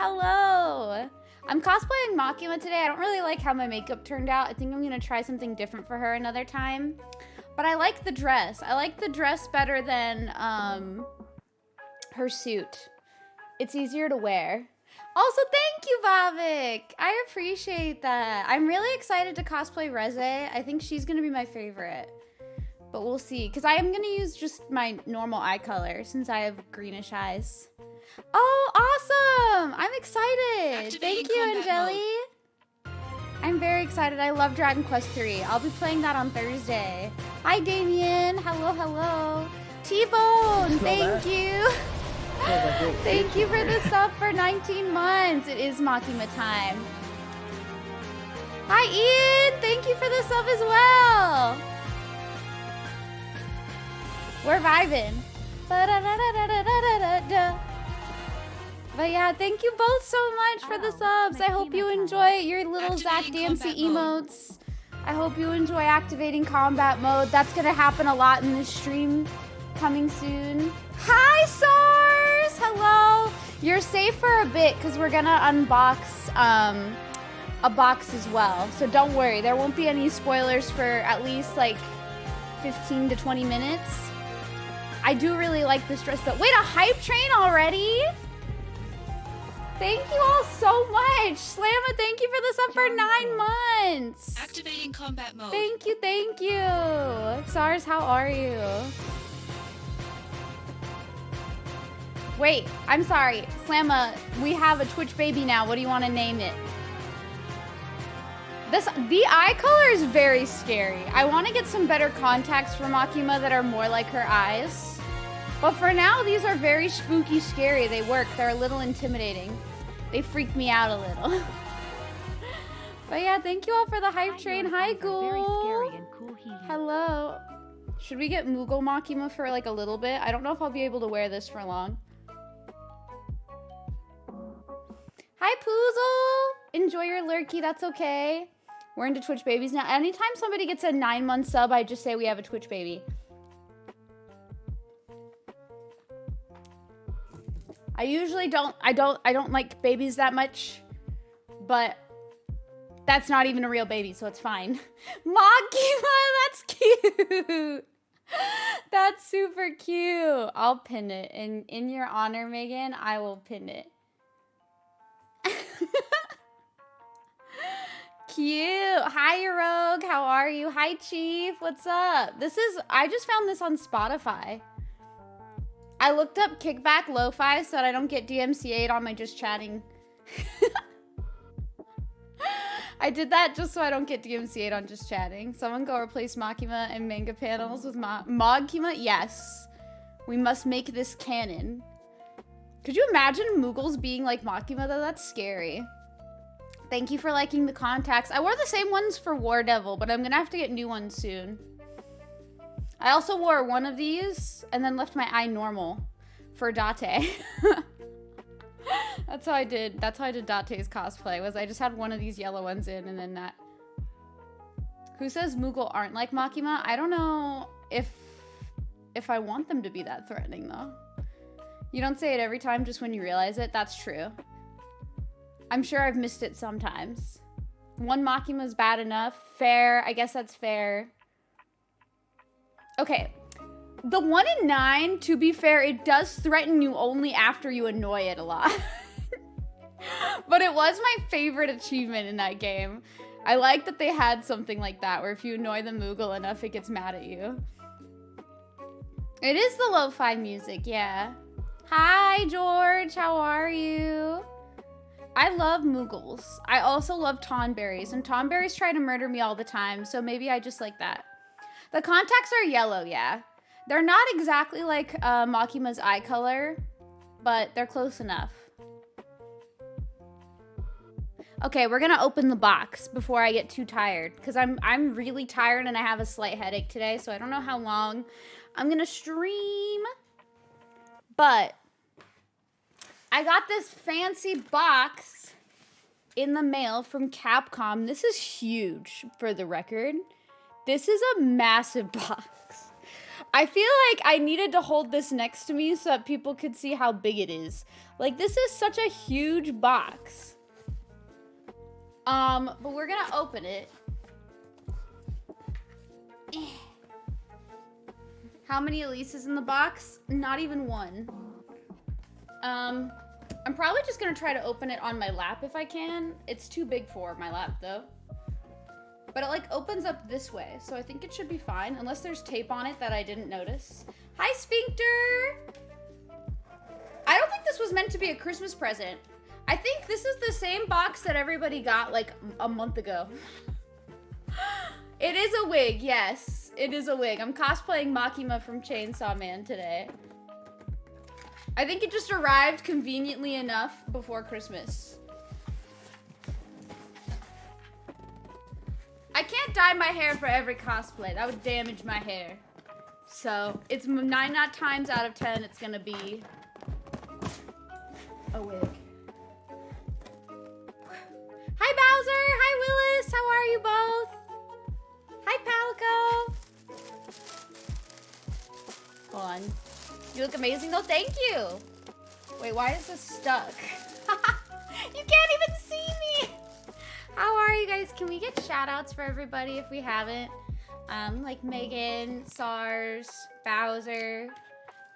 hello. I'm cosplaying Makima today. I don't really like how my makeup turned out. I think I'm gonna try something different for her another time. But I like the dress. I like the dress better than her suit. It's easier to wear. Also, thank you, Bavik. I appreciate that. I'm really excited to cosplay Reze. I think she's gonna be my favorite. But we'll see, because I am gonna use just my normal eye color since I have greenish eyes. Oh, awesome! I'm excited. Thank you, Angeli. I'm very excited. I love Dragon Quest 3. I'll be playing that on Thursday. Hi, Damien. Hello, hello. T-Bone, thank you. Thank you for the sub for 19 months. It is Makima time. Hi, Ian. Thank you for the sub as well. We're vibing. But yeah, thank you both so much for the subs. I hope you enjoy your little Zack Dancy emotes. I hope you enjoy activating combat mode. That's gonna happen a lot in this stream coming soon. Hi, SARS! Hello! You're safe for a bit because we're gonna unbox a box as well. So don't worry, there won't be any spoilers for at least like 15 to 20 minutes. I do really like this dress though. Wait, a hype train already? Thank you all so much. Slamma, thank you for the sub for 9 months. Activating combat mode. Thank you, thank you. SARS, how are you? Wait, I'm sorry. Slamma, we have a Twitch baby now. What do you want to name it? The eye color is very scary. I want to get some better contacts for Makima that are more like her eyes. But for now, these are very spooky, scary. They work. They're a little intimidating. They freak me out a little. But yeah, thank you all for the hype train. Hi, Ghoul. Hello. Should we get Moogle Makima for like a little bit? I don't know if I'll be able to wear this for long. Hi, Poozle. Enjoy your lurky. That's okay. We're into Twitch babies now. Anytime somebody gets a 9-month sub, I just say we have a Twitch baby. I usually don't like babies that much, but that's not even a real baby, so it's fine. Makima, that's cute. That's super cute. I'll pin it. In your honor, Megan, I will pin it. Cute. Hi, Rogue. How are you? Hi, Chief. What's up? I just found this on Spotify. I looked up kickback lo-fi so that I don't get DMCA'd on my just chatting. I did that just so I don't get DMCA'd on just chatting. Someone go replace Makima and manga panels with Magkima? Yes. We must make this canon. Could you imagine Moogles being like Makima though? That's scary. Thank you for liking the contacts. I wore the same ones for War Devil, but I'm gonna have to get new ones soon. I also wore one of these and then left my eye normal for Date. That's how I did Date's cosplay, was I just had one of these yellow ones in and then that. Who says Moogle aren't like Makima? I don't know if I want them to be that threatening though. You don't say it every time just when you realize it. That's true. I'm sure I've missed it sometimes. One Makima's bad enough. Fair. I guess that's fair. Okay. The 1 in 9, to be fair, it does threaten you only after you annoy it a lot. But it was my favorite achievement in that game. I like that they had something like that, where if you annoy the Moogle enough, it gets mad at you. It is the lo-fi music, yeah. Hi, George. How are you? I love Moogles. I also love Tonberries, and Tonberries try to murder me all the time, so maybe I just like that. The contacts are yellow, yeah. They're not exactly like Makima's eye color, but they're close enough. Okay, we're gonna open the box before I get too tired, because I'm really tired and I have a slight headache today, so I don't know how long I'm gonna stream. But I got this fancy box in the mail from Capcom. This is huge, for the record. This is a massive box. I feel like I needed to hold this next to me so that people could see how big it is. Like, this is such a huge box. But we're gonna open it. How many Elises in the box? Not even one. I'm probably just gonna try to open it on my lap if I can. It's too big for my lap though. But it like opens up this way, so I think it should be fine, unless there's tape on it that I didn't notice. Hi, Sphincter! I don't think this was meant to be a Christmas present. I think this is the same box that everybody got like a month ago. It is a wig, yes. It is a wig. I'm cosplaying Makima from Chainsaw Man today. I think it just arrived conveniently enough before Christmas. I can't dye my hair for every cosplay. That would damage my hair. So, it's 9 times out of 10 it's gonna be a wig. Hi, Bowser! Hi, Willis! How are you both? Hi, Palico! Hold on. You look amazing. Oh, thank you! Wait, why is this stuck? You can't even see me! How are you guys? Can we get shout-outs for everybody if we haven't? Like Megan, SARS, Bowser,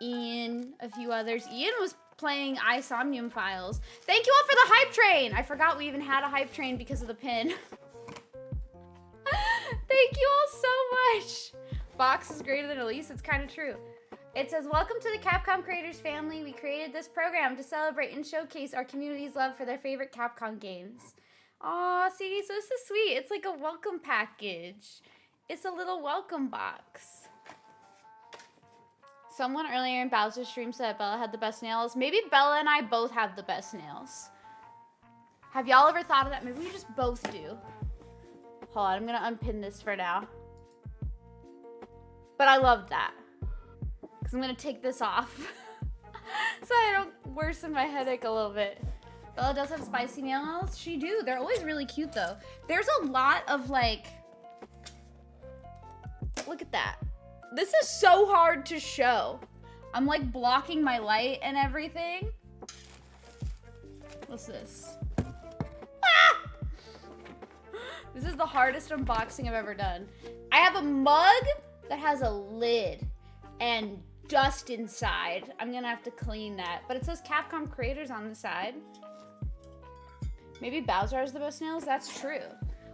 Ian, a few others. Ian was playing iSomnium Files. Thank you all for the hype train! I forgot we even had a hype train because of the pin. Thank you all so much! Box is greater than Elise. It's kind of true. It says, welcome to the Capcom Creators family. We created this program to celebrate and showcase our community's love for their favorite Capcom games. Aw, see, so this is sweet. It's like a welcome package. It's a little welcome box. Someone earlier in Bowser's stream said Bella had the best nails. Maybe Bella and I both have the best nails. Have y'all ever thought of that? Maybe we just both do. Hold on, I'm gonna unpin this for now. But I love that. Because I'm gonna take this off. So I don't worsen my headache a little bit. Bella does have spicy nails. She do. They're always really cute though. There's a lot of like... Look at that. This is so hard to show. I'm like blocking my light and everything. What's this? Ah! This is the hardest unboxing I've ever done. I have a mug that has a lid and dust inside. I'm gonna have to clean that. But it says Capcom Creators on the side. Maybe Bowser has the best nails? That's true.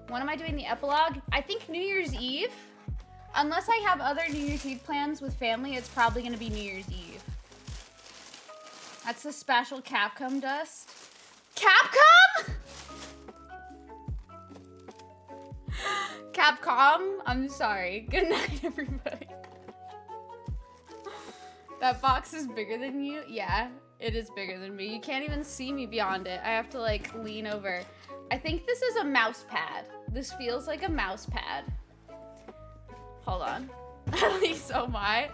When am I doing the epilogue? I think New Year's Eve. Unless I have other New Year's Eve plans with family, it's probably gonna be New Year's Eve. That's the special Capcom dust. Capcom? Capcom? I'm sorry. Good night, everybody. That box is bigger than you? Yeah, it is bigger than me. You can't even see me beyond it. I have to like lean over. I think this is a mouse pad. This feels like a mouse pad. Hold on. At least oh my.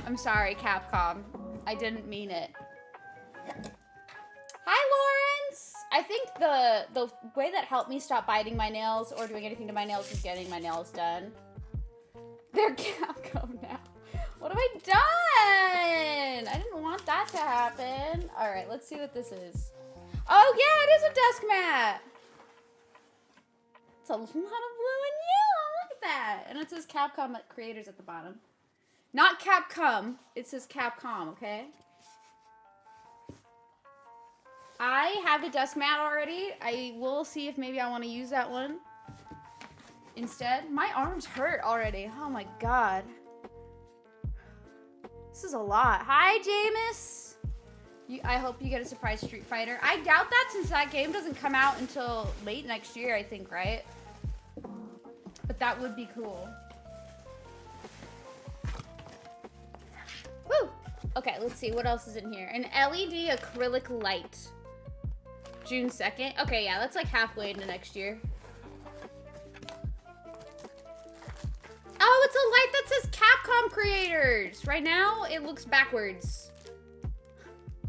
I'm sorry, Capcom. I didn't mean it. Hi, Lawrence! I think the way that helped me stop biting my nails or doing anything to my nails is getting my nails done. They're Capcom now. What have I done? I didn't want that to happen. All right, let's see what this is. Oh yeah, it is a desk mat. It's a lot of blue and yellow. Look at that. And it says Capcom Creators at the bottom. Not Capcom. It says Capcom, okay? I have a desk mat already. I will see if maybe I want to use that one instead. My arms hurt already. Oh my god. This is a lot. Hi, Jameis. I hope you get a surprise Street Fighter. I doubt that since that game doesn't come out until late next year, I think, right? But that would be cool. Woo! Okay, let's see. What else is in here? An LED acrylic light. June 2nd. Okay, yeah, that's like halfway into next year. Oh, it's a light that says Capcom Creators. Right now, it looks backwards.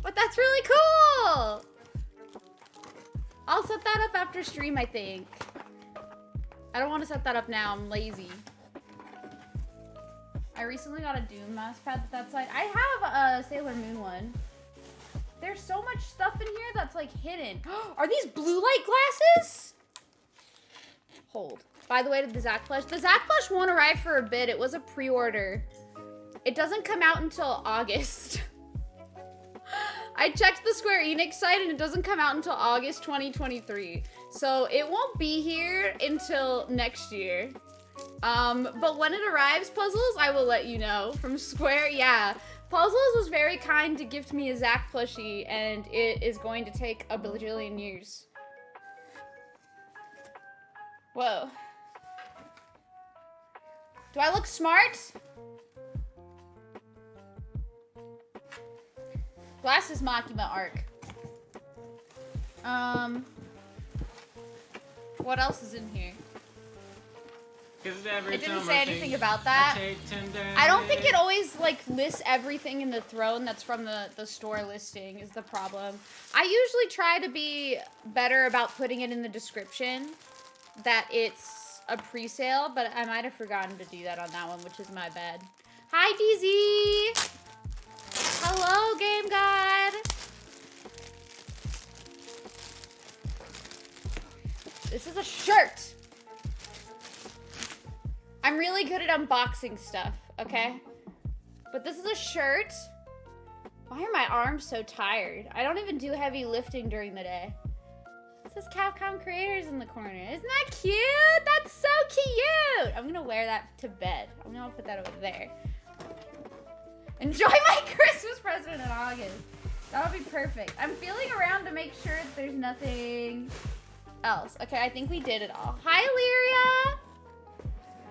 But that's really cool. I'll set that up after stream, I think. I don't want to set that up now. I'm lazy. I recently got a Doom mouse pad that's like, I have a Sailor Moon one. There's so much stuff in here that's like hidden. Are these blue light glasses? Hold. By the way, to the Zack plush. The Zack plush won't arrive for a bit. It was a pre-order. It doesn't come out until August. I checked the Square Enix site and it doesn't come out until August 2023. So it won't be here until next year. But when it arrives, Puzzles, I will let you know. From Square, yeah. Puzzles was very kind to gift me a Zack plushie, and it is going to take a bajillion years. Whoa. Do I look smart? Glasses Makima arc. What else is in here? It didn't say anything about that. I don't think it always like lists everything in the throne that's from the store listing is the problem. I usually try to be better about putting it in the description that it's a pre-sale, but I might have forgotten to do that on that one, which is my bad. Hi, DZ! Hello, Game God! This is a shirt! I'm really good at unboxing stuff, okay? But this is a shirt. Why are my arms so tired? I don't even do heavy lifting during the day. It says Capcom Creators in the corner. Isn't that cute? That's so cute! I'm gonna wear that to bed. I'm gonna put that over there. Enjoy my Christmas present in August. That would be perfect. I'm feeling around to make sure that there's nothing else. Okay, I think we did it all. Hi, Lyria!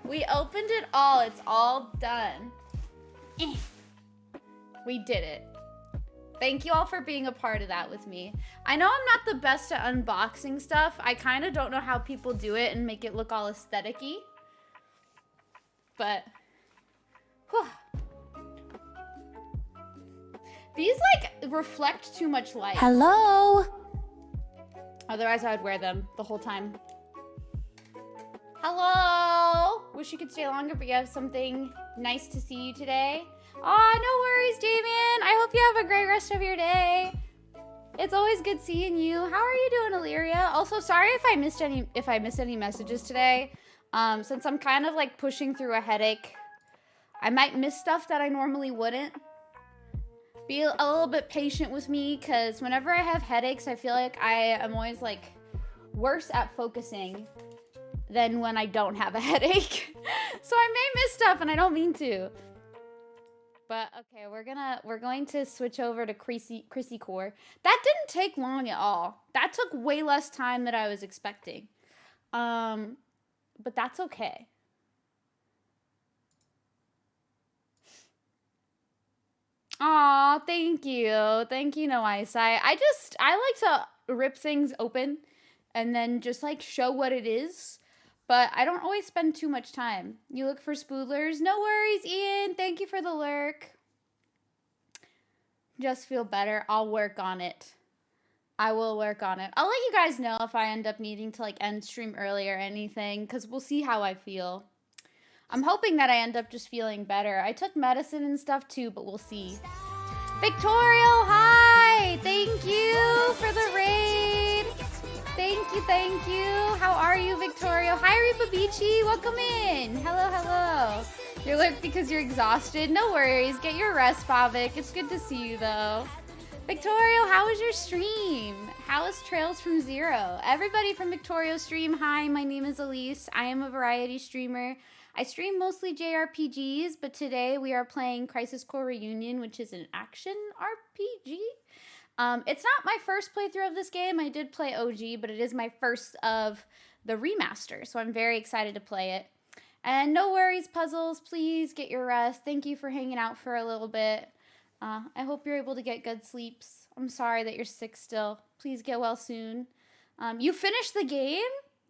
We opened it all. It's all done. We did it. Thank you all for being a part of that with me. I know I'm not the best at unboxing stuff. I kind of don't know how people do it and make it look all aesthetic-y. But, whew. These, like, reflect too much light. Hello? Otherwise, I would wear them the whole time. Hello! Wish you could stay longer, but you have something nice to see you today. Aw, no worries, Damien. I hope you have a great rest of your day. It's always good seeing you. How are you doing, Illyria? Also, sorry if I missed any messages today. Since I'm kind of like pushing through a headache, I might miss stuff that I normally wouldn't. Be a little bit patient with me, because whenever I have headaches, I feel like I am always like worse at focusing than when I don't have a headache. So I may miss stuff and I don't mean to. But okay, we're going to switch over to Chrissy Core. That didn't take long at all. That took way less time than I was expecting. But that's okay. Aw, thank you. Thank you, No Eyesight. I like to rip things open and then just like show what it is. But I don't always spend too much time. You look for spoodlers? No worries, Ian. Thank you for the lurk. Just feel better. I'll work on it. I will work on it. I'll let you guys know if I end up needing to like end stream early or anything, because we'll see how I feel. I'm hoping that I end up just feeling better. I took medicine and stuff too, but we'll see. Victorio, hi! Thank you for the raid. Thank you. How are you, Victorio? Hi, Ripa Beachy. Welcome in. Hello. You're lurk because you're exhausted. No worries. Get your rest, Pavik. It's good to see you, though. Victorio, how was your stream? How was Trails from Zero? Everybody from Victorio's stream, hi. My name is Elise. I am a variety streamer. I stream mostly JRPGs, but today we are playing Crisis Core Reunion, which is an action RPG. It's not my first playthrough of this game. I did play OG, but it is my first of the remaster, so I'm very excited to play it. And no worries, Puzzles. Please get your rest. Thank you for hanging out for a little bit. I hope you're able to get good sleeps. I'm sorry that you're sick still. Please get well soon. You finished the game?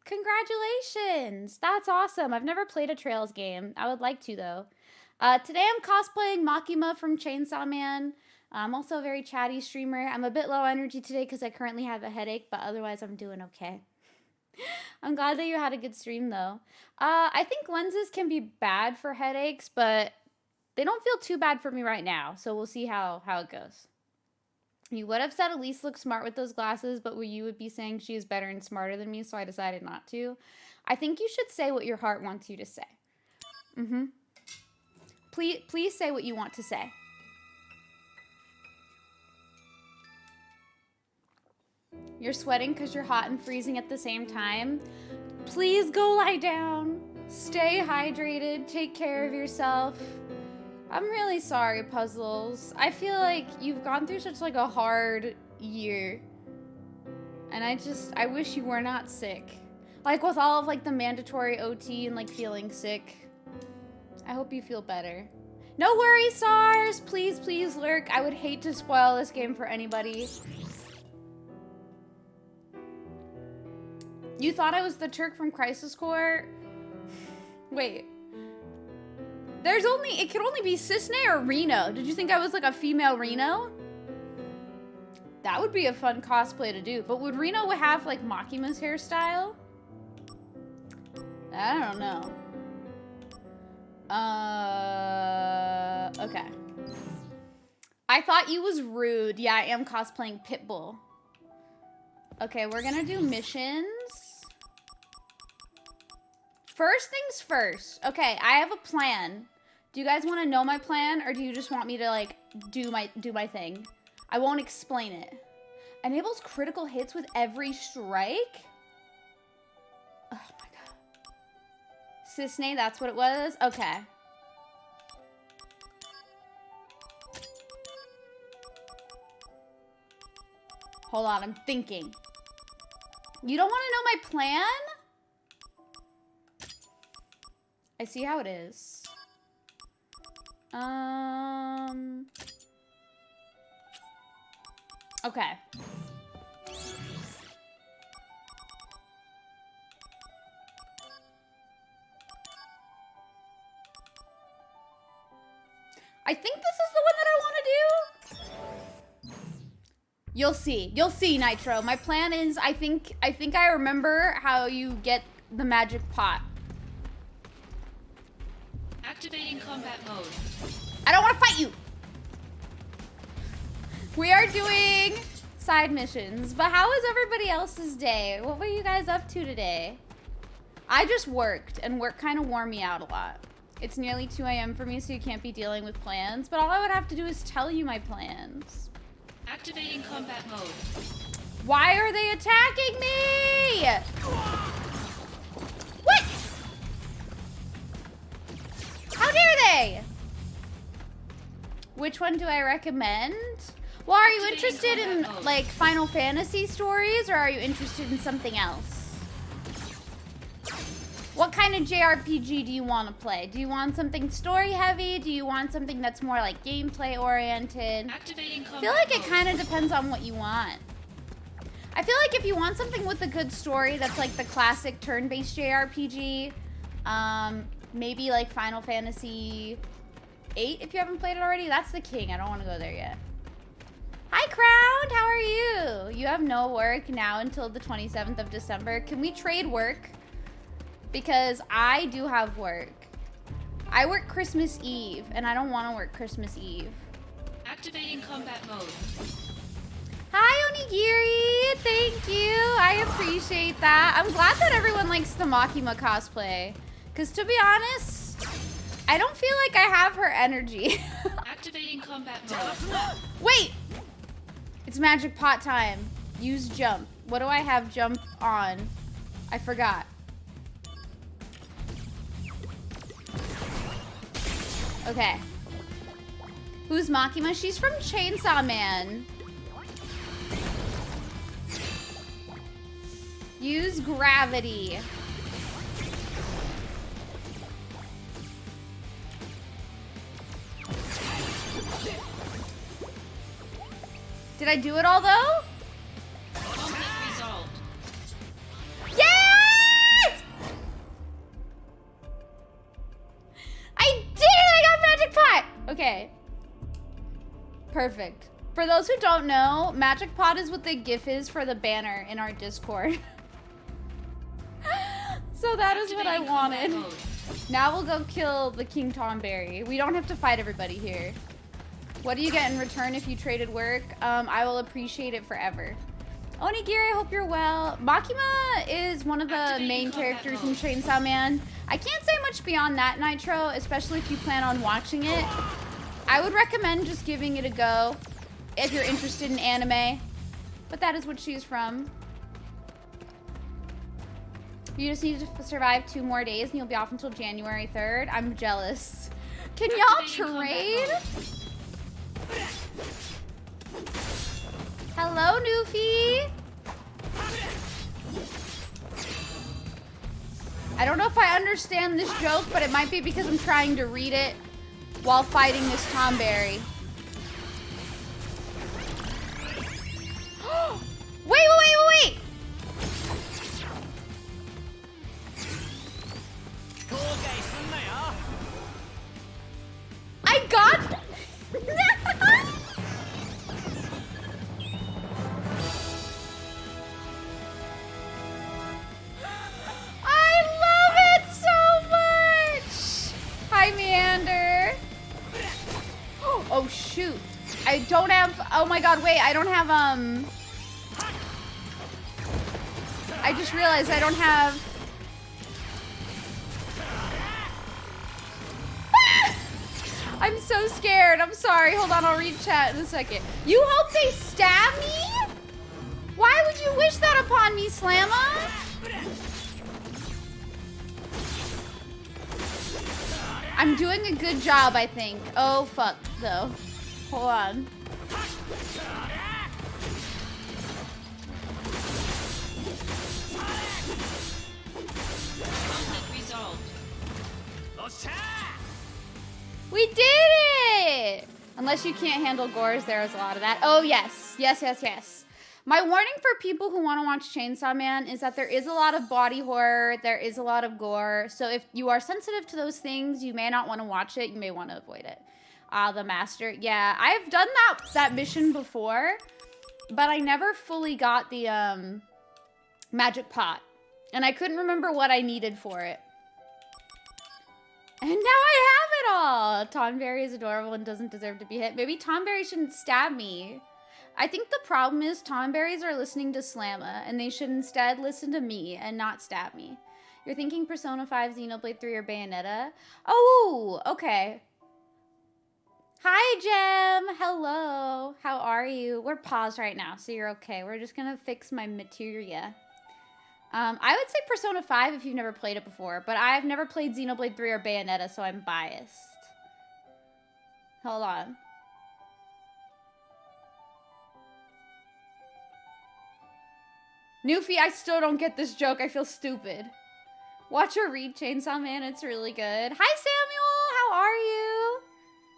Congratulations. That's awesome. I've never played a Trails game. I would like to, though. Today I'm cosplaying Makima from Chainsaw Man. I'm also a very chatty streamer. I'm a bit low energy today because I currently have a headache, but otherwise I'm doing okay. I'm glad that you had a good stream, though. I think lenses can be bad for headaches, but They don't feel too bad for me right now, so we'll see how it goes. You would have said Elise looks smart with those glasses, but you would be saying she is better and smarter than me, so I decided not to. I think you should say what your heart wants you to say. Please say what you want to say. You're sweating because you're hot and freezing at the same time. Please go lie down. Stay hydrated. Take care of yourself. I'm really sorry, Puzzles. I feel like you've gone through such like a hard year. And I wish you were not sick. Like with all of like the mandatory OT and like feeling sick. I hope you feel better. No worries, SARS. Please, please lurk. I would hate to spoil this game for anybody. You thought I was the Turk from Crisis Core? Wait. It could only be Cisne or Reno. Did you think I was like a female Reno? That would be a fun cosplay to do. But would Reno have like Makima's hairstyle? I don't know. Okay. I thought you was rude. Yeah, I am cosplaying Pitbull. Okay, we're gonna do missions. First things first. Okay, I have a plan. Do you guys want to know my plan, or do you just want me to like do my thing? I won't explain it. Enables critical hits with every strike? Oh my god. Cisne, that's what it was? Okay. Hold on, I'm thinking. You don't want to know my plan? I see how it is. Okay. I think this is the one that I want to do. You'll see. You'll see, Nitro. My plan is, I think I remember how you get the magic pot. Activating combat mode. I don't want to fight you. We are doing side missions, but how was everybody else's day? What were you guys up to today? I just worked, and work kind of wore me out a lot. It's nearly 2 a.m. for me, so you can't be dealing with plans, but all I would have to do is tell you my plans. Activating combat mode. Why are they attacking me? What? How dare they? Which one do I recommend? Well, are you interested in like Final Fantasy stories, or are you interested in something else? What kind of JRPG do you want to play? Do you want something story heavy? Do you want something that's more like gameplay oriented? Activating combat I feel like it mode. kind of depends on what you want. I feel like if you want something with a good story that's like the classic turn-based JRPG, maybe like Final Fantasy 8 if you haven't played it already. That's the king. I don't want to go there yet. Hi, Crowned. How are you? You have no work now until the 27th of December. Can we trade work? Because I do have work. I work Christmas Eve, and I don't want to work Christmas Eve. Activating combat mode. Hi, Onigiri. Thank you. I appreciate that. I'm glad that everyone likes the Makima cosplay. Because to be honest, I don't feel like I have her energy. Activating combat mode. Wait! It's magic pot time. Use jump. What do I have jump on? I forgot. Okay. Who's Makima? She's from Chainsaw Man. Use gravity. Did I do it all though? Conflict resolved. Yes! I did it! I got Magic Pot! Okay. Perfect. For those who don't know, Magic Pot is what the GIF is for the banner in our Discord. So that is what I Activating combat wanted. mode. Now we'll go kill the King Tomberry. We don't have to fight everybody here. What do you get in return if you traded work? I will appreciate it forever. Onigiri, I hope you're well. Makima is one of the Activating main combat characters in mode. Chainsaw Man. I can't say much beyond that, Nitro, especially if you plan on watching it. I would recommend just giving it a go if you're interested in anime. But that is what she's from. You just need to survive 2 more days and you'll be off until January 3rd. I'm jealous. Can y'all Activating combat trade? mode. Hello, Newfie. I don't know if I understand this joke, but it might be because I'm trying to read it while fighting this Tomberry. Wait! I got... I love it so much! Hi, Meander. Oh, shoot. I don't have... Oh, my God, wait. I don't have, I just realized I don't have... I'm so scared. I'm sorry. Hold on. I'll read chat in a second. You hope they stab me? Why would you wish that upon me, Slamma? I'm doing a good job, I think. Oh, fuck, though. Hold on. Conflict resolved. We did it! Unless you can't handle gores, there is a lot of that. Oh, yes. Yes. My warning for people who want to watch Chainsaw Man is that there is a lot of body horror, there is a lot of gore, so if you are sensitive to those things, you may not want to watch it, you may want to avoid it. The Master. Yeah, I've done that mission before, but I never fully got the magic pot, and I couldn't remember what I needed for it. And now I have it all! Tomberry is adorable and doesn't deserve to be hit. Maybe Tomberry shouldn't stab me. I think the problem is Tomberries are listening to Slamma, and they should instead listen to me and not stab me. You're thinking Persona 5, Xenoblade 3, or Bayonetta? Oh, okay. Hi, Jem. Hello. How are you? We're paused right now, so you're okay. We're just gonna fix my materia. I would say Persona 5 if you've never played it before, but I've never played Xenoblade 3 or Bayonetta, so I'm biased. Hold on. Newfie, I still don't get this joke. I feel stupid. Watch her read Chainsaw Man. It's really good. Hi, Samuel. How are you?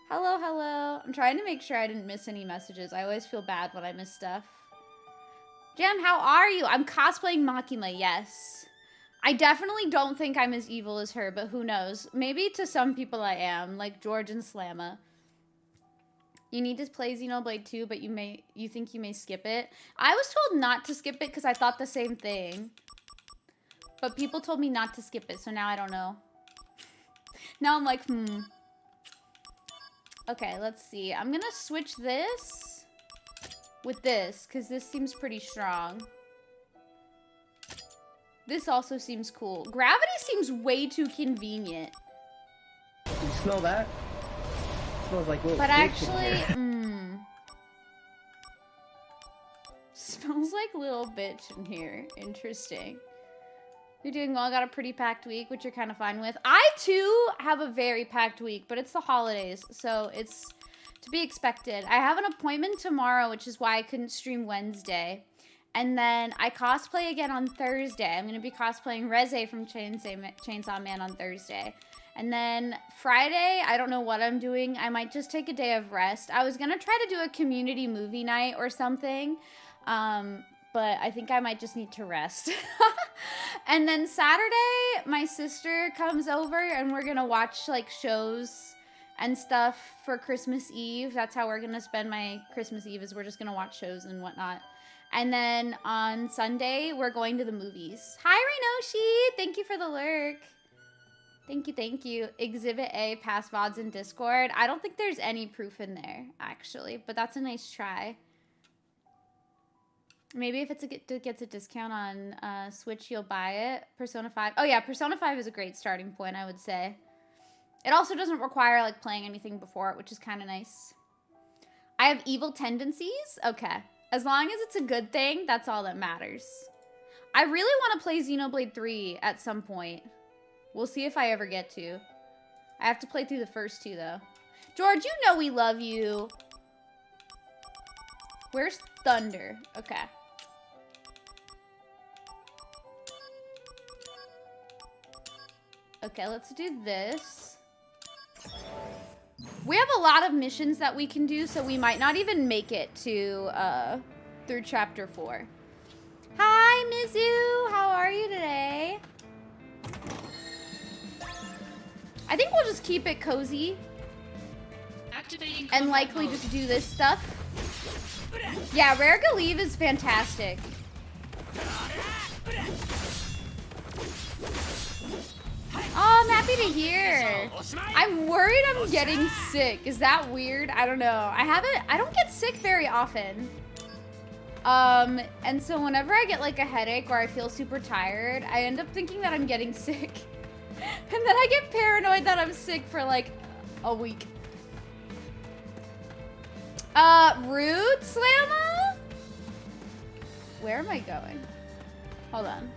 Hello. I'm trying to make sure I didn't miss any messages. I always feel bad when I miss stuff. Jen, how are you? I'm cosplaying Makima, yes. I definitely don't think I'm as evil as her, but who knows? Maybe to some people I am, like George and Slamma. You need to play Xenoblade 2, but you think you may skip it. I was told not to skip it because I thought the same thing. But people told me not to skip it, so now I don't know. Now I'm like, Okay, let's see. I'm gonna switch this with this, because this seems pretty strong. This also seems cool. Gravity seems way too convenient. You smell that? It smells like little But dicks in actually, here. Smells like little bitch in here. Interesting. You're doing well. Got a pretty packed week, which you're kind of fine with. I, too, have a very packed week, but it's the holidays, so it's to be expected. I have an appointment tomorrow, which is why I couldn't stream Wednesday. And then I cosplay again on Thursday. I'm going to be cosplaying Reze from Chainsaw Man on Thursday. And then Friday, I don't know what I'm doing. I might just take a day of rest. I was going to try to do a community movie night or something. But I think I might just need to rest. And then Saturday, my sister comes over and we're going to watch like shows and stuff for Christmas Eve. That's how we're going to spend my Christmas Eve, is we're just going to watch shows and whatnot. And then on Sunday, we're going to the movies. Hi, Renoshi. Thank you for the lurk. Thank you, thank you. Exhibit A, past VODs in Discord. I don't think there's any proof in there, actually, but that's a nice try. Maybe if it gets a discount on Switch, you'll buy it. Persona 5. Oh, yeah, Persona 5 is a great starting point, I would say. It also doesn't require, like, playing anything before it, which is kind of nice. I have evil tendencies? Okay. As long as it's a good thing, that's all that matters. I really want to play Xenoblade 3 at some point. We'll see if I ever get to. I have to play through the first two, though. George, you know we love you. Where's Thunder? Okay. Okay, let's do this. We have a lot of missions that we can do, so we might not even make it to through chapter 4. Hi, Mizu. How are you today? I think we'll just keep it cozy. Activating And likely just do this stuff. Yeah, Rare Galeave is fantastic. Oh, I'm happy to hear. I'm worried I'm getting sick. Is that weird? I don't know. I don't get sick very often. And so whenever I get like a headache or I feel super tired, I end up thinking that I'm getting sick. And then I get paranoid that I'm sick for like a week. Rude Slamma? Where am I going? Hold on.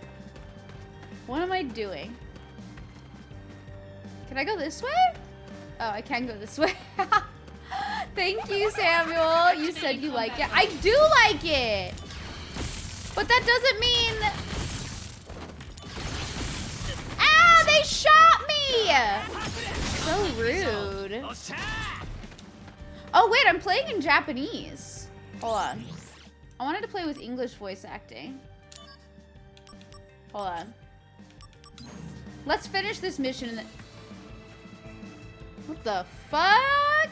What am I doing? Can I go this way? Oh, I can go this way. Thank you, Samuel. You said you like it. I do like it. But that doesn't mean... Ah, they shot me! So rude. Oh, wait, I'm playing in Japanese. Hold on. I wanted to play with English voice acting. Hold on. Let's finish this mission. What the fuck?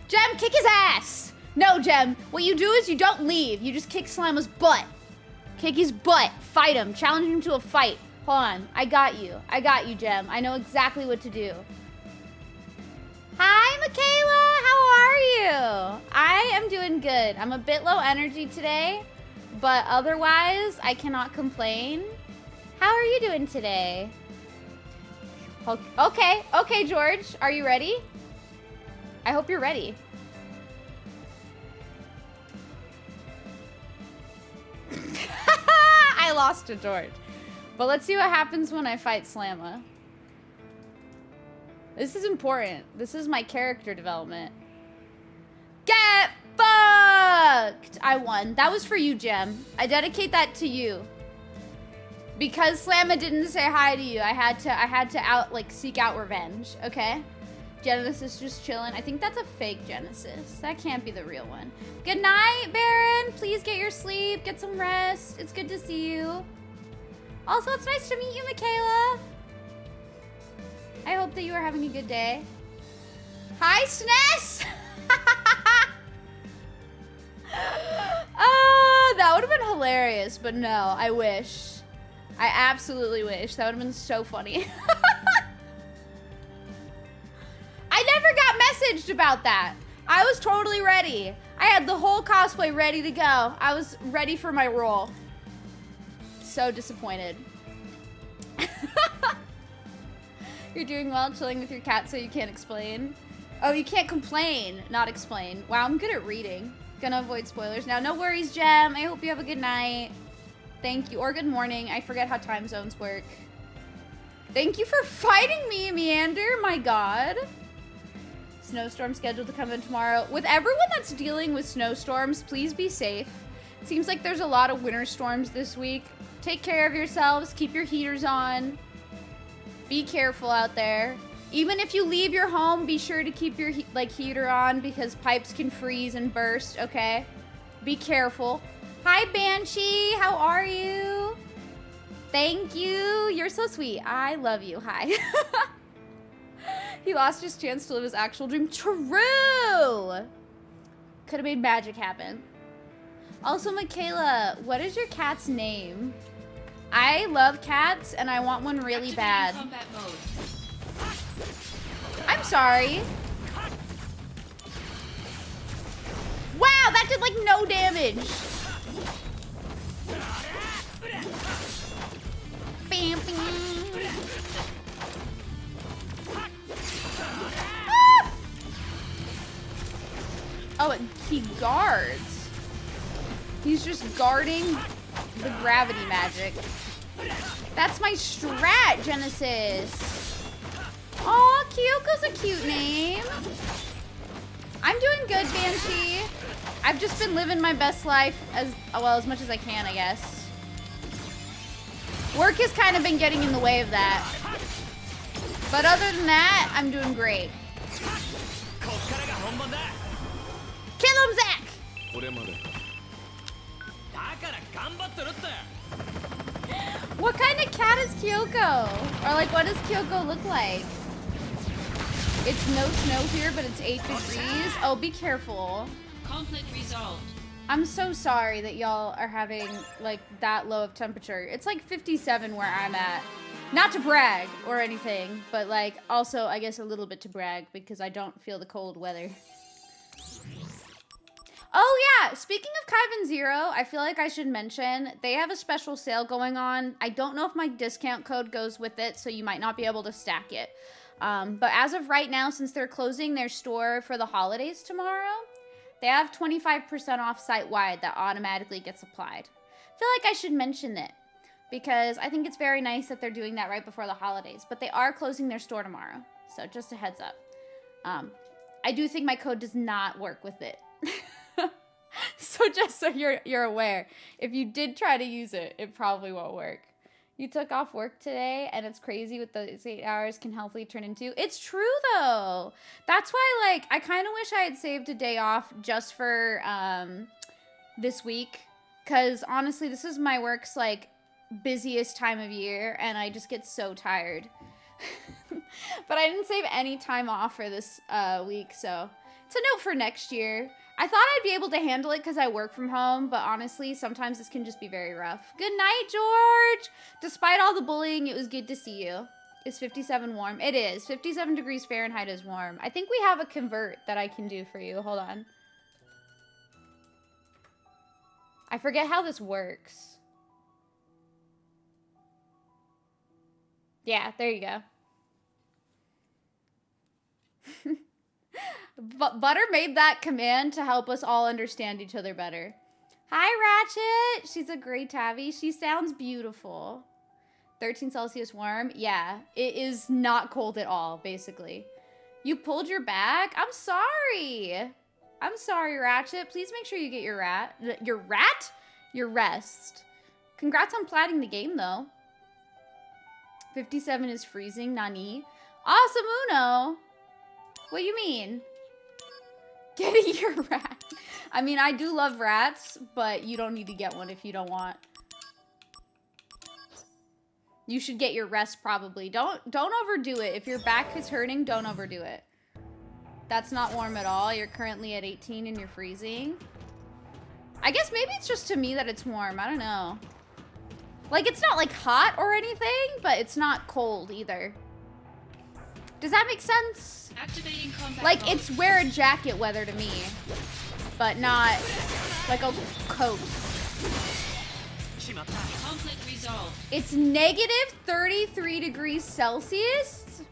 Jem, kick his ass! No, Jem. What you do is you don't leave. You just kick Slamma's butt. Kick his butt. Fight him. Challenge him to a fight. Hold on. I got you. I got you, Jem. I know exactly what to do. Hi, Michaela. How are you? I am doing good. I'm a bit low energy today, but otherwise, I cannot complain. How are you doing today? Okay. Okay, George. Are you ready? I hope you're ready. I lost to George. But let's see what happens when I fight Slamma. This is important. This is my character development. Get fucked! I won. That was for you, Jem. I dedicate that to you. Because Slamma didn't say hi to you, I had to seek out revenge, okay? Genesis just chilling. I think that's a fake Genesis. That can't be the real one. Good night, Baron. Please get your sleep. Get some rest. It's good to see you. Also, it's nice to meet you, Michaela. I hope that you are having a good day. Hi, SNES! That would have been hilarious, but no, I wish. I absolutely wish. That would have been so funny. I never got messaged about that. I was totally ready. I had the whole cosplay ready to go. I was ready for my role. So disappointed. You're doing well, chilling with your cat so you can't explain. Oh, you can't complain, not explain. Wow, I'm good at reading. Gonna avoid spoilers now. No worries, Jem. I hope you have a good night. Thank you, or good morning. I forget how time zones work. Thank you for fighting me, Meander. My God. Snowstorm scheduled to come in tomorrow. With everyone that's dealing with snowstorms, please be safe. It seems like there's a lot of winter storms this week. Take care of yourselves. Keep your heaters on. Be careful out there. Even if you leave your home, be sure to keep your heater on because pipes can freeze and burst, okay? Be careful. Hi, Banshee. How are you? Thank you. You're so sweet. I love you. Hi. He lost his chance to live his actual dream. True! Could have made magic happen. Also, Michaela, what is your cat's name? I love cats, and I want one really bad. Combat mode. I'm sorry. Wow, that did like no damage. Bam, bam. Ah! Oh, and he guards. He's just guarding the gravity magic. That's my strat, Genesis. Aw, Kyoko's a cute name. I'm doing good, Banshee. I've just been living my best life as much as I can, I guess. Work has kind of been getting in the way of that. But other than that, I'm doing great. Kill him, Zach! What kind of cat is Kyoko? Or like, what does Kyoko look like? It's no snow here, but it's 8 degrees. Oh, be careful. Conflict resolved. I'm so sorry that y'all are having like that low of temperature. It's like 57 where I'm at. Not to brag or anything, but like also I guess a little bit to brag because I don't feel the cold weather. Oh yeah, speaking of Kaiven Zero, I feel like I should mention they have a special sale going on. I don't know if my discount code goes with it, so you might not be able to stack it. But as of right now, since they're closing their store for the holidays tomorrow, they have 25% off site-wide that automatically gets applied. I feel like I should mention it because I think it's very nice that they're doing that right before the holidays. But they are closing their store tomorrow, so just a heads up. I do think my code does not work with it. So just so you're aware, if you did try to use it, it probably won't work. You took off work today, and it's crazy what those 8 hours can healthily turn into. It's true, though. That's why, like, I kind of wish I had saved a day off just for this week. Because, honestly, this is my work's, like, busiest time of year, and I just get so tired. But I didn't save any time off for this week, so it's a note for next year. I thought I'd be able to handle it because I work from home, but honestly, sometimes this can just be very rough. Good night, George! Despite all the bullying, it was good to see you. Is 57 warm? It is. 57 degrees Fahrenheit is warm. I think we have a convert that I can do for you. Hold on. I forget how this works. Yeah, there you go. Butter made that command to help us all understand each other better. Hi, Ratchet. She's a gray tabby. She sounds beautiful. 13 Celsius warm. Yeah, it is not cold at all, basically. You pulled your back? I'm sorry. I'm sorry, Ratchet. Please make sure you get your your rest. Congrats on platting the game, though. 57 is freezing. Nani? Awesome, Uno. What do you mean? Getting your rat. I mean, I do love rats, but you don't need to get one if you don't want. You should get your rest, probably. Don't overdo it. If your back is hurting, don't overdo it. That's not warm at all. You're currently at 18 and you're freezing. I guess maybe it's just to me that it's warm. I don't know. Like, it's not, like, hot or anything, but it's not cold either. Does that make sense? Activating combat like, mode. it's wear a jacket weather to me, but not like a coat. Conflict resolved. It's negative 33 degrees Celsius?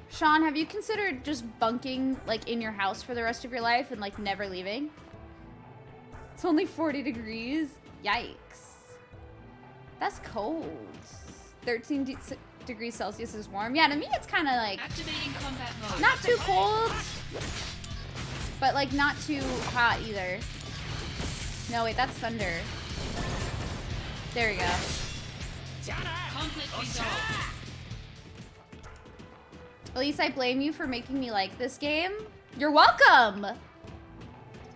Sean, have you considered just bunking, like, in your house for the rest of your life and, like, never leaving? It's only 40 degrees. Yikes. That's cold. 13 degrees Celsius is warm. Yeah, to me it's kind of like Activating combat mode. not too cold, but like not too hot either. No, wait, that's thunder. There we go. Conflict resolved. At least I blame you for making me like this game. You're welcome.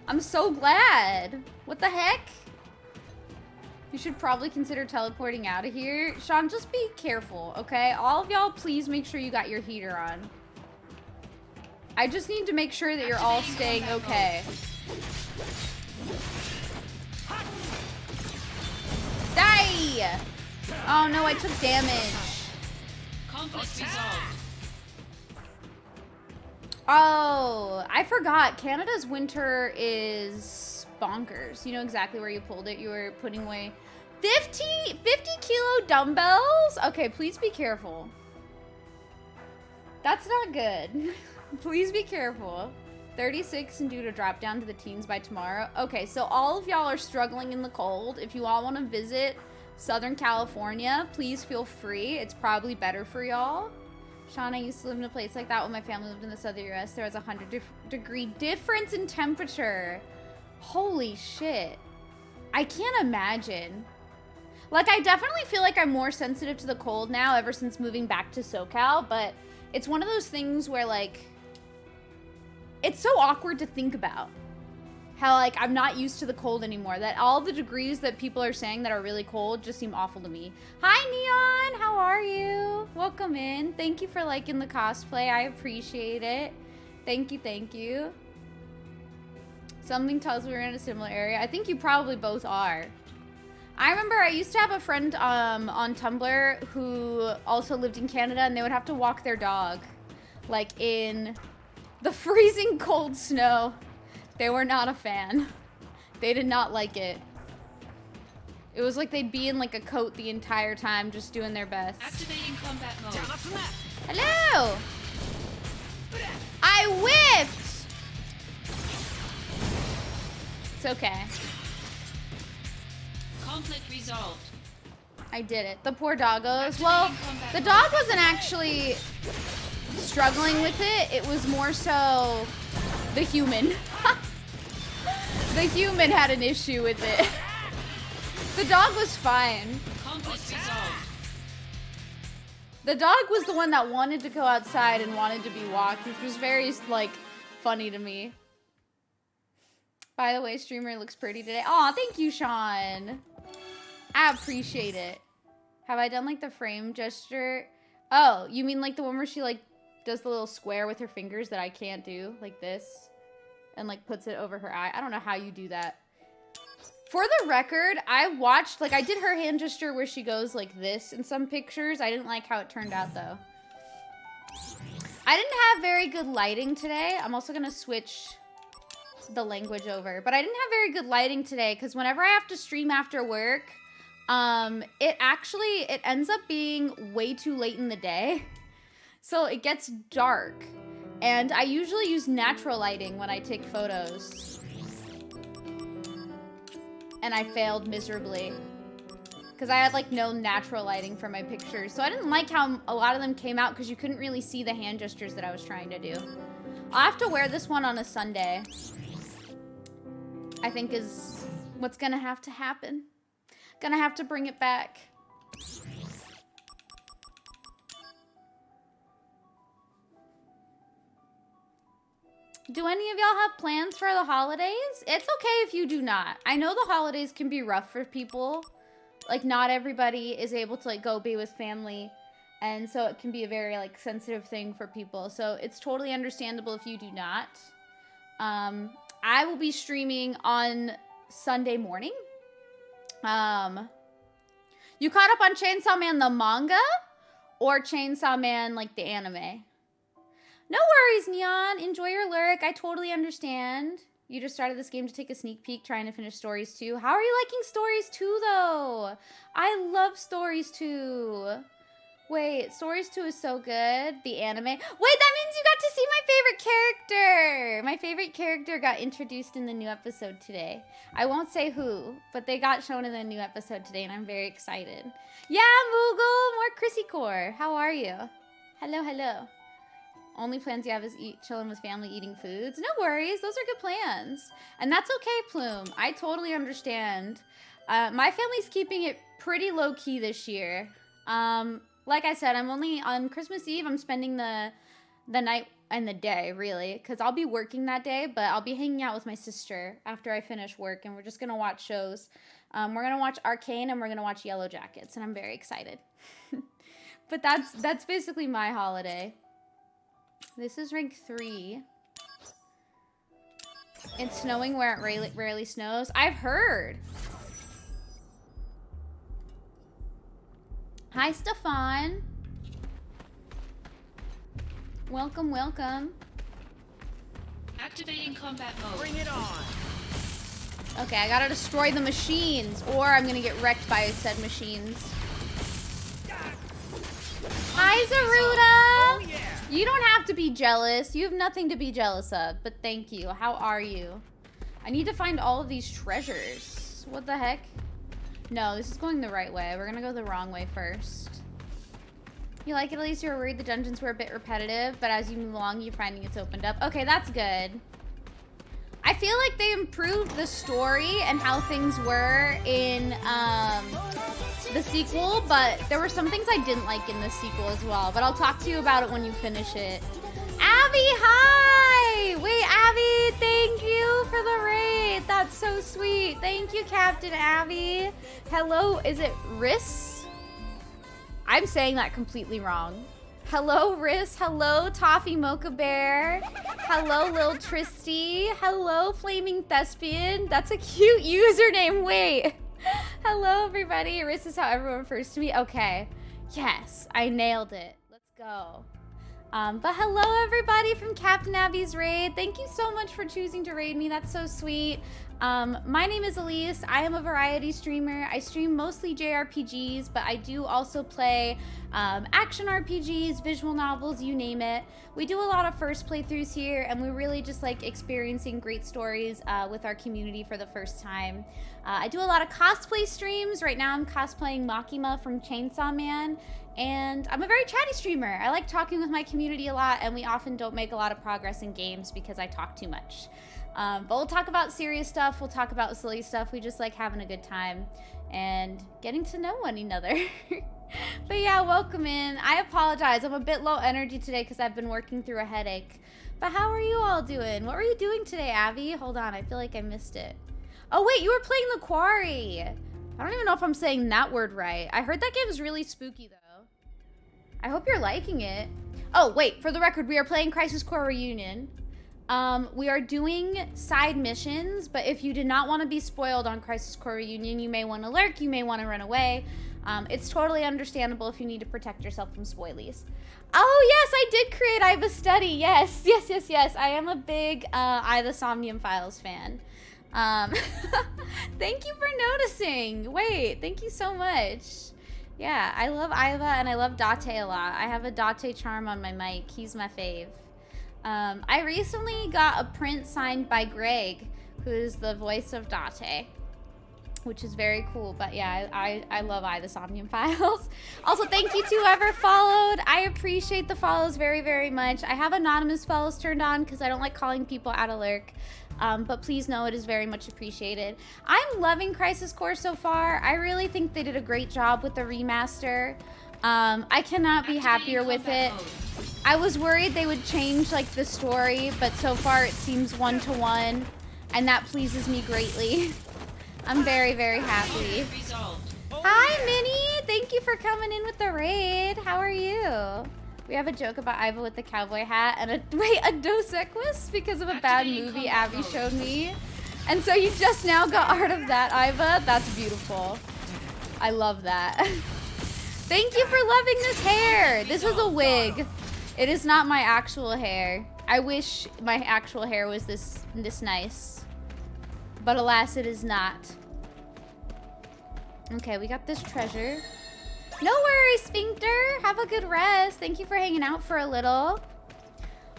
I'm so glad. What the heck? You should probably consider teleporting out of here. Sean, just be careful, okay? All of y'all, please make sure you got your heater on. I just need to make sure that you're all staying okay. Die! Oh no, I took damage. Conflict resolved. Oh, I forgot. Canada's winter is bonkers. You know exactly where you pulled it. You were putting away 50 kilo dumbbells? Okay, please be careful. That's not good. Please be careful. 36 and due to drop down to the teens by tomorrow. Okay, so all of y'all are struggling in the cold. If you all want to visit Southern California, please feel free. It's probably better for y'all. Sean, I used to live in a place like that when my family lived in the southern US. There was a 100-degree difference in temperature. Holy shit. I can't imagine. Like, I definitely feel like I'm more sensitive to the cold now ever since moving back to SoCal, but it's one of those things where, like, it's so awkward to think about. How, like, I'm not used to the cold anymore. That all the degrees that people are saying that are really cold just seem awful to me. Hi, Neon! How are you? Welcome in. Thank you for liking the cosplay. I appreciate it. Thank you, thank you. Something tells me we're in a similar area. I think you probably both are. I remember I used to have a friend on Tumblr who also lived in Canada, and they would have to walk their dog, like, in the freezing cold snow. They were not a fan. They did not like it. It was like they'd be in like a coat the entire time, just doing their best. Activating combat mode. Hello! I whiffed! It's okay. Conflict resolved. I did it. The poor doggos. Well, the dog wasn't actually struggling with it. It was more so the human. The human had an issue with it. The dog was fine. Conflict resolved. The dog was the one that wanted to go outside and wanted to be walked, which was very, like, funny to me. By the way, streamer looks pretty today. Aw, thank you, Sean. I appreciate it. Have I done, like, the frame gesture? Oh, you mean, like, the one where she, like, does the little square with her fingers that I can't do? Like this? And, like, puts it over her eye. I don't know how you do that. For the record, I watched, like, I did her hand gesture where she goes like this in some pictures. I didn't like how it turned out, though. I didn't have very good lighting today. I'm also gonna switch the language over. But I didn't have very good lighting today because whenever I have to stream after work, it ends up being way too late in the day. So it gets dark. And I usually use natural lighting when I take photos. And I failed miserably. Because I had, like, no natural lighting for my pictures. So I didn't like how a lot of them came out because you couldn't really see the hand gestures that I was trying to do. I'll have to wear this one on a Sunday. I think is what's gonna have to happen. Gonna have to bring it back. Do any of y'all have plans for the holidays? It's okay if you do not. I know the holidays can be rough for people. Like, not everybody is able to, like, go be with family. And so it can be a very, like, sensitive thing for people. So it's totally understandable if you do not. I will be streaming on Sunday morning. You caught up on Chainsaw Man the manga? Or Chainsaw Man, like, the anime? No worries, Neon. Enjoy your lyric. I totally understand. You just started this game to take a sneak peek, trying to finish Stories 2. How are you liking Stories 2, though? I love Stories 2. Wait, Stories 2 is so good. The anime. Wait, that means you got to see my favorite character. My favorite character got introduced in the new episode today. I won't say who, but they got shown in the new episode today, and I'm very excited. Yeah, Moogle, more Chrissy Core. How are you? Hello, hello. Only plans you have is chilling with family, eating foods. No worries. Those are good plans. And that's okay, Plume. I totally understand. My family's keeping it pretty low-key this year. Like I said, I'm only on Christmas Eve. I'm spending the night and the day, really. Because I'll be working that day, but I'll be hanging out with my sister after I finish work. And we're just going to watch shows. We're going to watch Arcane and we're going to watch Yellow Jackets. And I'm very excited. But that's basically my holiday. This is rank 3. It's snowing where it rarely snows. I've heard. Hi, Stefan. Welcome, welcome. Activating combat mode. Bring it on. Okay, I gotta destroy the machines, or I'm gonna get wrecked by said machines. Hi, Zaruda! Oh, yeah. You don't have to be jealous. You have nothing to be jealous of, but thank you. How are you? I need to find all of these treasures. What the heck? No, this is going the right way. We're gonna go the wrong way first. You like it, at least you were worried the dungeons were a bit repetitive, but as you move along, you're finding it's opened up. Okay, that's good. I feel like they improved the story and how things were in the sequel, but there were some things I didn't like in the sequel as well, but I'll talk to you about it when you finish it. Abby, hi! Wait, Abby, thank you for the raid. That's so sweet. Thank you, Captain Abby. Hello, is it Riss? I'm saying that completely wrong. Hello, Riss. Hello, Toffee Mocha Bear. Hello, Lil Tristy. Hello, Flaming Thespian. That's a cute username. Wait. Hello, everybody. Riss is how everyone refers to me. Okay. Yes, I nailed it. Let's go. But hello, everybody from Captain Abby's raid. Thank you so much for choosing to raid me. That's so sweet. My name is Elise. I am a variety streamer. I stream mostly JRPGs, but I do also play action RPGs, visual novels, you name it. We do a lot of first playthroughs here, and we really just like experiencing great stories with our community for the first time. I do a lot of cosplay streams. Right now I'm cosplaying Makima from Chainsaw Man, and I'm a very chatty streamer. I like talking with my community a lot, and we often don't make a lot of progress in games because I talk too much. But we'll talk about serious stuff, we'll talk about silly stuff. We just like having a good time and getting to know one another. But yeah, welcome in. I apologize, I'm a bit low energy today because I've been working through a headache. But how are you all doing? What were you doing today, Abby? Hold on, I feel like I missed it. Oh wait, you were playing The Quarry. I don't even know if I'm saying that word right. I heard that game is really spooky though. I hope you're liking it. Oh wait, for the record, we are playing Crisis Core Reunion. We are doing side missions, but if you did not want to be spoiled on Crisis Core Reunion, you may want to lurk, you may want to run away. It's totally understandable if you need to protect yourself from spoilies. Oh yes, I did create I Have a Study. Yes. I am a big I the Somnium Files fan. Thank you for noticing. Wait, thank you so much. Yeah, I love Iva and I love Date a lot. I have a Date charm on my mic. He's my fave. I recently got a print signed by Greg, who is the voice of Date, which is very cool. But yeah, I love I the Somnium Files. Also, thank you to whoever followed. I appreciate the follows very, very much. I have anonymous follows turned on because I don't like calling people out of lurk. But please know it is very much appreciated. I'm loving Crisis Core so far. I really think they did a great job with the remaster. I cannot be happier with it. I was worried they would change like the story, but so far it seems one-to-one, and that pleases me greatly. I'm very, very happy. Hi, Minnie! Thank you for coming in with the raid. How are you? We have a joke about Iva with the cowboy hat and a Dos Equis because of a bad movie Abby showed me. And so you just now got art of that, Iva? That's beautiful. I love that. Thank you for loving this hair. This is a wig. It is not my actual hair. I wish my actual hair was this nice. But alas, it is not. Okay, we got this treasure. No worries, Sphincter. Have a good rest. Thank you for hanging out for a little.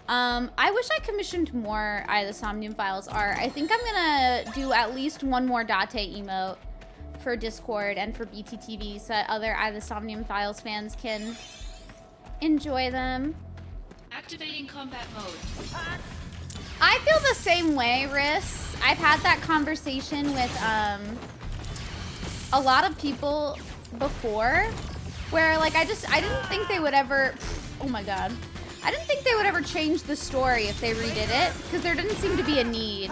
I wish I commissioned more I the Somnium Files art. I think I'm gonna do at least one more Date emote for Discord and for BTTV so that other I the Somnium Files fans can enjoy them. Activating combat mode. I feel the same way, Riss. I've had that conversation with a lot of people before where like I didn't think they would ever, oh my god, I didn't think they would ever change the story if they redid it because there didn't seem to be a need.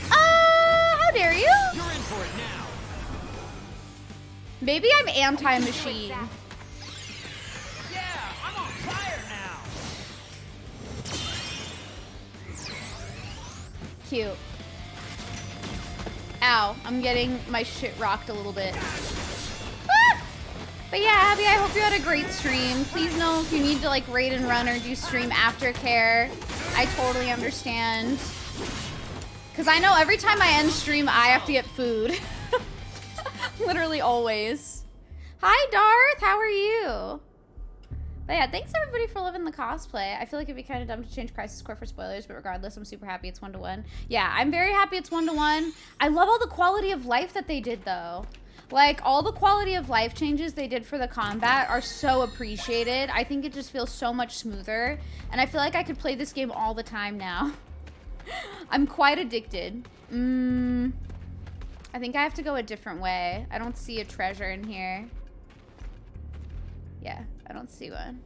How dare you? You're in for it now. Maybe I'm anti-machine. Cute. Ow, I'm getting my shit rocked a little bit. Ah! But yeah, Abby, I hope you had a great stream. Please know if you need to like raid and run or do stream aftercare. I totally understand. Because I know every time I end stream, I have to get food. Literally always. Hi, Darth. How are you? But yeah, thanks everybody for loving the cosplay. I feel like it'd be kind of dumb to change Crisis Core for spoilers, but regardless, I'm super happy it's 1-to-1. Yeah, I'm very happy it's 1-to-1. I love all the quality of life that they did, though. Like, all the quality of life changes they did for the combat are so appreciated. I think it just feels so much smoother, and I feel like I could play this game all the time now. I'm quite addicted. I think I have to go a different way. I don't see a treasure in here. Yeah, I don't see one.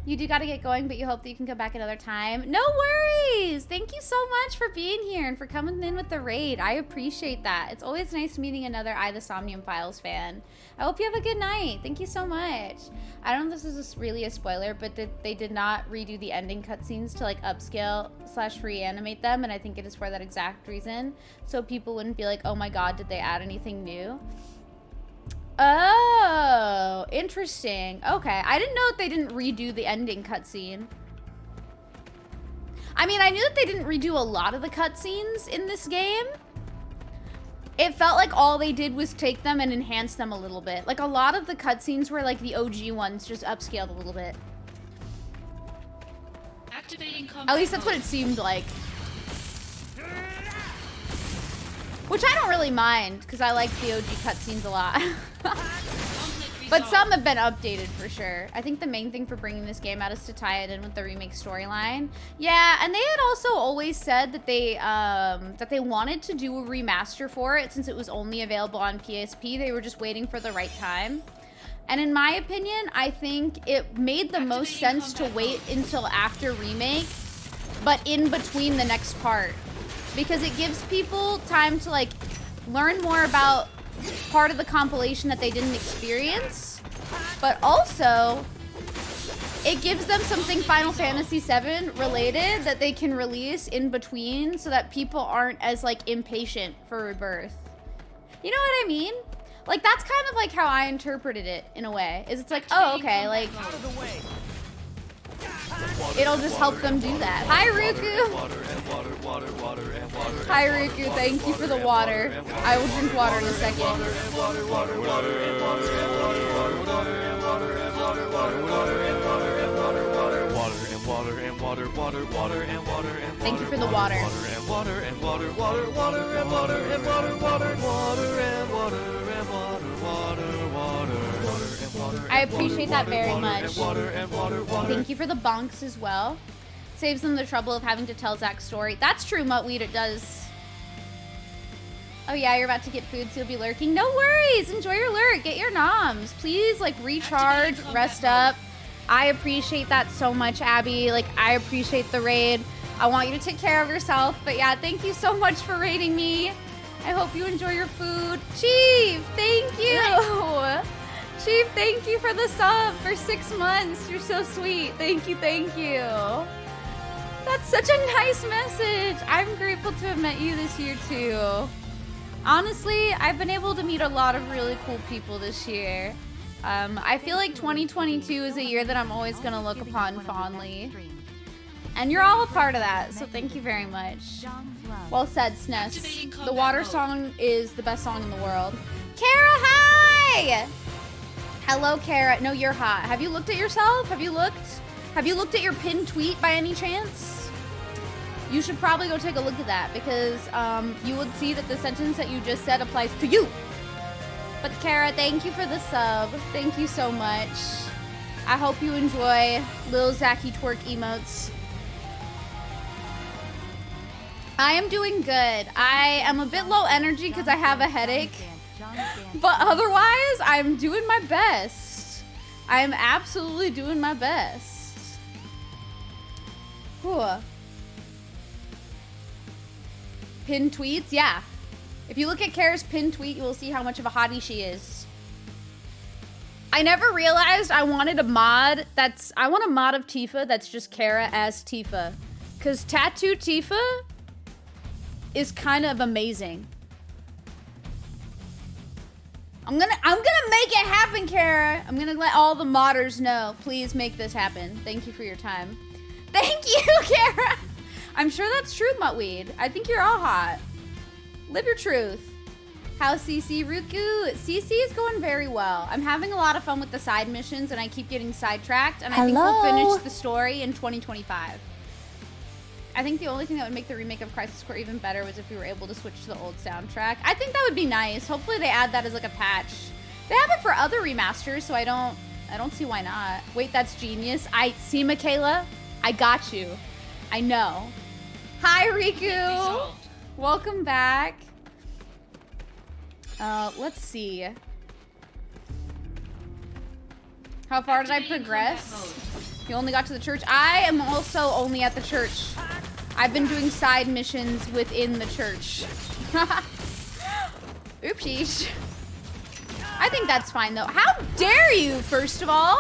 You do gotta get going, but you hope that you can come back another time. No worries! Thank you so much for being here and for coming in with the raid. I appreciate that. It's always nice meeting another I, the Somnium Files fan. I hope you have a good night. Thank you so much. I don't know if this is really a spoiler, but they did not redo the ending cutscenes to like upscale / reanimate them, and I think it is for that exact reason. So people wouldn't be like, oh my god, did they add anything new? Oh, interesting. Okay, I didn't know that they didn't redo the ending cutscene. I mean, I knew that they didn't redo a lot of the cutscenes in this game. It felt like all they did was take them and enhance them a little bit. Like, a lot of the cutscenes were like the OG ones, just upscaled a little bit. Activating combat At least that's what it seemed like. Which I don't really mind, because I like the OG cutscenes a lot. But some have been updated for sure. I think the main thing for bringing this game out is to tie it in with the remake storyline. Yeah, and they had also always said that they wanted to do a remaster for it since it was only available on PSP. They were just waiting for the right time. And in my opinion, I think it made the most sense to wait until after remake, but in between the next part. Because it gives people time to like learn more about part of the compilation that they didn't experience, but also it gives them something Final Fantasy VII related that they can release in between so that people aren't as like impatient for Rebirth. You know what I mean? Like, that's kind of like how I interpreted it in a way. Is it's like, oh, okay, like it'll just help them do that. Hi, Ruku! Hi, Ruku. Thank you for the water. I will drink water in a second. Thank you for the water. I appreciate that very much. Thank you for the bonks as well. Saves them the trouble of having to tell Zach's story. That's true, Muttweed, it does. Oh yeah, you're about to get food, so you'll be lurking. No worries, enjoy your lurk, get your noms. Please, like, recharge, rest up. I appreciate that so much, Abby. Like, I appreciate the raid. I want you to take care of yourself. But yeah, thank you so much for raiding me. I hope you enjoy your food. Chief, thank you. Chief, thank you for the sub for 6 months. You're so sweet. Thank you, thank you. That's such a nice message. I'm grateful to have met you this year too. Honestly, I've been able to meet a lot of really cool people this year. I feel like 2022 is a year that I'm always going to look upon fondly. And you're all a part of that, so thank you very much. Well said, SNES. The water song is the best song in the world. Kara, hi! Hello, Kara. No, you're hot. Have you looked at yourself? Have you looked? Have you looked at your pinned tweet by any chance? You should probably go take a look at that because you would see that the sentence that you just said applies to you. But Kara, thank you for the sub. Thank you so much. I hope you enjoy Lil Zacky twerk emotes. I am doing good. I am a bit low energy because I have a headache. But otherwise, I'm doing my best. I'm absolutely doing my best. Whew. Pinned tweets? Yeah. If you look at Kara's pinned tweet, you will see how much of a hottie she is. I never realized I wanted a mod I want a mod of Tifa that's just Kara as Tifa. Cause Tattoo Tifa is kind of amazing. I'm gonna make it happen, Kara. I'm gonna let all the modders know. Please make this happen. Thank you for your time. Thank you, Kara. I'm sure that's true, Muttweed. I think you're all hot. Live your truth. How's CC Ruku? CC is going very well. I'm having a lot of fun with the side missions and I keep getting sidetracked and I think we'll finish the story in 2025. I think the only thing that would make the remake of Crisis Core even better was if we were able to switch to the old soundtrack. I think that would be nice. Hopefully they add that as like a patch. They have it for other remasters, so I don't see why not. Wait, that's genius. I see, Michaela. I got you. I know. Hi, Riku. Welcome back. Let's see. How far did I progress? You only got to the church. I am also only at the church. I've been doing side missions within the church. Oopsies. I think that's fine though. How dare you, first of all?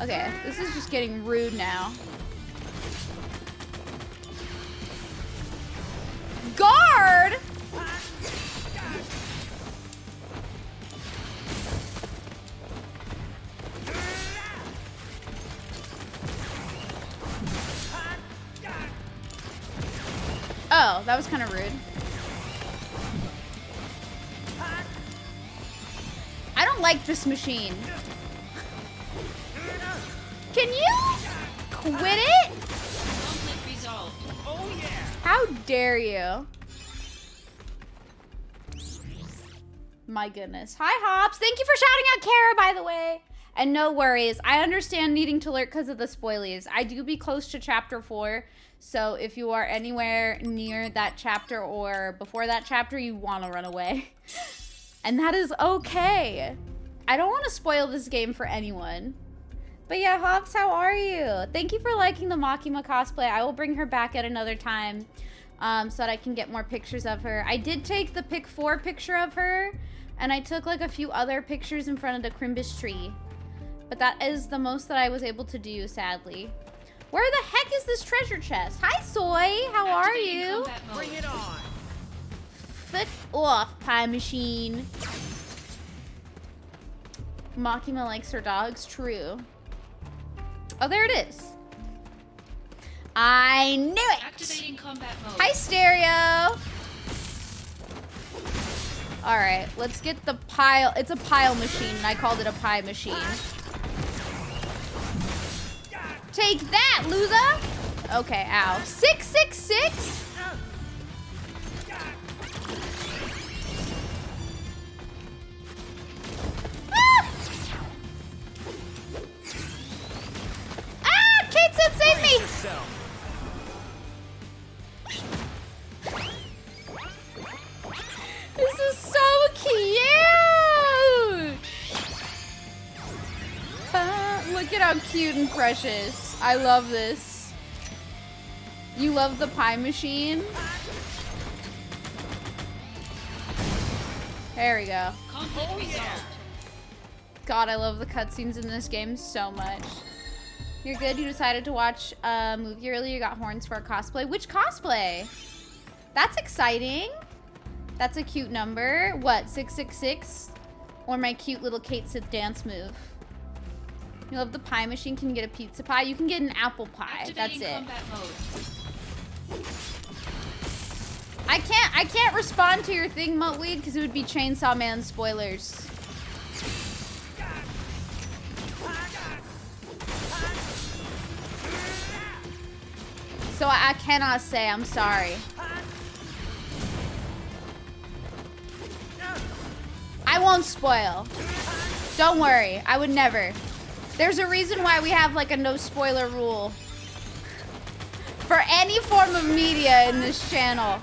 Okay, this is just getting rude now. Guard! Oh, that was kind of rude. I don't like this machine. Can you quit it? Conflict resolved. Oh yeah. How dare you? My goodness. Hi, Hops. Thank you for shouting out Kara, by the way. And no worries. I understand needing to lurk because of the spoilies. I do be close to chapter 4. So if you are anywhere near that chapter or before that chapter, you want to run away. And that is okay. I don't want to spoil this game for anyone. But yeah, Hops, how are you? Thank you for liking the Makima cosplay. I will bring her back at another time so that I can get more pictures of her. I did take the pick 4 picture of her, and I took like a few other pictures in front of the Crimbus tree. But that is the most that I was able to do, sadly. Where the heck is this treasure chest? Hi, Soy. How are you? Bring it on. Foot off, pie machine. Makima likes her dogs. True. Oh, there it is. I knew it. Activating combat mode. Hi, Stereo. All right, let's get the pile. It's a pile machine, and I called it a pie machine. Take that, loser! Okay, ow. 666? Ah! Kate said save me! This is so cute! Look at how cute and precious. I love this. You love the pie machine? There we go. Conflict resolved. God, I love the cutscenes in this game so much. You're good? You decided to watch a movie earlier. You got horns for a cosplay. Which cosplay? That's exciting. That's a cute number. What, 666? Or my cute little Kate Sith dance move? You love the pie machine. Can you get a pizza pie? You can get an apple pie. Activating That's it. combat mode. I can't respond to your thing, Muttweed, because it would be Chainsaw Man spoilers. So I cannot say. I'm sorry. I won't spoil. Don't worry. I would never. There's a reason why we have like a no spoiler rule for any form of media in this channel.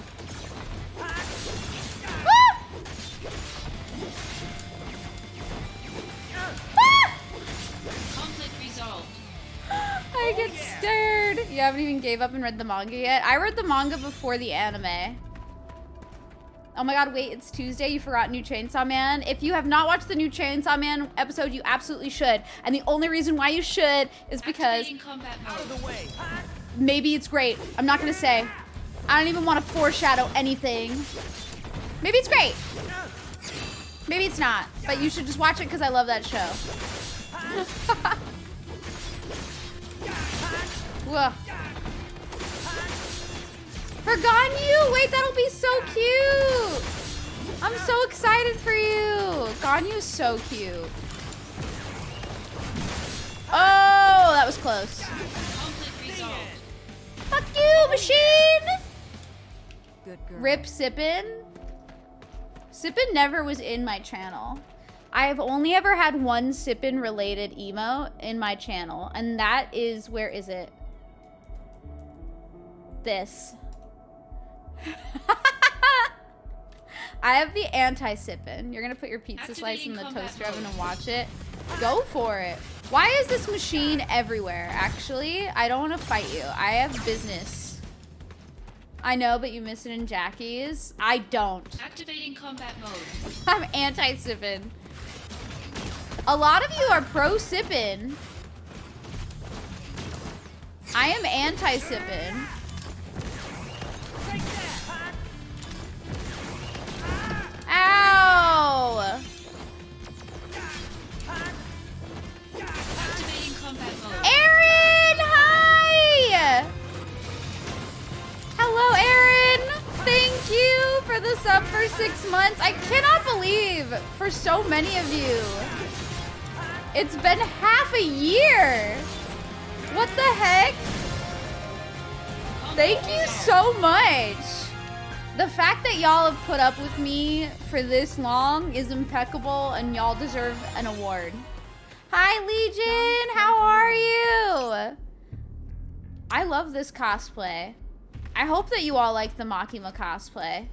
Conflict resolved. I get scared. You haven't even gave up and read the manga yet? I read the manga before the anime. Oh my god, wait, it's Tuesday. You forgot New Chainsaw Man. If you have not watched the new Chainsaw Man episode, you absolutely should. And the only reason why you should is because Activating combat mode. Out of the way. maybe it's great. I'm not gonna say. I don't even want to foreshadow anything. Maybe it's great. Maybe it's not. But you should just watch it because I love that show. Whoa. For Ganyu! Wait, that'll be so cute! I'm so excited for you! Ganyu's so cute. Oh, that was close. Conflict resolved. Fuck you, machine! Good girl. Rip Sippin. Sippin never was in my channel. I have only ever had one Sippin related emo in my channel, and that is, where is it? This. I have the anti-Sippin. You're gonna put your pizza slice in the toaster oven and watch it? Go for it. Why is this machine everywhere? Actually, I don't want to fight you. I have business. I know, but you miss it in Jackie's. I don't. Activating combat mode. I'm anti-Sippin. A lot of you are pro-Sippin. I am anti-Sippin. Ow! Activating combat mode. Aaron, hi! Hello, Aaron. Thank you for the sub for 6 months. I cannot believe for so many of you. It's been half a year. What the heck? Thank you so much. The fact that y'all have put up with me for this long is impeccable, and y'all deserve an award. Hi, Legion. How are you? I love this cosplay. I hope that you all like the Makima cosplay.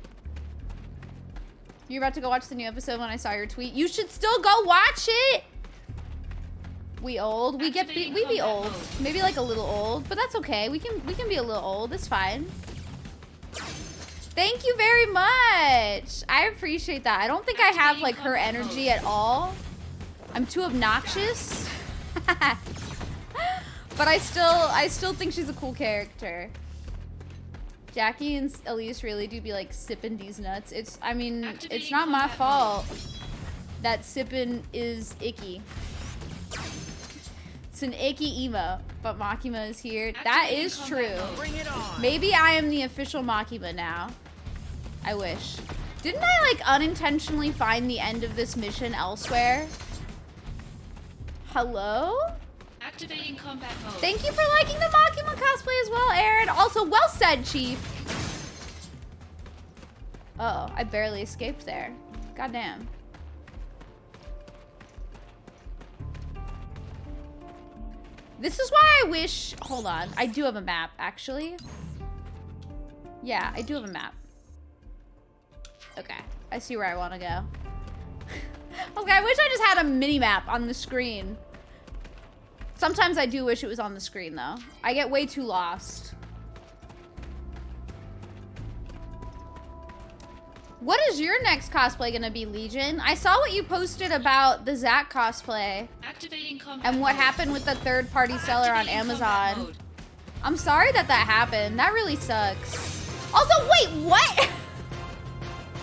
You're about to go watch the new episode when I saw your tweet. You should still go watch it. We old. We be old. Maybe like a little old, but that's okay. We can be a little old. It's fine. Thank you very much. I appreciate that. I don't think I have like her energy at all. I'm too obnoxious. But I still think she's a cool character. Jackie and Elise really do be like sipping these nuts. I mean, it's not my fault that sipping is icky. It's an icky emo, but Makima is here. That is true. Bring it on. Maybe I am the official Makima now. I wish. Didn't I like unintentionally find the end of this mission elsewhere? Hello? Activating combat mode. Thank you for liking the Makima cosplay as well, Aaron. Also, well said, Chief. Uh oh, I barely escaped there. Goddamn. This is why I wish... Hold on. I do have a map, actually. Yeah, I do have a map. Okay. I see where I want to go. Okay, I wish I just had a mini-map on the screen. Sometimes I do wish it was on the screen, though. I get way too lost. What is your next cosplay gonna be, Legion? I saw what you posted about the Zack cosplay. Activating combat And what mode. happened with the third-party seller on Activating combat Amazon. mode. I'm sorry that happened. That really sucks. Also, wait, what?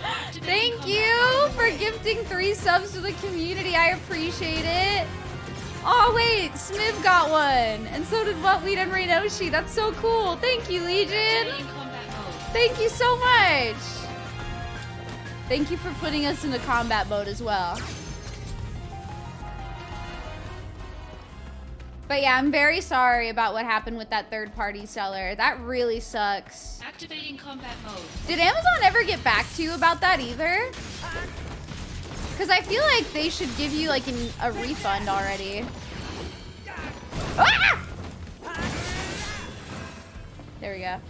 Activating Thank combat you mode. for gifting 3 subs to the community. I appreciate it. Oh, wait, Smiv got one. And so did Whatweed and Reinoshi. That's so cool. Thank you, Legion. Activating combat mode. Thank you so much. Thank you for putting us into combat mode as well. But yeah, I'm very sorry about what happened with that third-party seller. That really sucks. Activating combat mode. Did Amazon ever get back to you about that either? Because I feel like they should give you like a refund already. Ah! There we go.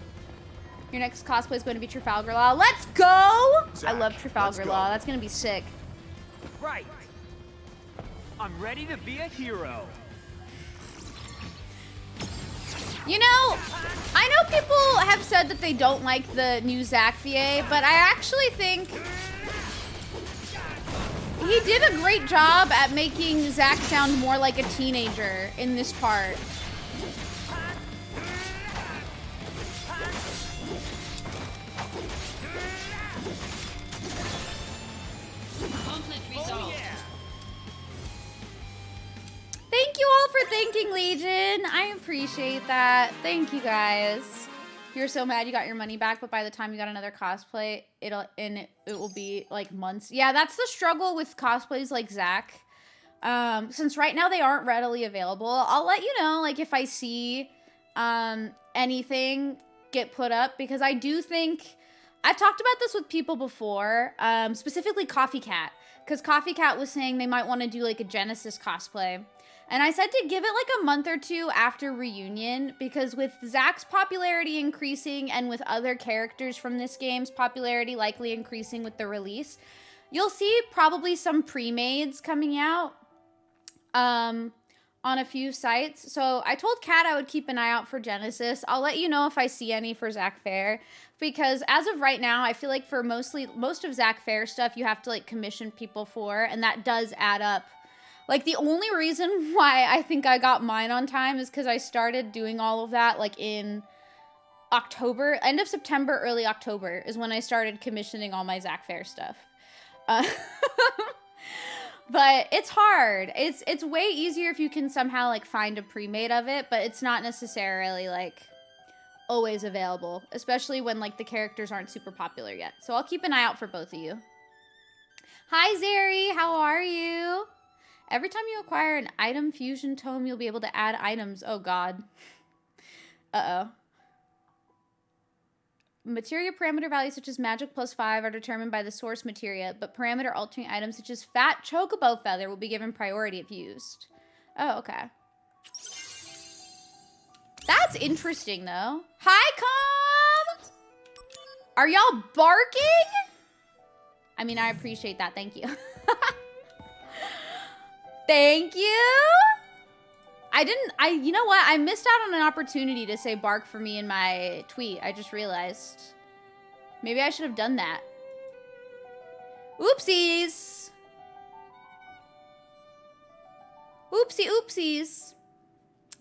Your next cosplay is going to be Trafalgar Law. Let's go! I love Trafalgar Law. That's going to be sick. Right. I'm ready to be a hero. You know, I know people have said that they don't like the new Zack VA, but I actually think he did a great job at making Zack sound more like a teenager in this part. Conflict resolved. Thank you all for thanking Legion. I appreciate that. Thank you guys. You're so mad you got your money back, but by the time you got another cosplay, it will be like months. Yeah, that's the struggle with cosplays like Zack. Since right now they aren't readily available, I'll let you know like if I see anything get put up, because I do think I've talked about this with people before, specifically Coffee Cat, because Coffee Cat was saying they might want to do like a Genesis cosplay. And I said to give it like a month or two after Reunion, because with Zack's popularity increasing and with other characters from this game's popularity likely increasing with the release, you'll see probably some pre-mades coming out on a few sites. So I told Kat I would keep an eye out for Genesis. I'll let you know if I see any for Zack Fair, because as of right now, I feel like for most of Zack Fair stuff, you have to like commission people for, and that does add up. Like, the only reason why I think I got mine on time is because I started doing all of that, like, in October. End of September, early October is when I started commissioning all my Zack Fair stuff. But it's hard. It's way easier if you can somehow, like, find a pre-made of it, but it's not necessarily, like, always available. Especially when, like, the characters aren't super popular yet. So I'll keep an eye out for both of you. Hi, Zeri. How are you? Every time you acquire an item fusion tome, you'll be able to add items. Oh, God. Uh-oh. Materia parameter values such as magic +5 are determined by the source materia, but parameter altering items such as fat chocobo feather will be given priority if used. Oh, okay. That's interesting, though. Hi, Com! Are y'all barking? I mean, I appreciate that. Thank you. Thank you. You know what? I missed out on an opportunity to say bark for me in my tweet. I just realized. Maybe I should have done that. Oopsies. Oopsie oopsies.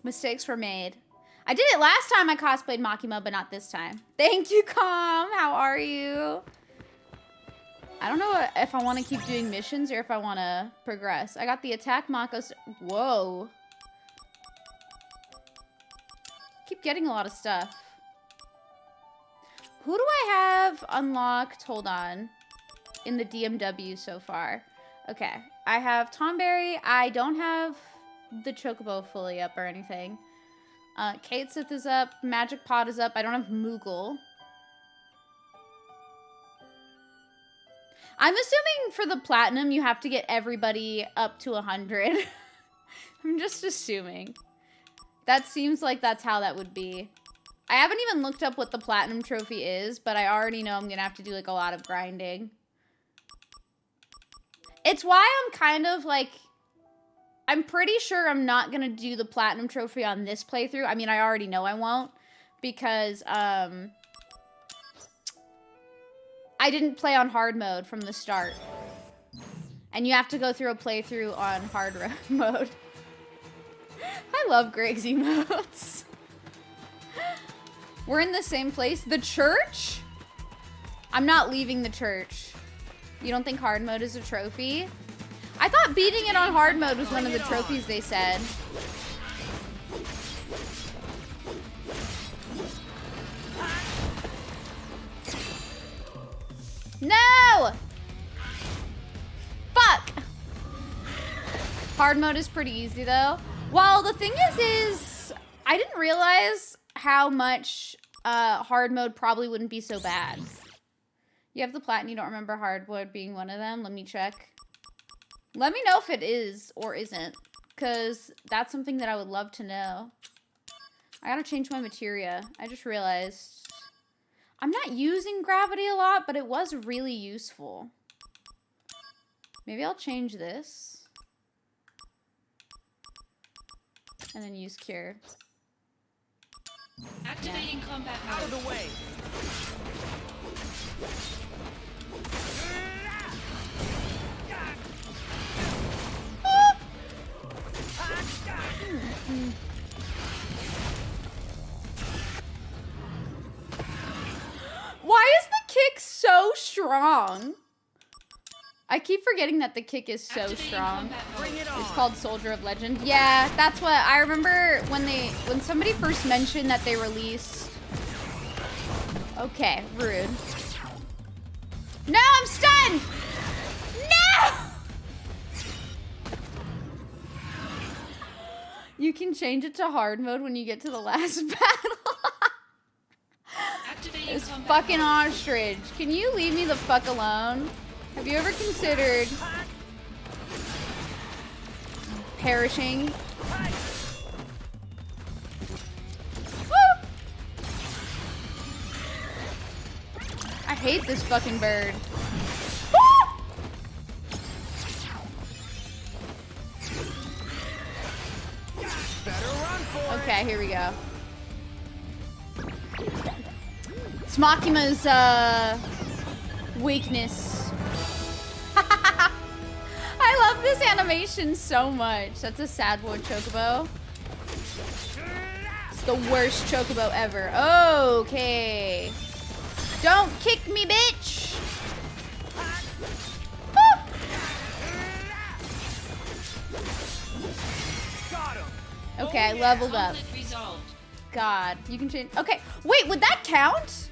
Mistakes were made. I did it last time I cosplayed Makima, but not this time. Thank you, Com. How are you? I don't know if I want to keep doing missions or if I want to progress. I got the attack Mako. Whoa. Keep getting a lot of stuff. Who do I have unlocked? Hold on. In the DMW so far. Okay. I have Tomberry. I don't have the Chocobo fully up or anything. Kate Sith is up. Magic Pot is up. I don't have Moogle. I'm assuming for the platinum, you have to get everybody up to 100. I'm just assuming. That seems like that's how that would be. I haven't even looked up what the platinum trophy is, but I already know I'm going to have to do like a lot of grinding. It's why I'm kind of like, I'm pretty sure I'm not going to do the platinum trophy on this playthrough. I mean, I already know I won't, because, I didn't play on hard mode from the start. And you have to go through a playthrough on hard mode. I love Greg's emotes. We're in the same place. The church? I'm not leaving the church. You don't think hard mode is a trophy? I thought beating it on hard mode was one of the trophies they said. No! Fuck! Hard mode is pretty easy, though. Well, the thing is I didn't realize how much hard mode probably wouldn't be so bad. You have the platinum, you don't remember hard mode being one of them? Let me check. Let me know if it is or isn't, because that's something that I would love to know. I gotta change my materia. I just realized. I'm not using gravity a lot, but it was really useful. Maybe I'll change this. And then use cure. Activating combat Out of mode. the way. Why is the kick so strong? I keep forgetting that the kick is so Activating strong. combat mode. Bring it on. It's called Soldier of Legend. Yeah, that's what I remember when somebody first mentioned that they released. Okay, rude. No, I'm stunned! No! You can change it to hard mode when you get to the last battle. Activating This combat fucking mode. ostrich. Can you leave me the fuck alone? Have you ever considered perishing? Woo! I hate this fucking bird. Woo! Better run for it. Okay, here we go. It's Makima's weakness. I love this animation so much. That's a sad boy chocobo. It's the worst chocobo ever. Okay. Don't kick me, bitch. Woo! Got him. Okay, I leveled up. Conflict resolved. God, you can change. Okay, wait, would that count?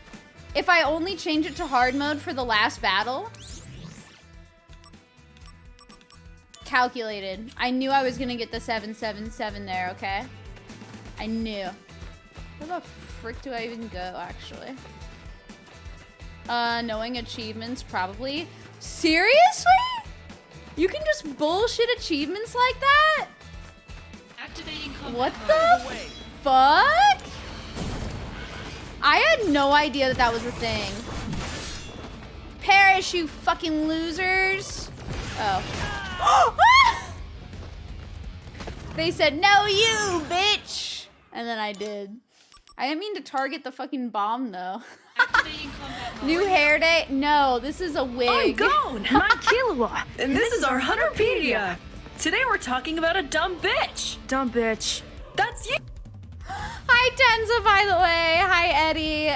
If I only change it to hard mode for the last battle? Calculated. I knew I was gonna get the 777 there, okay? I knew. Where the frick do I even go, actually? Knowing achievements, probably. Seriously? You can just bullshit achievements like that? Activating combat What mode. the Away. fuck? I had no idea that was a thing. Perish, you fucking losers. Oh. They said, no, you, bitch. And then I did. I didn't mean to target the fucking bomb, though. Activating combat mode. New hair day? No, this is a wig. I'm Gone, Makima, and this is our Hunterpedia. Today we're talking about a dumb bitch. Dumb bitch. That's you. Hi, Tenza, by the way. Hi, Eddie.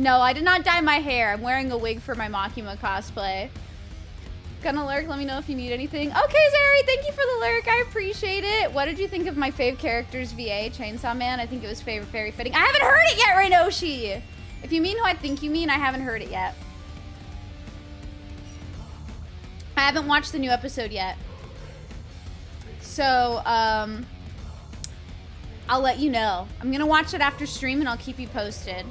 No, I did not dye my hair. I'm wearing a wig for my Makima cosplay. Gonna lurk, let me know if you need anything. Okay, Zeri, thank you for the lurk. I appreciate it. What did you think of my fave character's VA, Chainsaw Man? I think it was very fitting. I haven't heard it yet, Renoshi! If you mean who I think you mean, I haven't heard it yet. I haven't watched the new episode yet. So, I'll let you know. I'm gonna watch it after stream and I'll keep you posted.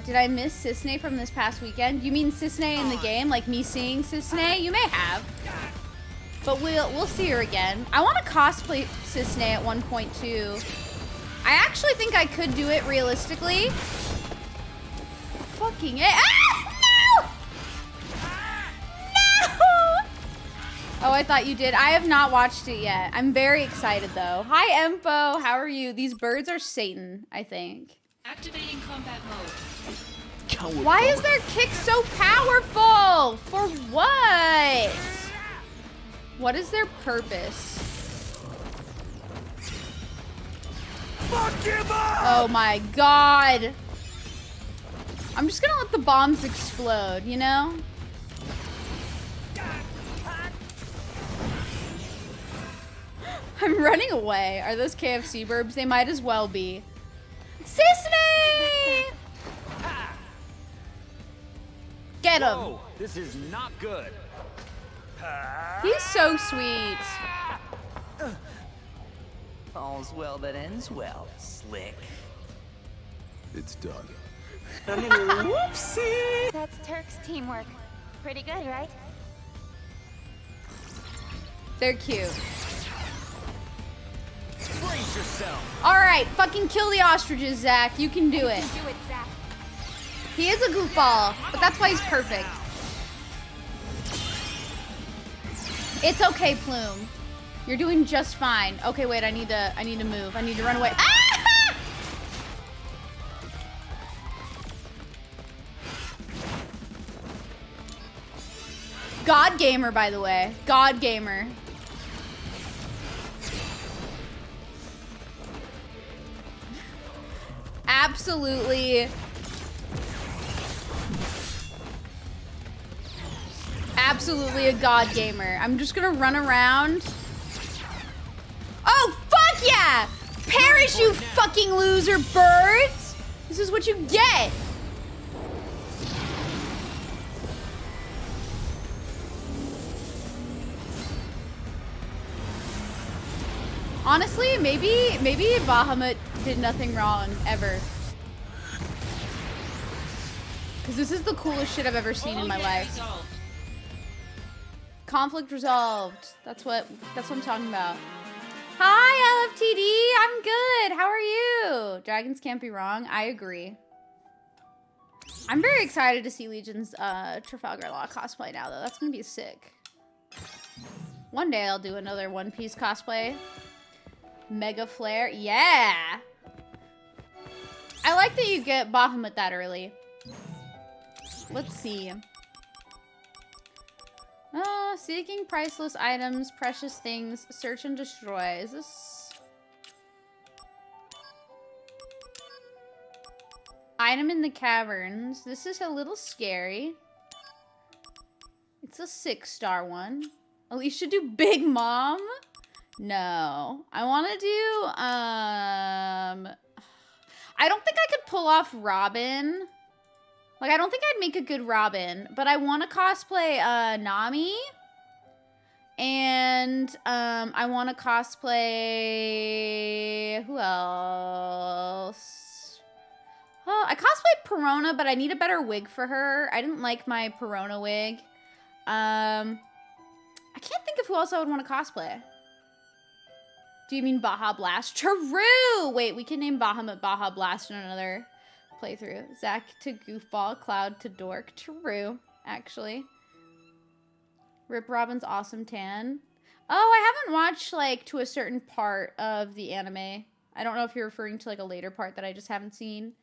Did I miss Sisney from this past weekend? You mean Sisney in the game? Like me seeing Sisney? You may have. But we'll see her again. I want to cosplay Sisney at one point too. I actually think I could do it realistically. Fucking it. Ah! No! No! Oh, I thought you did. I have not watched it yet. I'm very excited though. Hi, Empo. How are you? These birds are Satan, I think. Activating combat mode. Why is their kick so powerful? For what? What is their purpose? Fuck him up! Oh my god. I'm just gonna let the bombs explode, you know? I'm running away. Are those KFC burbs? They might as well be. Sisney! Get him. Whoa, this is not good. He's so sweet. All's well that ends well, Slick. It's done. Whoopsie! That's Turk's teamwork. Pretty good, right? They're cute. Brace yourself. All right, fucking kill the ostriches, Zach. You can do it. Do it, Zach. He is a goofball, but that's why he's perfect. It's okay, Plume. You're doing just fine. Okay, wait, I need to move. I need to run away. Ah! God gamer, by the way. God gamer. Absolutely. Absolutely a god gamer. I'm just gonna run around. Oh, fuck yeah! Perish, you fucking loser birds! This is what you get. Honestly, maybe Bahamut did nothing wrong ever. Because this is the coolest shit I've ever seen in my life. Resolved. Conflict resolved. That's what I'm talking about. Hi, LFTD. I'm good. How are you? Dragons can't be wrong. I agree. I'm very excited to see Legion's Trafalgar Law cosplay now, though. That's gonna be sick. One day I'll do another One Piece cosplay. Mega Flare. Yeah. I like that you get Bahamut that early. Let's see. Seeking priceless items, precious things, search and destroy. Is this... Item in the caverns. This is a little scary. It's a 6-star one. Alicia do Big Mom? No. I want to do, I don't think I could pull off Robin. Like, I don't think I'd make a good Robin, but I want to cosplay, Nami. And, I want to cosplay... Who else? Oh, I cosplayed Perona, but I need a better wig for her. I didn't like my Perona wig. I can't think of who else I would want to cosplay. Do you mean Baja Blast? True! Wait, we can name Bahamut Baja Blast in another playthrough. Zack to Goofball, Cloud to Dork. True, actually. Rip Robin's awesome tan. Oh, I haven't watched, like, to a certain part of the anime. I don't know if you're referring to, like, a later part that I just haven't seen.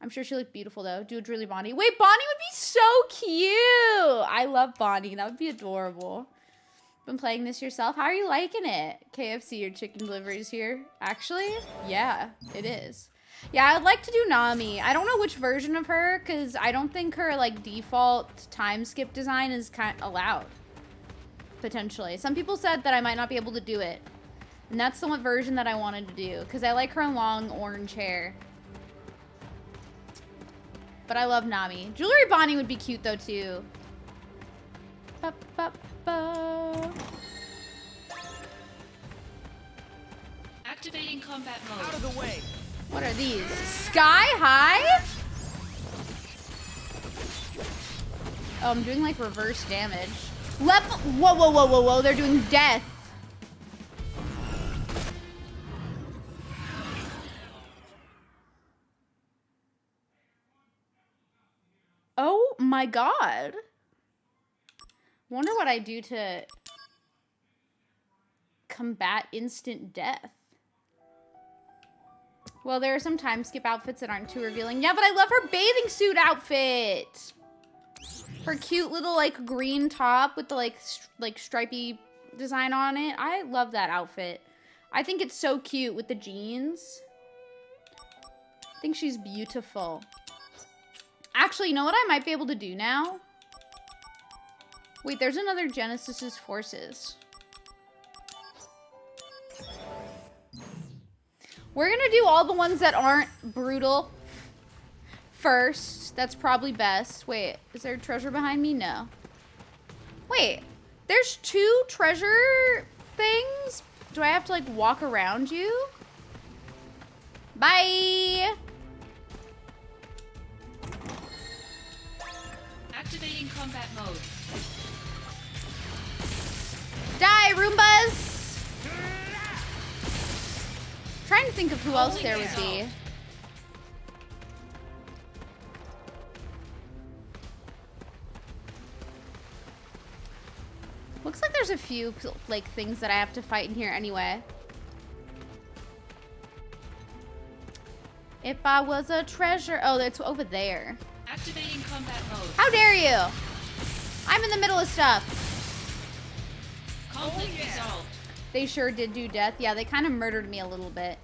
I'm sure she looked beautiful, though. Do a Drily Bonnie. Wait, Bonnie would be so cute! I love Bonnie. That would be adorable. Been playing this yourself? How are you liking it? KFC, your chicken deliveries here. Actually, yeah, it is. Yeah, I'd like to do Nami. I don't know which version of her, because I don't think her, like, default time skip design is kind of allowed. Potentially. Some people said that I might not be able to do it. And that's the one version that I wanted to do, because I like her long orange hair. But I love Nami. Jewelry Bonnie would be cute, though, too. Ba, ba, ba. Activating combat mode. Out of the way. What are these? Sky High? Oh, I'm doing like reverse damage. Level. Whoa, whoa, whoa, whoa, whoa. They're doing death. Oh my god. Wonder what I do to combat instant death. Well, there are some time skip outfits that aren't too revealing. Yeah, but I love her bathing suit outfit. Her cute little, like, green top with the, like stripy design on it. I love that outfit. I think it's so cute with the jeans. I think she's beautiful. Actually, you know what I might be able to do now? Wait, there's another Genesis's Forces. We're gonna do all the ones that aren't brutal first. That's probably best. Wait, is there a treasure behind me? No. Wait, there's 2 treasure things? Do I have to, like, walk around you? Bye! Activating combat mode. Die, Roombas! Trying to think of who else there would be. Looks like there's a few, like, things that I have to fight in here anyway. If I was a treasure... Oh, it's over there. Activating combat mode. How dare you? I'm in the middle of stuff. Conflict resolved. They sure did do death. Yeah, they kind of murdered me a little bit.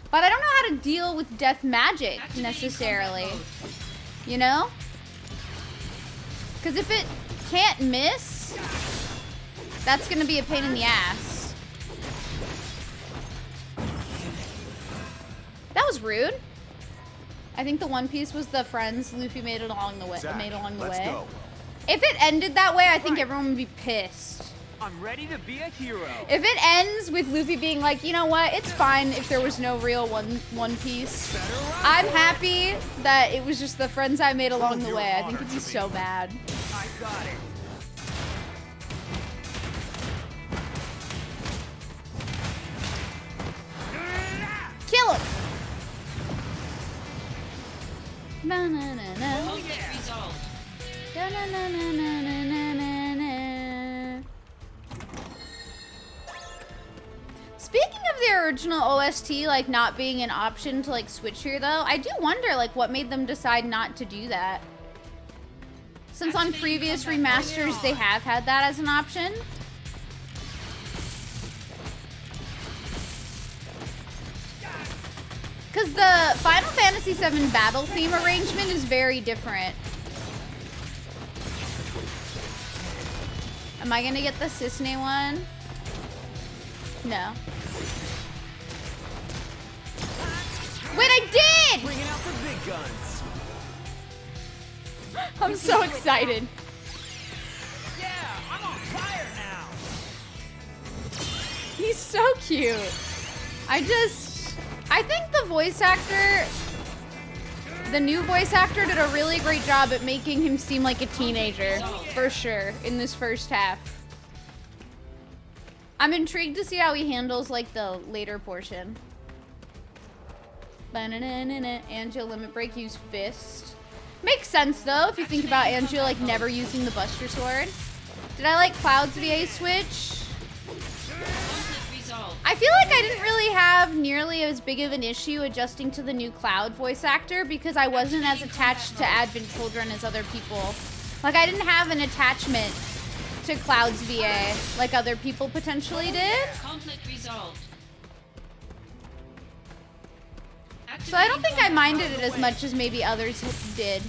But I don't know how to deal with death magic Activating necessarily. combat mode. You know? Because if it can't miss, that's going to be a pain in the ass. That was rude. I think the One Piece was the friends Luffy made along the way. Zach, Let's go. If it ended that way, I think everyone would be pissed. I'm ready to be a hero. If it ends with Luffy being like, you know what, it's fine if there was no real One Piece. I'm happy that it was just the friends I made along the way. I think it'd be so bad. I got it. Kill him! Na-na-na-na. Conflict resolved. Da-na-na-na-na-na-na-na. Speaking of the original OST, like, not being an option to, like, switch here, though, I do wonder, like, what made them decide not to do that. Since on previous remasters, they have had that as an option. Because the Final Fantasy VII battle theme arrangement is very different. Am I gonna get the Cisne one? No. Wait, I did! Bringing out the big guns. I'm so excited. Yeah, I'm on fire now. He's so cute. I think the voice actor, the new voice actor did a really great job at making him seem like a teenager, for sure, in this first half. I'm intrigued to see how he handles, like, the later portion. Angel Limit Break, use Fist. Makes sense, though, if you think about Angel, like, never using the Buster Sword. Did I like Cloud's VA switch? Conflict resolved. I feel like I didn't really have nearly as big of an issue adjusting to the new Cloud voice actor because I wasn't as attached to Advent Children as other people. Like, I didn't have an attachment to Cloud's VA like other people potentially did. Conflict resolved. So I don't think I minded it as much as maybe others did.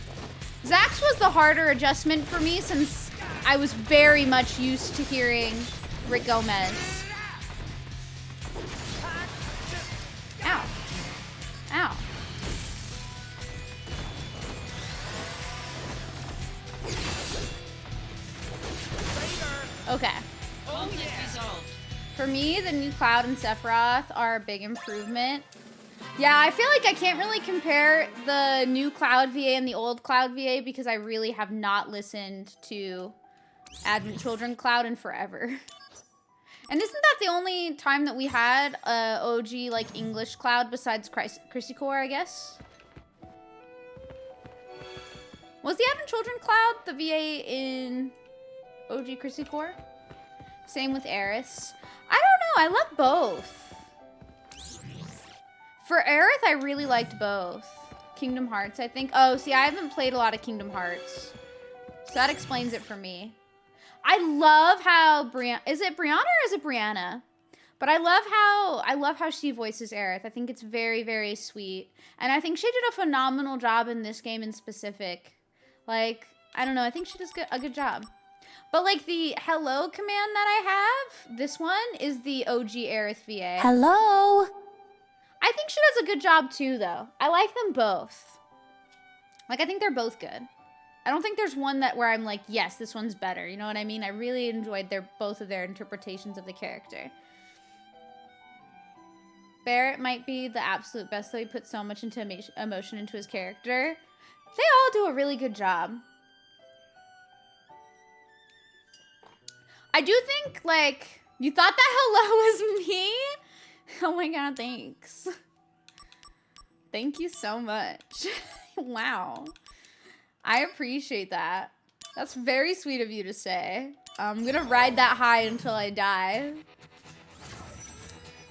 Zax was the harder adjustment for me since I was very much used to hearing Rick Gomez. Ow. Ow. Okay. Conflict resolved. For me, the new Cloud and Sephiroth are a big improvement. Yeah, I feel like I can't really compare the new Cloud VA and the old Cloud VA because I really have not listened to Advent Children Cloud in forever. And isn't that the only time that we had a OG, like, English Cloud besides Chrissy Core, I guess? Was the Advent Children Cloud the VA in OG Chrissy Core? Same with Eris. I don't know, I love both. For Aerith, I really liked both. Kingdom Hearts, I think. Oh, see, I haven't played a lot of Kingdom Hearts. So that explains it for me. I love how Brianna... Is it Brianna or is it Brianna? But I love how she voices Aerith. I think it's very, very sweet. And I think she did a phenomenal job in this game in specific. Like, I don't know. I think she does a good job. But, like, the hello command that I have, this one, is the OG Aerith VA. Hello? I think she does a good job too, though. I like them both. Like, I think they're both good. I don't think there's one where I'm like, yes, this one's better. You know what I mean? I really enjoyed both of their interpretations of the character. Barrett might be the absolute best, though. He put so much into emotion into his character. They all do a really good job. I do think, like, you thought that hello was me? Oh my god, thanks. Thank you so much. Wow. I appreciate that. That's very sweet of you to say. I'm gonna ride that high until I die.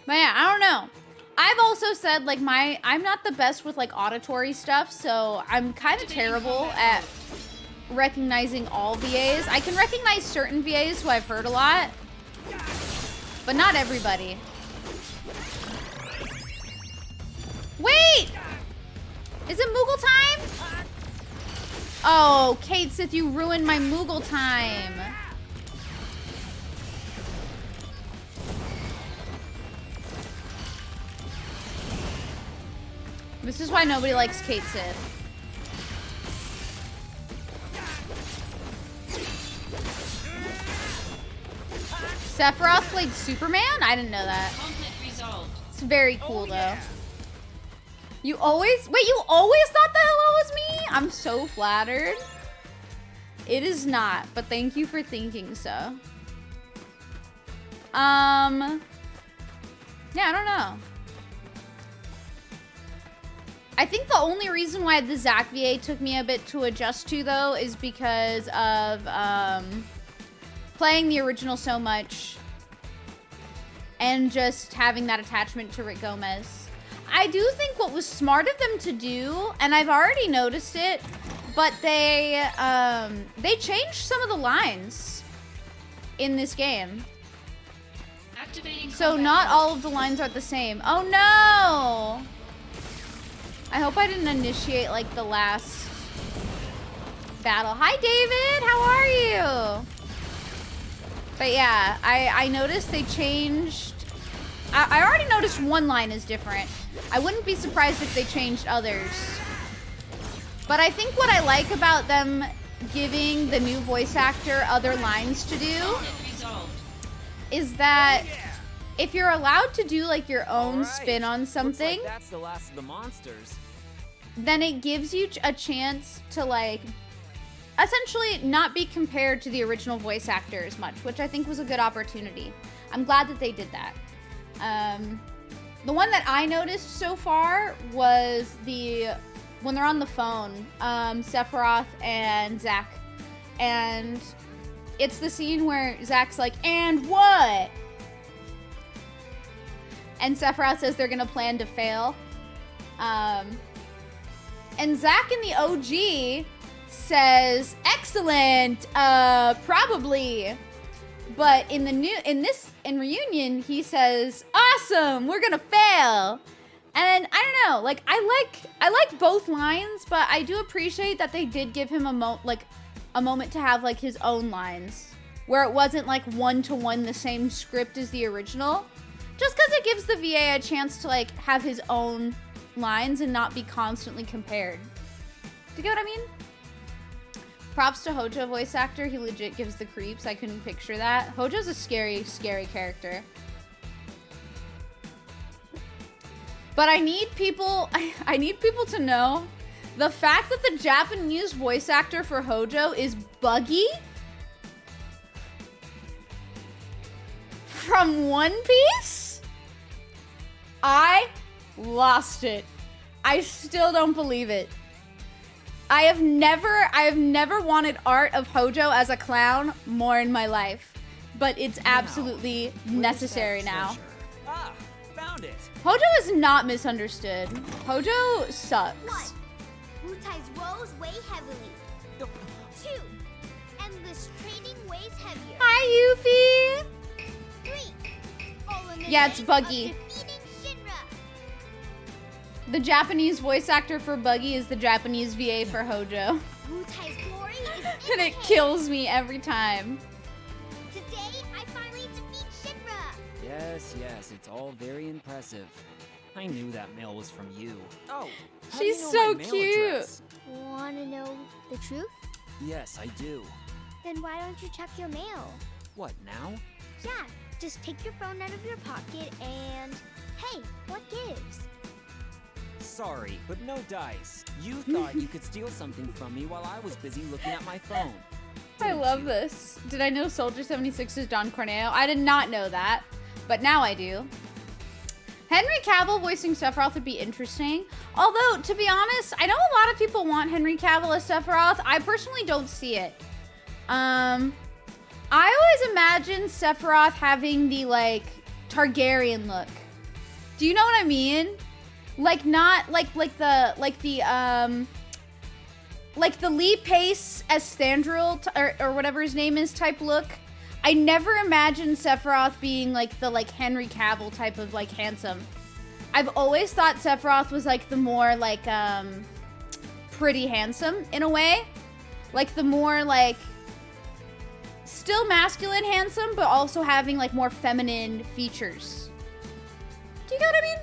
But yeah, I don't know. I've also said, like, I'm not the best with, like, auditory stuff, so I'm kind of terrible at recognizing all VAs. I can recognize certain VAs who I've heard a lot. but not everybody. Wait! Is it Moogle time? Oh, Kate Sith, you ruined my Moogle time. This is why nobody likes Kate Sith. Sephiroth played Superman? I didn't know that. Conflict resolved. It's very cool though. You always thought the hello was me? I'm so flattered. It is not, but thank you for thinking so. Yeah, I don't know. I think the only reason why the Zac VA took me a bit to adjust to though is because of playing the original so much and just having that attachment to Rick Gomez. I do think what was smart of them to do, and I've already noticed it, but they changed some of the lines in this game. Activating So combat not mode. all of the lines are the same. Oh no! I hope I didn't initiate like the last battle. Hi David, how are you? But yeah, I noticed they changed. I already noticed one line is different. I wouldn't be surprised if they changed others. But I think what I like about them giving the new voice actor other lines to do Conflict resolved. is that if you're allowed to do like your own Alright. spin on something, Looks like that's the last of the monsters. then it gives you a chance to like essentially not be compared to the original voice actor as much, which I think was a good opportunity. I'm glad that they did that. The one that I noticed so far was when they're on the phone, Sephiroth and Zac, and it's the scene where Zac's like, "And what?" And Sephiroth says they're gonna plan to fail. And Zac in the OG says, "Excellent, probably." But in Reunion, he says, "Awesome, we're gonna fail." And I don't know, like I like both lines, but I do appreciate that they did give him a moment to have like his own lines, where it wasn't like one-to-one the same script as the original, just because it gives the VA a chance to like have his own lines and not be constantly compared. Do you get what I mean? Props to Hojo voice actor. He legit gives the creeps. I couldn't picture that. Hojo's a scary, scary character. But I need people to know the fact that the Japanese voice actor for Hojo is Buggy from One Piece. I lost it. I still don't believe it. I have never wanted art of Hojo as a clown more in my life, but it's absolutely necessary now. Ah, found it. Hojo is not misunderstood. Hojo sucks. 1. Wutai's woes weigh heavily. 2. Endless training weighs heavier. Hi, Yuffie. 3. All in the Yeah, it's name Buggy. of defeating Shinra. The Japanese voice actor for Buggy is the Japanese VA for Hojo. Wutai's glory is And it imminent. kills me every time. Today, I finally defeat Shinra. Yes, it's all very impressive. I knew that mail was from you. Oh, how She's do you know so my mail cute. address? Wanna know the truth? Yes, I do. Then why don't you check your mail? What, now? Yeah, just take your phone out of your pocket and... Hey, what gives? Sorry, but no dice. You thought you could steal something from me while I was busy looking at my phone. I Didn't love you? this. Did I know Soldier 76 is Don Corneo? I did not know that, but now I do. Henry Cavill voicing Sephiroth would be interesting. Although, to be honest, I know a lot of people want Henry Cavill as Sephiroth. I personally don't see it. I always imagine Sephiroth having the, like, Targaryen look. Do you know what I mean? Like, not, like the Lee Pace as Thandril, or whatever his name is, type look. I never imagined Sephiroth being like the like Henry Cavill type of like handsome. I've always thought Sephiroth was like the more like pretty handsome in a way. Like the more like still masculine handsome, but also having like more feminine features. Do you get what I mean?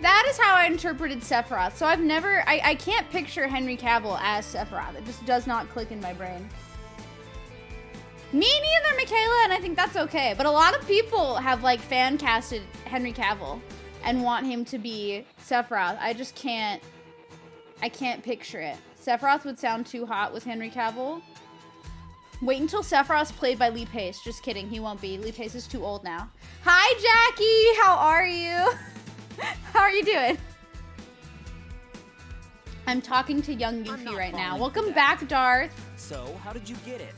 That is how I interpreted Sephiroth. So I've never, I can't picture Henry Cavill as Sephiroth. It just does not click in my brain. Me neither, Michaela, and I think that's okay. But a lot of people have like fan casted Henry Cavill and want him to be Sephiroth. I just can't, I can't picture it. Sephiroth would sound too hot with Henry Cavill. Wait until Sephiroth's played by Lee Pace. Just kidding, he won't be. Lee Pace is too old now. Hi, Jackie, how are you? How are you doing? I'm talking to young Goofy right now. Welcome back, Darth. So, how did you get it?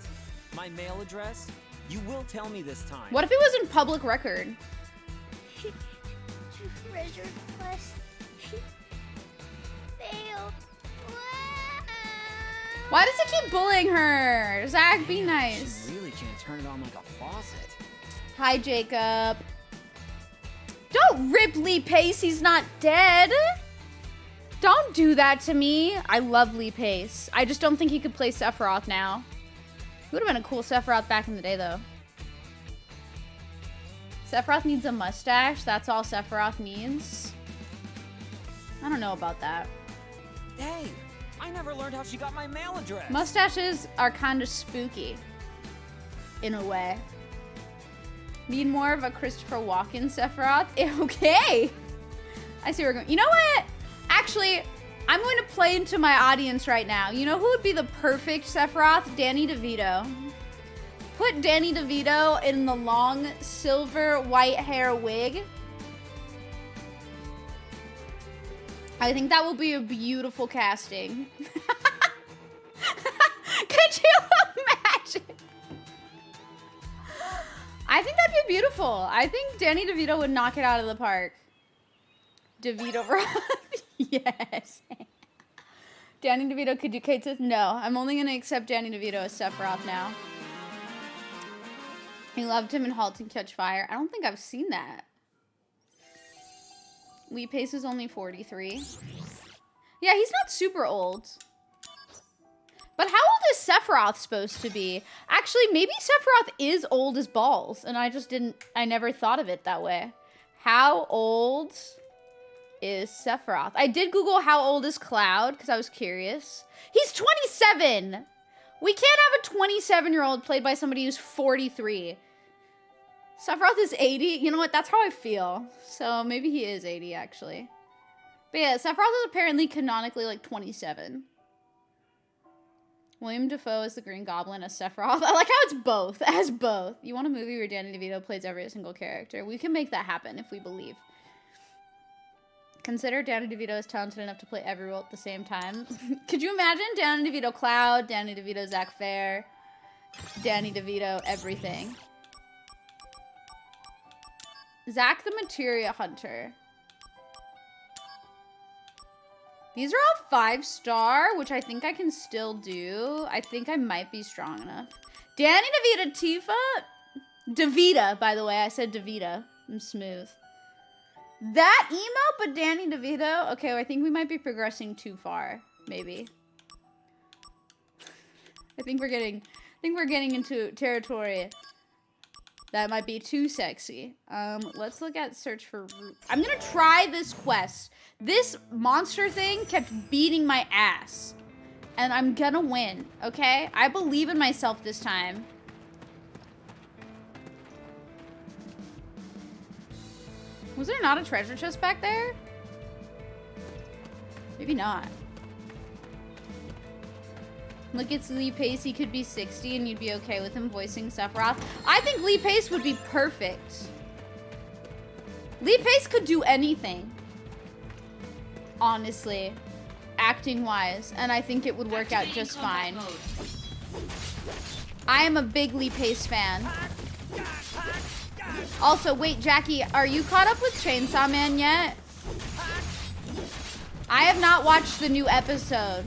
My mail address? You will tell me this time. What if it was in public record? Treasure quest failed. Why does he keep bullying her? Zach, be nice. She really can't turn it on like a faucet. Hi, Jacob. Don't rip Lee Pace, he's not dead. Don't do that to me. I love Lee Pace. I just don't think he could play Sephiroth now. He would have been a cool Sephiroth back in the day, though. Sephiroth needs a mustache. That's all Sephiroth needs. I don't know about that. Hey, I never learned how she got my mail address. Mustaches are kind of spooky. In a way. Need more of a Christopher Walken Sephiroth? Okay. I see where we're going. You know what? Actually, I'm going to play into my audience right now. You know who would be the perfect Sephiroth? Danny DeVito. Put Danny DeVito in the long silver white hair wig. I think that will be a beautiful casting. Could you imagine? I think that'd be beautiful. I think Danny DeVito would knock it out of the park. DeVito Roth. Yes. Danny DeVito, could you Kate says no. I'm only gonna accept Danny DeVito as Sephiroth now. He loved him in *Halt and Catch Fire*. I don't think I've seen that. Lee Pace is only 43. Yeah, he's not super old. But how old is Sephiroth supposed to be? Actually, maybe Sephiroth is old as balls, and I never thought of it that way. How old is Sephiroth? I did Google how old is Cloud, because I was curious. He's 27! We can't have a 27-year-old played by somebody who's 43. Sephiroth is 80. You know what? That's how I feel. So maybe he is 80, actually. But yeah, Sephiroth is apparently canonically like 27. William Dafoe is the Green Goblin as Sephiroth. I like how it's both. As both. You want a movie where Danny DeVito plays every single character? We can make that happen if we believe. Consider Danny DeVito is talented enough to play every role at the same time. Could you imagine Danny DeVito Cloud, Danny DeVito Zach Fair, Danny DeVito everything? Zach the Materia Hunter. These are all 5-star, which I think I can still do. I think I might be strong enough. Danny DeVito Tifa? DeVita, by the way. I said DeVita. I'm smooth. That emo, but Danny DeVito? Okay, well, I think we might be progressing too far. Maybe. I think we're getting into territory that might be too sexy. Let's look at search for root. I'm gonna try this quest. This monster thing kept beating my ass. And I'm gonna win, okay? I believe in myself this time. Was there not a treasure chest back there? Maybe not. Look, it's Lee Pace. He could be 60 and you'd be okay with him voicing Sephiroth. I think Lee Pace would be perfect. Lee Pace could do anything. Honestly. Acting-wise. And I think it would work out just fine. I am a big Lee Pace fan. Also, wait, Jackie, are you caught up with Chainsaw Man yet? I have not watched the new episode.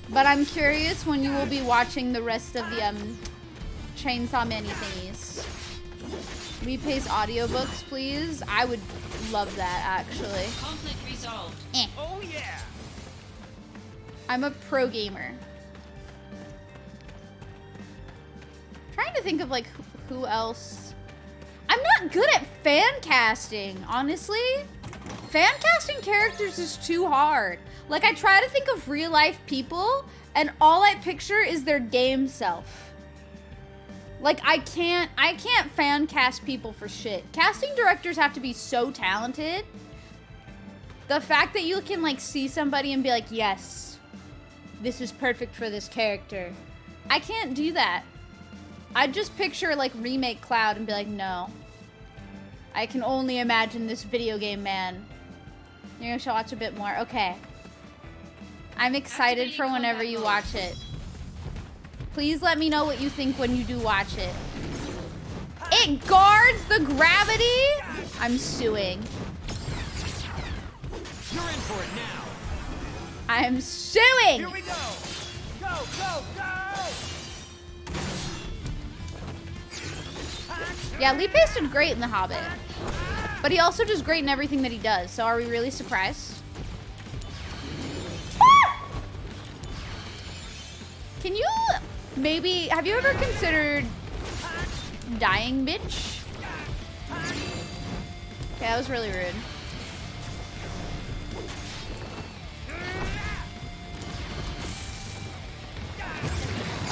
But I'm curious when you will be watching the rest of chainsaw many thingies. Lee Pace audiobooks, please. I would love that, actually. Conflict resolved. Oh yeah. I'm a pro gamer. Trying to think of like who else. I'm not good at fan casting, honestly. Fan casting characters is too hard. Like I try to think of real life people and all I picture is their game self. Like I can't fan cast people for shit. Casting directors have to be so talented. The fact that you can like see somebody and be like, yes, this is perfect for this character. I can't do that. I just picture like remake Cloud and be like, no. I can only imagine this video game man. You're gonna show watch a bit more. Okay. I'm excited for whenever you watch it. Please let me know what you think when you do watch it. It guards the gravity? I'm suing. You're in for it now. I'm suing! Here we go. Go, go, go. Yeah, Lee Pace did great in The Hobbit. But he also does great in everything that he does. So are we really surprised? Ah! Can you maybe, have you ever considered dying, bitch? Okay, that was really rude.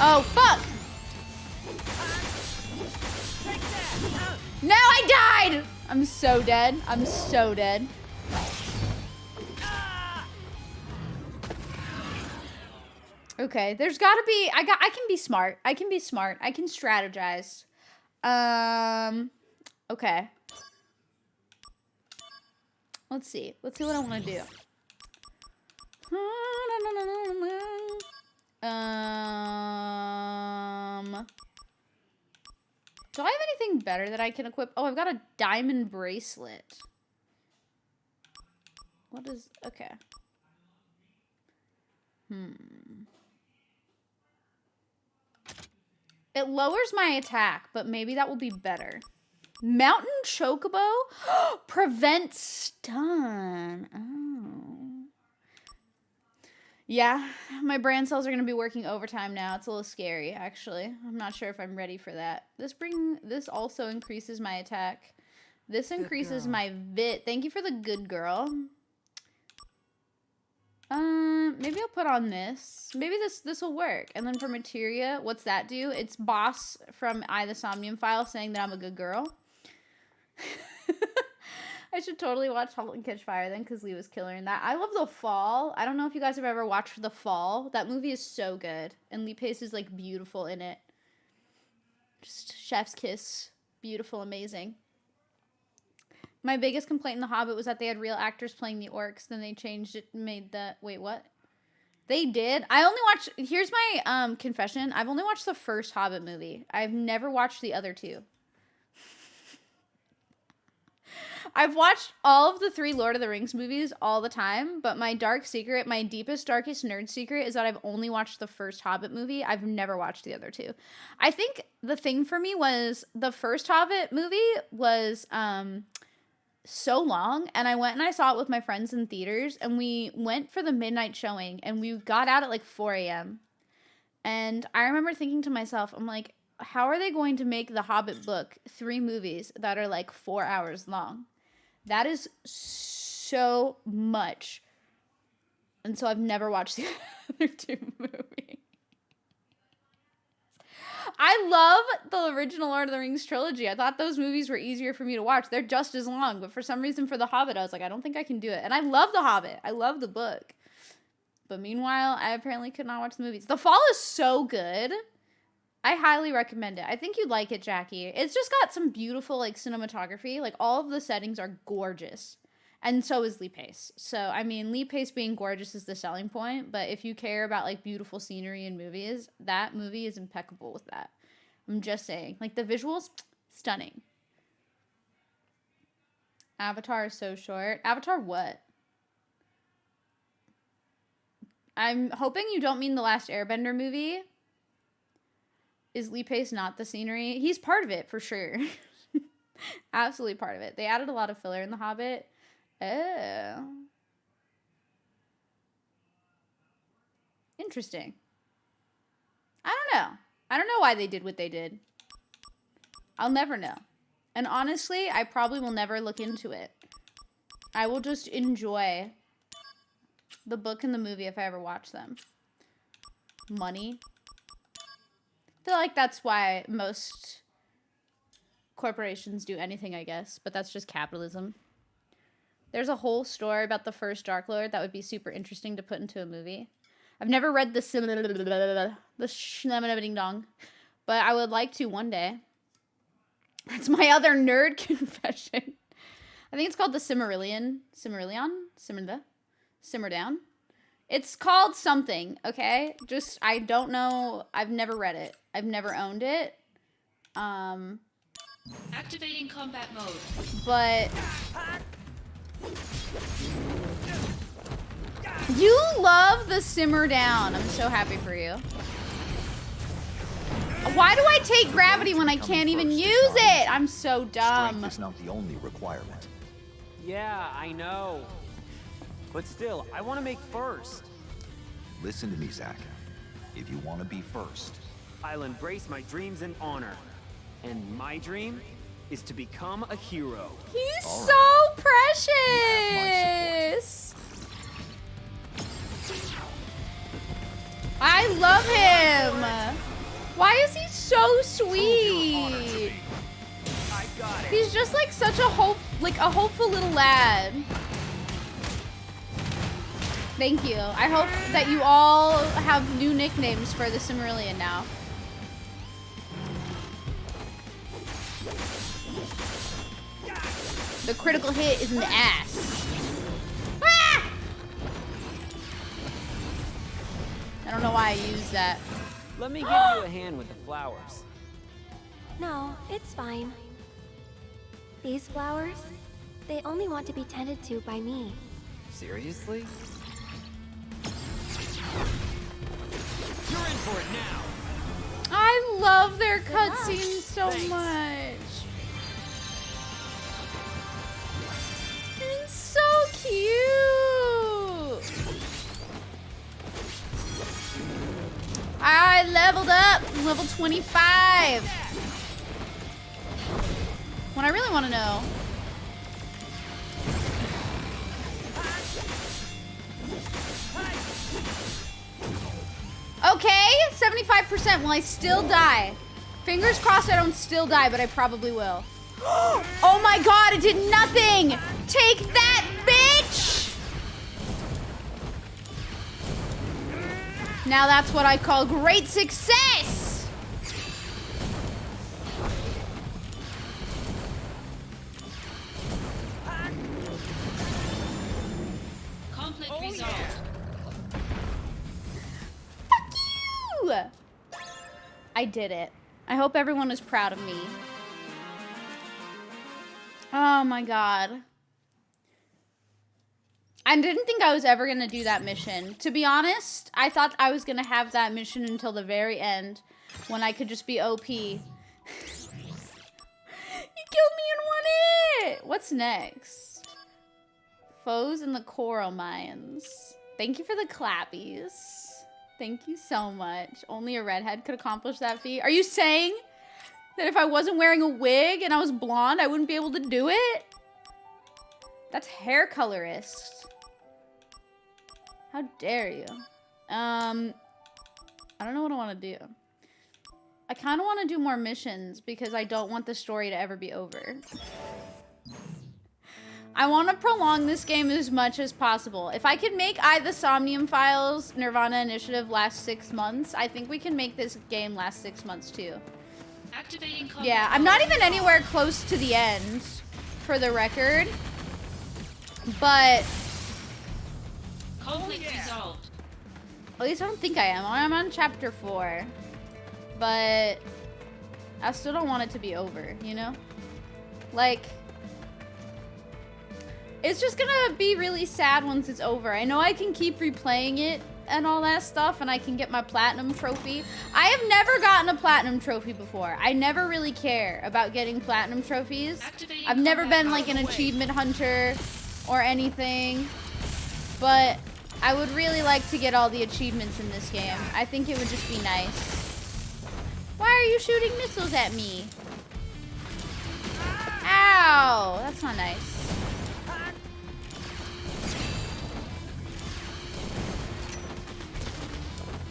Oh, fuck! No, I died! I'm so dead. I'm so dead. Okay, there's gotta be, I can be smart. I can be smart. I can strategize. Okay. Let's see. Let's see what I want to do. Do I have anything better that I can equip? Oh, I've got a diamond bracelet. What is... Okay. It lowers my attack, but maybe that will be better. Mountain Chocobo? Prevent stun. Oh. Yeah, my brand cells are going to be working overtime now. It's a little scary, actually. I'm not sure if I'm ready for that. This also increases my attack. This increases my vit. Thank you for the good girl. Maybe I'll put on this. Maybe this will work. And then for materia, what's that do? It's Boss from I the Somnium File saying that I'm a good girl. I should totally watch *Halt and Catch Fire* then, because Lee was killer in that. I love The Fall. I don't know if you guys have ever watched The Fall. That movie is so good. And Lee Pace is, like, beautiful in it. Just chef's kiss. Beautiful, amazing. My biggest complaint in The Hobbit was that they had real actors playing the orcs. Then they changed it and made the... Wait, what? They did? I only watched... Here's my confession. I've only watched the first Hobbit movie. I've never watched the other two. I've watched all of the 3 Lord of the Rings movies all the time, but my dark secret, my deepest, darkest nerd secret is that I've only watched the first Hobbit movie. I've never watched the other 2. I think the thing for me was the first Hobbit movie was so long, and I went and I saw it with my friends in theaters, and we went for the midnight showing, and we got out at like 4 a.m. And I remember thinking to myself, I'm like, how are they going to make the Hobbit book 3 movies that are like 4 hours long? That is so much. And so I've never watched the other 2 movies. I love the original Lord of the Rings trilogy. I thought those movies were easier for me to watch. They're just as long, but for some reason for The Hobbit, I was like, I don't think I can do it. And I love The Hobbit. I love the book. But meanwhile, I apparently could not watch the movies. The Fall is so good. I highly recommend it. I think you'd like it, Jackie. It's just got some beautiful, like, cinematography. Like, all of the settings are gorgeous. And so is Lee Pace. So, I mean, Lee Pace being gorgeous is the selling point. But if you care about, like, beautiful scenery in movies, that movie is impeccable with that. I'm just saying. Like, the visuals, stunning. Avatar is so short. Avatar what? I'm hoping you don't mean the last Airbender movie. Is Lee Pace not the scenery? He's part of it for sure. Absolutely part of it. They added a lot of filler in The Hobbit. Oh. Interesting. I don't know. I don't know why they did what they did. I'll never know. And honestly, I probably will never look into it. I will just enjoy the book and the movie if I ever watch them. Money. I feel like that's why most corporations do anything, I guess. But that's just capitalism. There's a whole story about the first Dark Lord that would be super interesting to put into a movie. I've never read the Ding Dong, but I would like to one day. That's my other nerd confession. I think it's called the Simmer Down. It's called something, okay? Just, I don't know. I've never read it. I've never owned it. Activating combat mode. But you love the Simmer Down. I'm so happy for you. Why do I take gravity when I can't even use it? I'm so dumb. Strength is not the only requirement. Yeah, I know. But still, I want to make first. Listen to me, Zach. If you want to be first, I'll embrace my dreams and honor. And my dream is to become a hero. He's All so right. precious. I love him. Why is he so sweet? I got it. He's just like such a hopeful little lad. Thank you. I hope that you all have new nicknames for the Cimmerillion now. The critical hit is in the ass. Ah! I don't know why I used that. Let me give you a hand with the flowers. No, it's fine. These flowers, they only want to be tended to by me. Seriously? You're in for it now. I love their cutscenes so much. It's so cute. I leveled up, level 25. What I really want to know. Okay, 75%. Will I still die? Fingers crossed I don't still die, but I probably will. Oh my god, it did nothing! Take that, bitch! Now that's what I call great success! Conflict resolved. Fuck you! I did it. I hope everyone is proud of me. Oh my god. I didn't think I was ever going to do that mission. To be honest, I thought I was going to have that mission until the very end when I could just be OP. You killed me in one hit! What's next? Foes in the coral mines. Thank you for the clappies. Thank you so much. Only a redhead could accomplish that feat. Are you saying that if I wasn't wearing a wig and I was blonde, I wouldn't be able to do it? That's hair colorist. How dare you? I don't know what I want to do. I kind of want to do more missions because I don't want the story to ever be over. I want to prolong this game as much as possible. If I could make the Somnium Files Nirvana Initiative last 6 months, I think we can make this game last 6 months too. Activating combat. Yeah, I'm not even anywhere close to the end, for the record. But Conflict resolved. at least I don't think I am. I'm on chapter 4. But I still don't want it to be over, you know? Like, it's just gonna be really sad once it's over. I know I can keep replaying it and all that stuff, and I can get my platinum trophy. I have never gotten a platinum trophy before. I never really care about getting platinum trophies. I've never been like an achievement hunter or anything, but I would really like to get all the achievements in this game. I think it would just be nice. Why are you shooting missiles at me? Ow! That's not nice.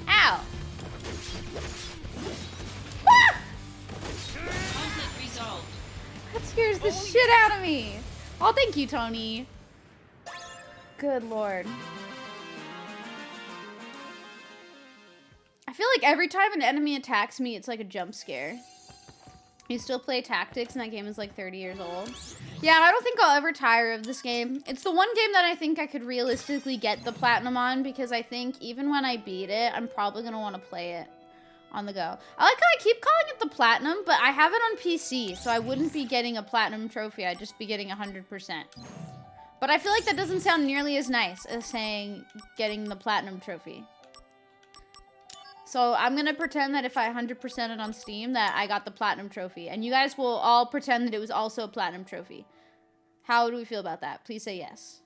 Ow! Ah! Conflict resolved. That scares the shit out of me. Oh, thank you, Tony. Good lord. I feel like every time an enemy attacks me, it's like a jump scare. You still play Tactics, and that game is like 30 years old. Yeah, I don't think I'll ever tire of this game. It's the one game that I think I could realistically get the platinum on, because I think even when I beat it, I'm probably gonna want to play it on the go. I like how I keep calling it the platinum, but I have it on PC, so I wouldn't be getting a platinum trophy. I'd just be getting 100%. But I feel like that doesn't sound nearly as nice as saying getting the platinum trophy. So I'm gonna pretend that if I 100% it on Steam, that I got the platinum trophy. And you guys will all pretend that it was also a platinum trophy. How do we feel about that? Please say yes.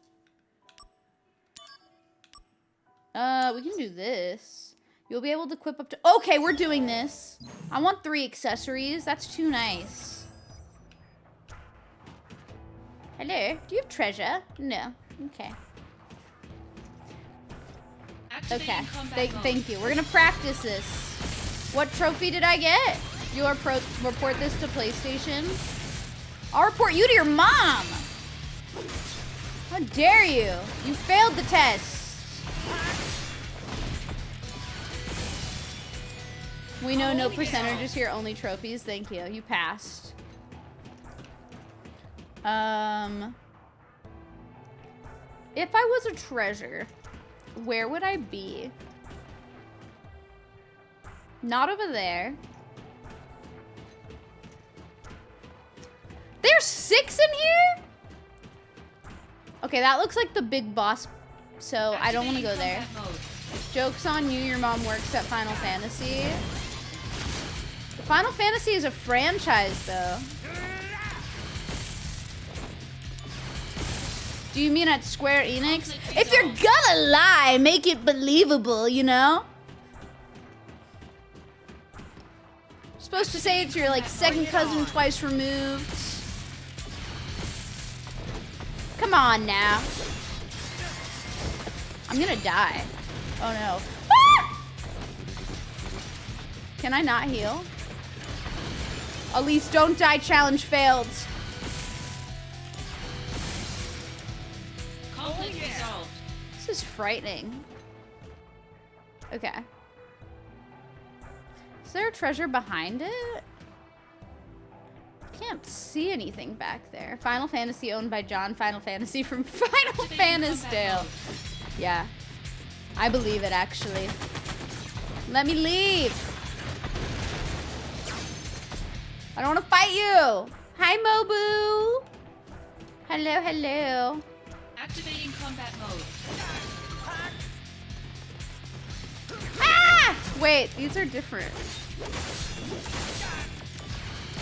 We can do this. You'll be able to equip up to... Okay, we're doing this. I want 3 accessories. That's too nice. Hello? Do you have treasure? No. Okay. Okay, thank you. We're gonna practice this. What trophy did I get? You'll report this to PlayStation? I'll report you to your mom! How dare you? You failed the test. We know no percentages here, only trophies. Thank you. You passed. If I was a treasure, where would I be? Not over there. There's 6 in here? Okay, that looks like the big boss, so I don't want to go there. Joke's on you, your mom works at Final Fantasy. Final Fantasy is a franchise, though. Do you mean at Square Enix? If you're gonna lie, make it believable, you know? You're supposed to say it's your, like, second cousin twice removed. Come on, now. I'm gonna die. Oh, no. Ah! Can I not heal? Elise, don't die, challenge failed. Resolved. This is frightening. Okay. Is there a treasure behind it? Can't see anything back there. Final Fantasy owned by John Final Fantasy from Final Fantasdale. Yeah. I believe it, actually. Let me leave. I don't want to fight you. Hi, Mobu. Hello, hello. Activating combat mode. Ah! Wait, these are different.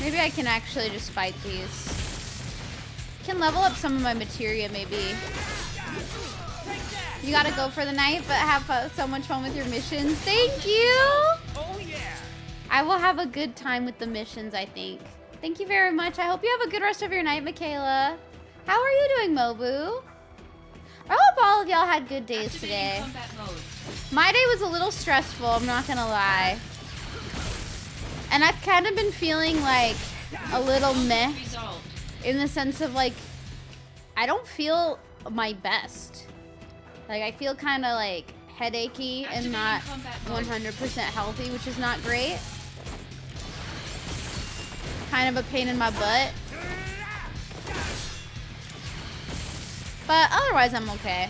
Maybe I can actually just fight these. Can level up some of my materia, maybe. You gotta go for the night, but have so much fun with your missions. Thank you! Oh yeah! I will have a good time with the missions, I think. Thank you very much. I hope you have a good rest of your night, Michaela. How are you doing, Mobu? I hope all of y'all had good days today. My day was a little stressful, I'm not gonna lie. And I've kind of been feeling like a little meh in the sense of like, I don't feel my best. Like I feel kind of like headachy and not 100% healthy, which is not great. Kind of a pain in my butt. But otherwise, I'm okay.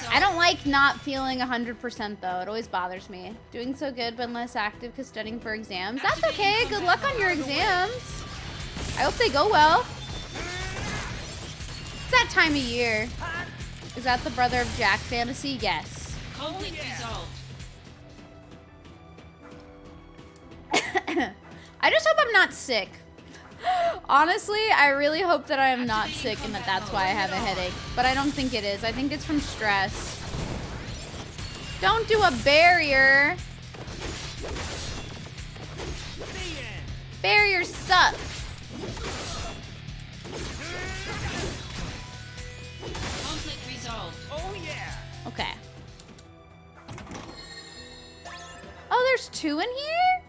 I don't like not feeling 100% though. It always bothers me. Doing so good, but less active because studying for exams. That's okay. Good luck on your exams. I hope they go well. It's that time of year. Is that the brother of Jack Fantasy? Yes. Conflict resolved. I just hope I'm not sick. Honestly, I really hope that I am not sick and that that's why I have a headache. But I don't think it is. I think it's from stress. Don't do a barrier. Barriers suck. Conflict resolved. Oh yeah. Okay. Oh, there's 2 in here?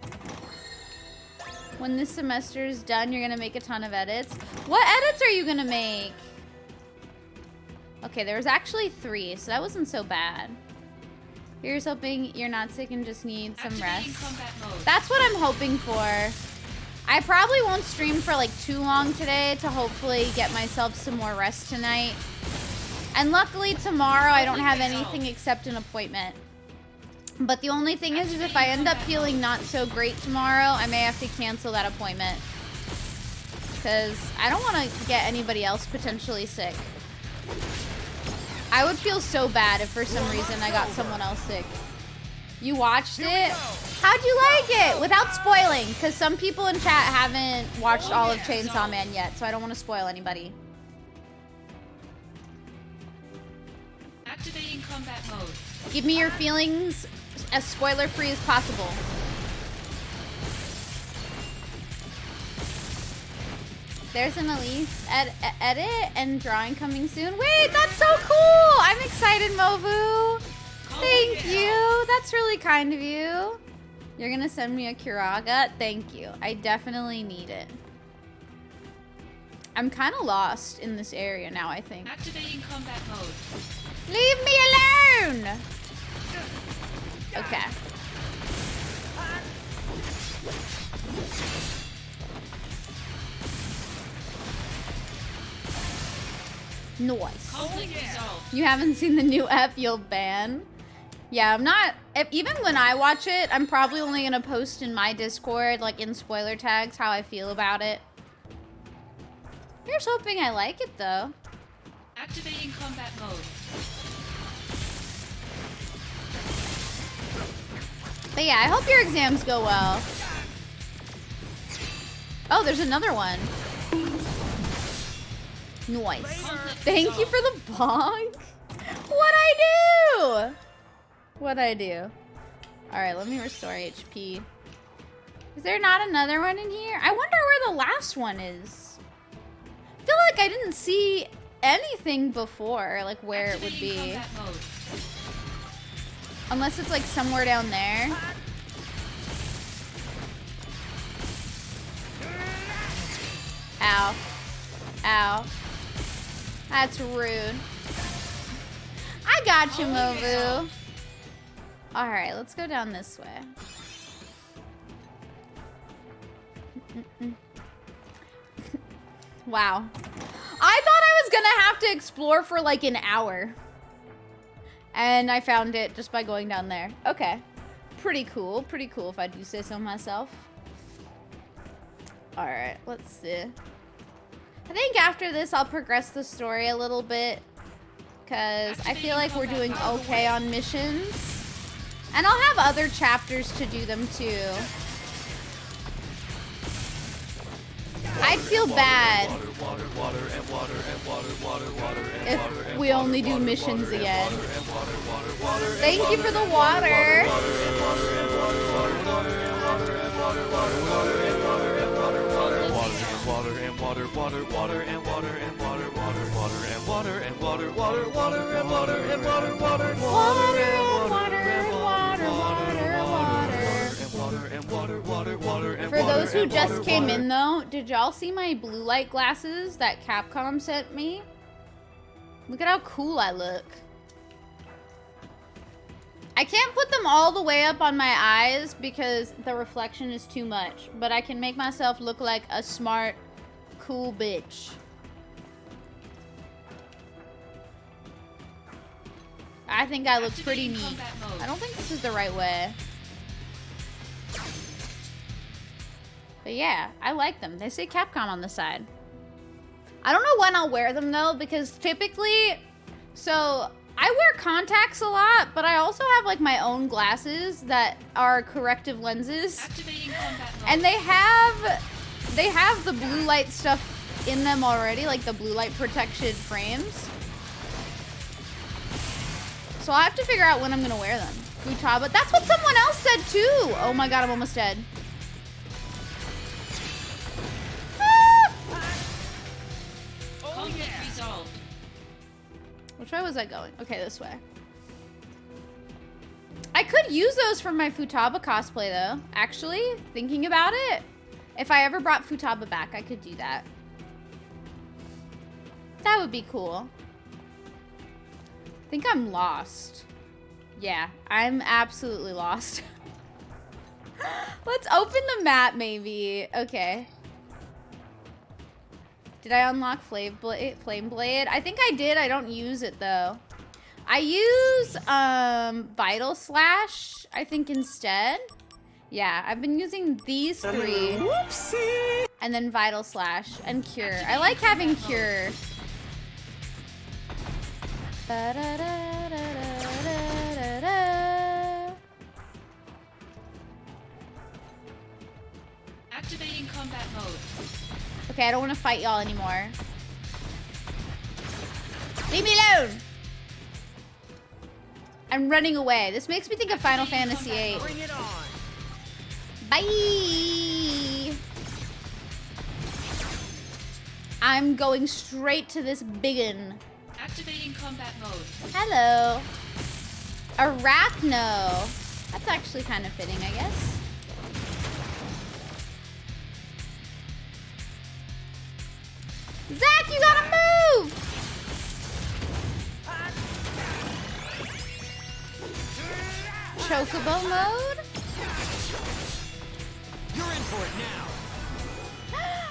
When this semester is done, you're gonna make a ton of edits. What edits are you gonna make? Okay, there was actually 3, so that wasn't so bad. Here's hoping you're not sick and just need some rest. That's what I'm hoping for. I probably won't stream for like too long today to hopefully get myself some more rest tonight. And luckily tomorrow I don't have anything except an appointment. But the only thing is if I end up feeling not so great tomorrow, I may have to cancel that appointment. Because I don't want to get anybody else potentially sick. I would feel so bad if for some reason I got someone else sick. You watched it? How'd you like it? Without spoiling, because some people in chat haven't watched all of Chainsaw Man yet, so I don't want to spoil anybody. Activating combat mode. Give me your feelings as spoiler-free as possible. There's an Elise edit and drawing coming soon. Wait, that's so cool! I'm excited, Movu. Thank you. That's really kind of you. You're gonna send me a Kuraga? Thank you. I definitely need it. I'm kind of lost in this area now, I think. Activating combat mode. Leave me alone! Okay. Nice. Conflict resolved. You haven't seen the new ep you'll ban? Yeah, I'm not. Even when I watch it, I'm probably only gonna post in my Discord, like in spoiler tags, how I feel about it. Here's hoping I like it though. Activating combat mode. But yeah, I hope your exams go well. Oh, there's another one. Nice. Thank you for the bonk. What'd I do? What'd I do? Alright, let me restore HP. Is there not another one in here? I wonder where the last one is. I feel like I didn't see anything before, like where it would be. Unless it's like somewhere down there. Ow. Ow. That's rude. I got you, Movu. Alright, let's go down this way. Wow. I thought I was gonna have to explore for like an hour. And I found it just by going down there. Okay. Pretty cool. Pretty cool if I do say so myself. Alright, let's see. I think after this I'll progress the story a little bit. Because I feel like we're doing okay on missions. And I'll have other chapters to do them too. I'd feel bad if we only do missions again. Thank you for the water. For those who just came in though, did y'all see my blue light glasses that Capcom sent me? Look at how cool I look. I can't put them all the way up on my eyes because the reflection is too much, but I can make myself look like a smart, cool bitch. I think I look pretty neat. I don't think this is the right way. But yeah, I like them. They say Capcom on the side. I don't know when I'll wear them though, because typically, so I wear contacts a lot, but I also have like my own glasses that are corrective lenses. Activating combat mode. And they have the blue light stuff in them already, like the blue light protection frames. So I'll have to figure out when I'm gonna wear them. Futaba, that's what someone else said too. Oh my god, I'm almost dead. Conflict resolved. Which way was I going? Okay, this way. I could use those for my Futaba cosplay though. Actually, thinking about it, if I ever brought Futaba back, I could do that. That would be cool. I think I'm lost. Yeah, I'm absolutely lost. Let's open the map maybe. Okay. Did I unlock Flame Blade? I think I did. I don't use it though. I use Vital Slash, I think, instead. Yeah, I've been using these 3. Whoopsie! And then Vital Slash and Cure. I like having Cure. Activating combat mode. Okay, I don't want to fight y'all anymore. Leave me alone! I'm running away. This makes me think of Final Fantasy VIII. Bring it on. Bye! I'm going straight to this biggin. Activating combat mode. Hello. Arachno. That's actually kind of fitting, I guess. Zach, you gotta move! Chocobo mode? You're in for it now.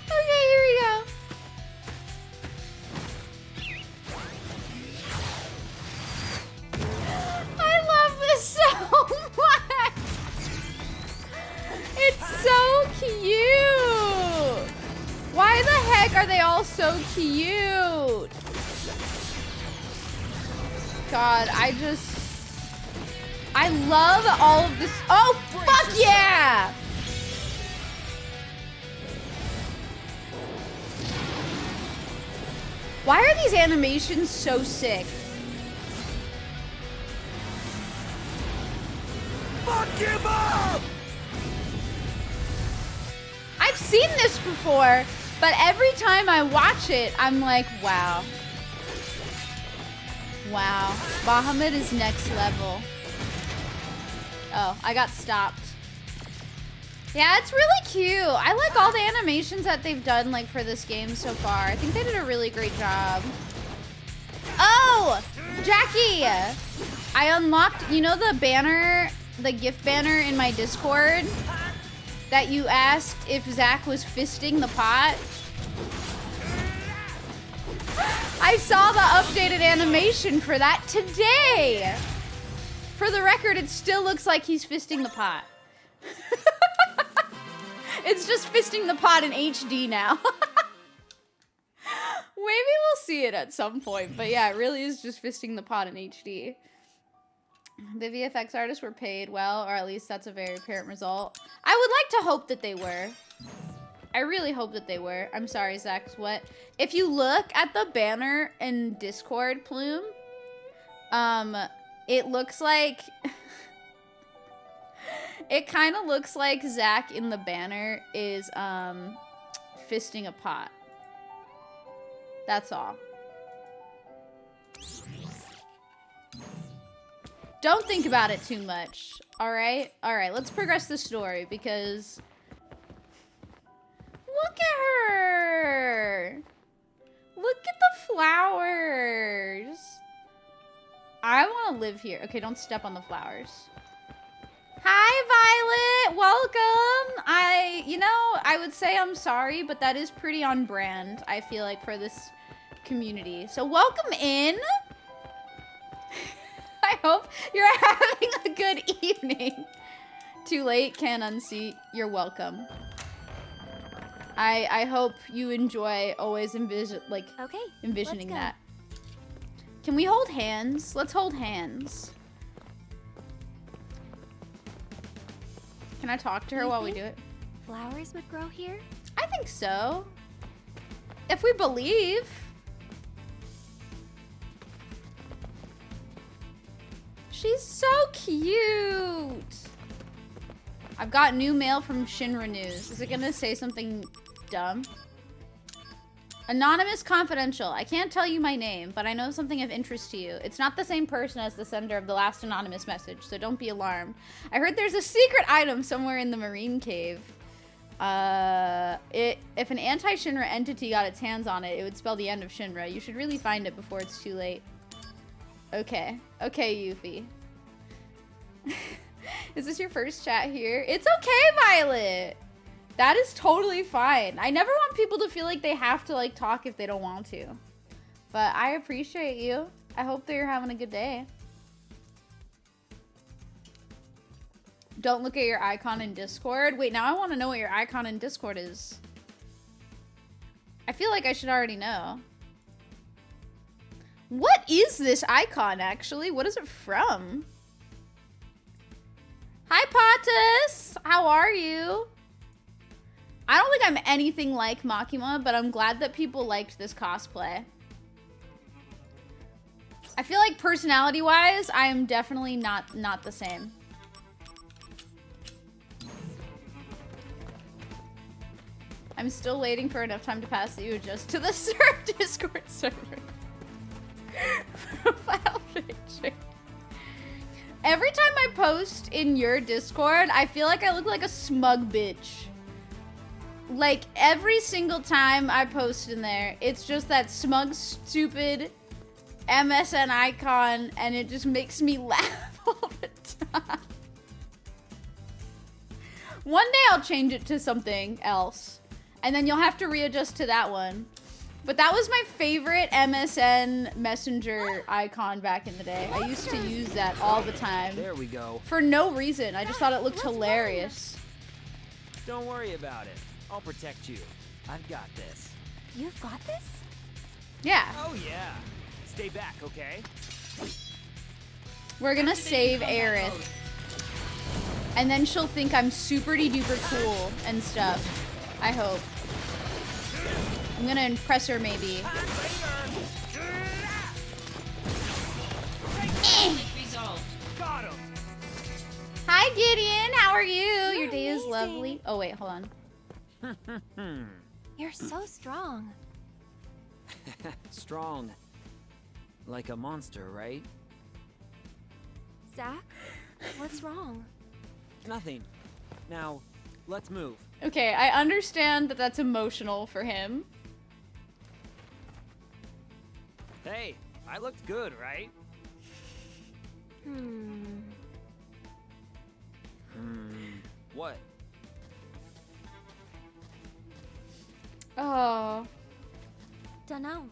Okay, here we go. I love this so much. It's so cute. Why the heck are they all so cute? God, I love all of this. Oh, fuck yeah! Why are these animations so sick? Fuck him up! I've seen this before, but every time I watch it, I'm like, wow. Wow. Bahamut is next level. Oh, I got stopped. Yeah, it's really cute. I like all the animations that they've done like for this game so far. I think they did a really great job. Oh, Jackie, I unlocked, you know the banner, the gift banner in my Discord that you asked if Zach was fisting the pot? I saw the updated animation for that today. For the record, it still looks like he's fisting the pot. It's just fisting the pot in HD now. Maybe we'll see it at some point, but yeah, it really is just fisting the pot in HD. The VFX artists were paid well, or at least that's a very apparent result. I would like to hope that they were. I really hope that they were. I'm sorry, Zach, what? If you look at the banner in Discord, Plume, it looks like... It kind of looks like Zach in the banner is, fisting a pot. That's all. Don't think about it too much, alright? Alright, let's progress the story, because... Look at her! Look at the flowers! I want to live here. Okay, don't step on the flowers. Hi, Violet! Welcome! I would say I'm sorry, but that is pretty on brand, I feel like, for this community. So welcome in! I hope you're having a good evening. Too late, can't unseat. You're welcome. I hope you enjoy always envisioning let's go. that. Can we hold hands? Let's hold hands. Can I talk to her You while we think do it? Flowers would grow here? I think so. If we believe. She's so cute. I've got new mail from Shinra News. Is it gonna say something dumb? Anonymous Confidential. I can't tell you my name, but I know something of interest to you. It's not the same person as the sender of the last anonymous message, so don't be alarmed. I heard there's a secret item somewhere in the Marine Cave. If an anti-Shinra entity got its hands on it, it would spell the end of Shinra. You should really find it before it's too late. Okay. Okay, Yuffie. Is this your first chat here? It's okay, Violet! That is totally fine. I never want people to feel like they have to, like, talk if they don't want to. But I appreciate you. I hope that you're having a good day. Don't look at your icon in Discord. Wait, now I want to know what your icon in Discord is. I feel like I should already know. What is this icon, actually? What is it from? Hi, Patus! How are you? I don't think I'm anything like Makima, but I'm glad that people liked this cosplay. I feel like personality-wise, I am definitely not the same. I'm still waiting for enough time to pass that you adjust to the Discord server. Profile picture. Every time I post in your Discord, I feel like I look like a smug bitch. Like, every single time I post in there, it's just that smug, stupid MSN icon, and it just makes me laugh all the time. One day I'll change it to something else, and then you'll have to readjust to that one. But that was my favorite MSN Messenger icon back in the day. I used to use that all the time. There we go. For no reason. I just thought it looked hilarious. Don't worry about it. I'll protect you. I've got this. You've got this? Yeah. Oh yeah. Stay back, okay? We're gonna save Aerith. And then she'll think I'm super-duper cool and stuff. I hope. I'm gonna impress her, maybe. Got him. Hi, Gideon. How are you? Your day is lovely. Oh, wait. Hold on. You're so strong. Strong. Like a monster, right? Zach, what's wrong? Nothing. Now, let's move. Okay, I understand that that's emotional for him. Hey, I looked good, right? What? Oh. Dunno.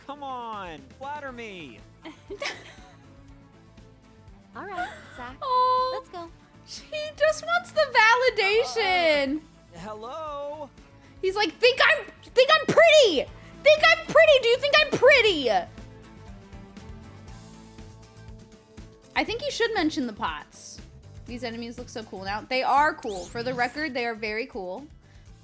Come on, flatter me. All right, Zach. Oh. Let's go. He just wants the validation. Hello? He's like, think I'm pretty. Think I'm pretty. Do you think I'm pretty? I think you should mention the pots. These enemies look so cool now. They are cool. For the record, they are very cool.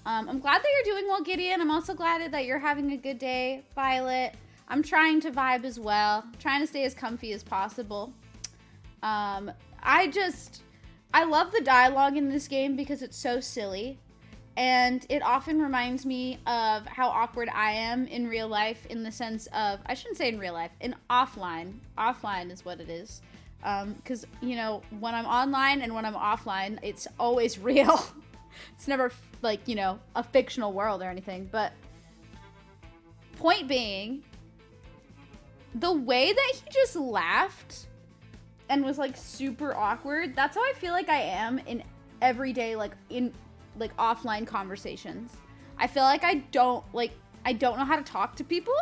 I'm glad that you're doing well, Gideon. I'm also glad that you're having a good day, Violet. I'm trying to vibe as well. I'm trying to stay as comfy as possible. I love the dialogue in this game because it's so silly. And it often reminds me of how awkward I am in real life, in the sense of, I shouldn't say in real life, in offline. Offline is what it is. Because, you know, when I'm online and when I'm offline, it's always real. It's never, like, you know, a fictional world or anything. But point being, the way that he just laughed and was, like, super awkward, that's how I feel like I am in everyday, like, in, like, offline conversations. I feel like I don't know how to talk to people.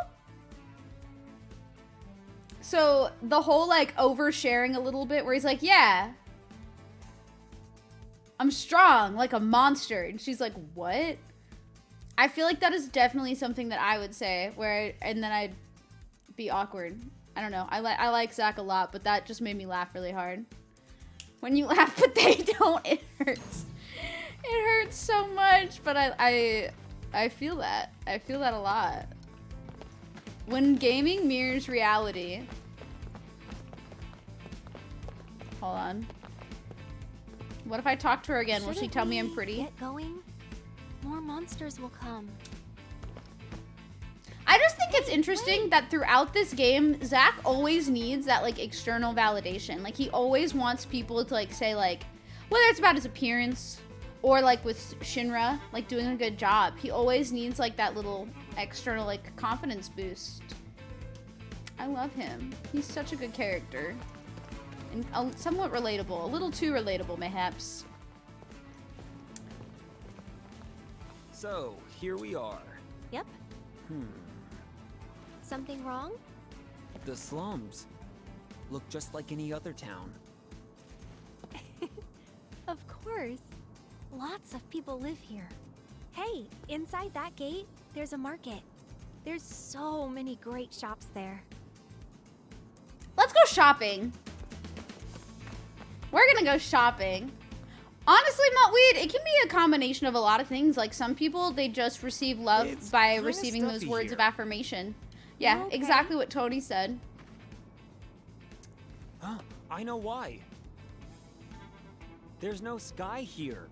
So the whole, like, oversharing a little bit where he's like, yeah, I'm strong like a monster. And she's like, what? I feel like that is definitely something that I would say and then I'd be awkward. I don't know. I like Zach a lot, but that just made me laugh really hard. When you laugh but they don't, it hurts. It hurts so much, but I feel that. I feel that a lot. When gaming mirrors reality. Hold on. What if I talk to her again? Will she tell me I'm pretty? Get going? More monsters will come. I just think it's interesting that throughout this game, Zach always needs that like external validation. Like he always wants people to like say like, whether it's about his appearance or like with Shinra, like doing a good job. He always needs like that little external like confidence boost. I love him. He's such a good character. And somewhat relatable. A little too relatable, mayhaps. So, here we are. Yep. Something wrong? The slums look just like any other town. Of course. Lots of people live here. Hey, inside that gate, there's a market. There's so many great shops there. Let's go shopping. We're gonna go shopping. Honestly, Maltweed, it can be a combination of a lot of things. Like some people, they just receive love by receiving those words of affirmation. Yeah, Okay. exactly what Tony said. Huh, I know why. There's no sky here.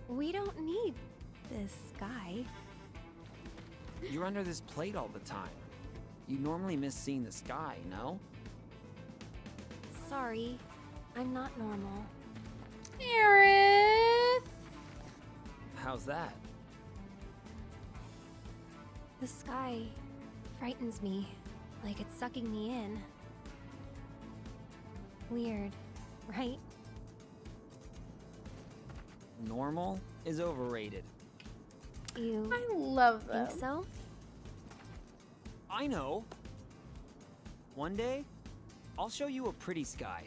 We don't need this sky. You're under this plate all the time. You normally miss seeing the sky, no? Sorry, I'm not normal. Aerith! How's that? The sky frightens me, like it's sucking me in. Weird, right? Normal is overrated. You I love them. think so? I know. One day, I'll show you a pretty sky.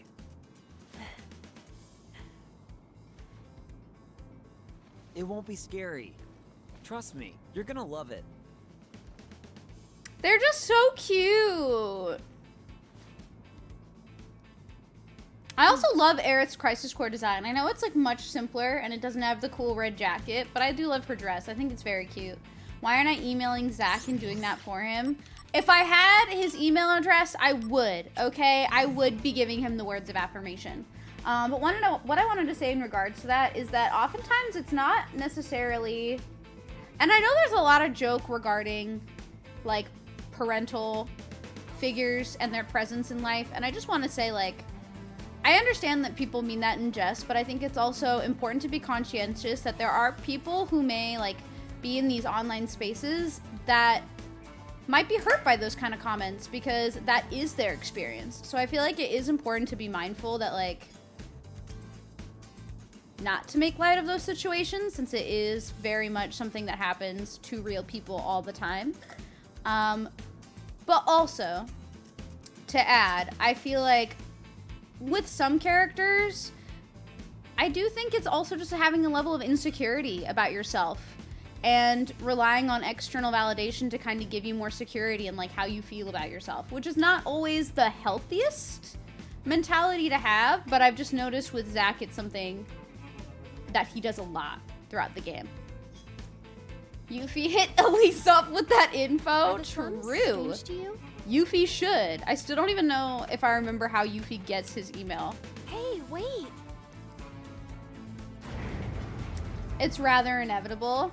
It won't be scary. Trust me, you're gonna love it. They're just so cute. I also love Aerith's Crisis Core design. I know it's like much simpler and it doesn't have the cool red jacket, but I do love her dress. I think it's very cute. Why aren't I emailing Zach and doing that for him? If I had his email address, I would, okay? I would be giving him the words of affirmation. But what I wanted to say in regards to that is that oftentimes it's not necessarily, and I know there's a lot of joke regarding like parental figures and their presence in life, and I just want to say like, I understand that people mean that in jest, but I think it's also important to be conscientious that there are people who may like be in these online spaces that might be hurt by those kind of comments because that is their experience. So I feel like it is important to be mindful that like not to make light of those situations since it is very much something that happens to real people all the time. But also to add, I feel like with some characters, I do think it's also just having a level of insecurity about yourself and relying on external validation to kind of give you more security in like how you feel about yourself, which is not always the healthiest mentality to have, but I've just noticed with Zach, it's something that he does a lot throughout the game. Yuffie hit Elise up with that info. Are the slums True. strange to you? Yuffie should. I still don't even know if I remember how Yuffie gets his email. Hey, wait! It's rather inevitable.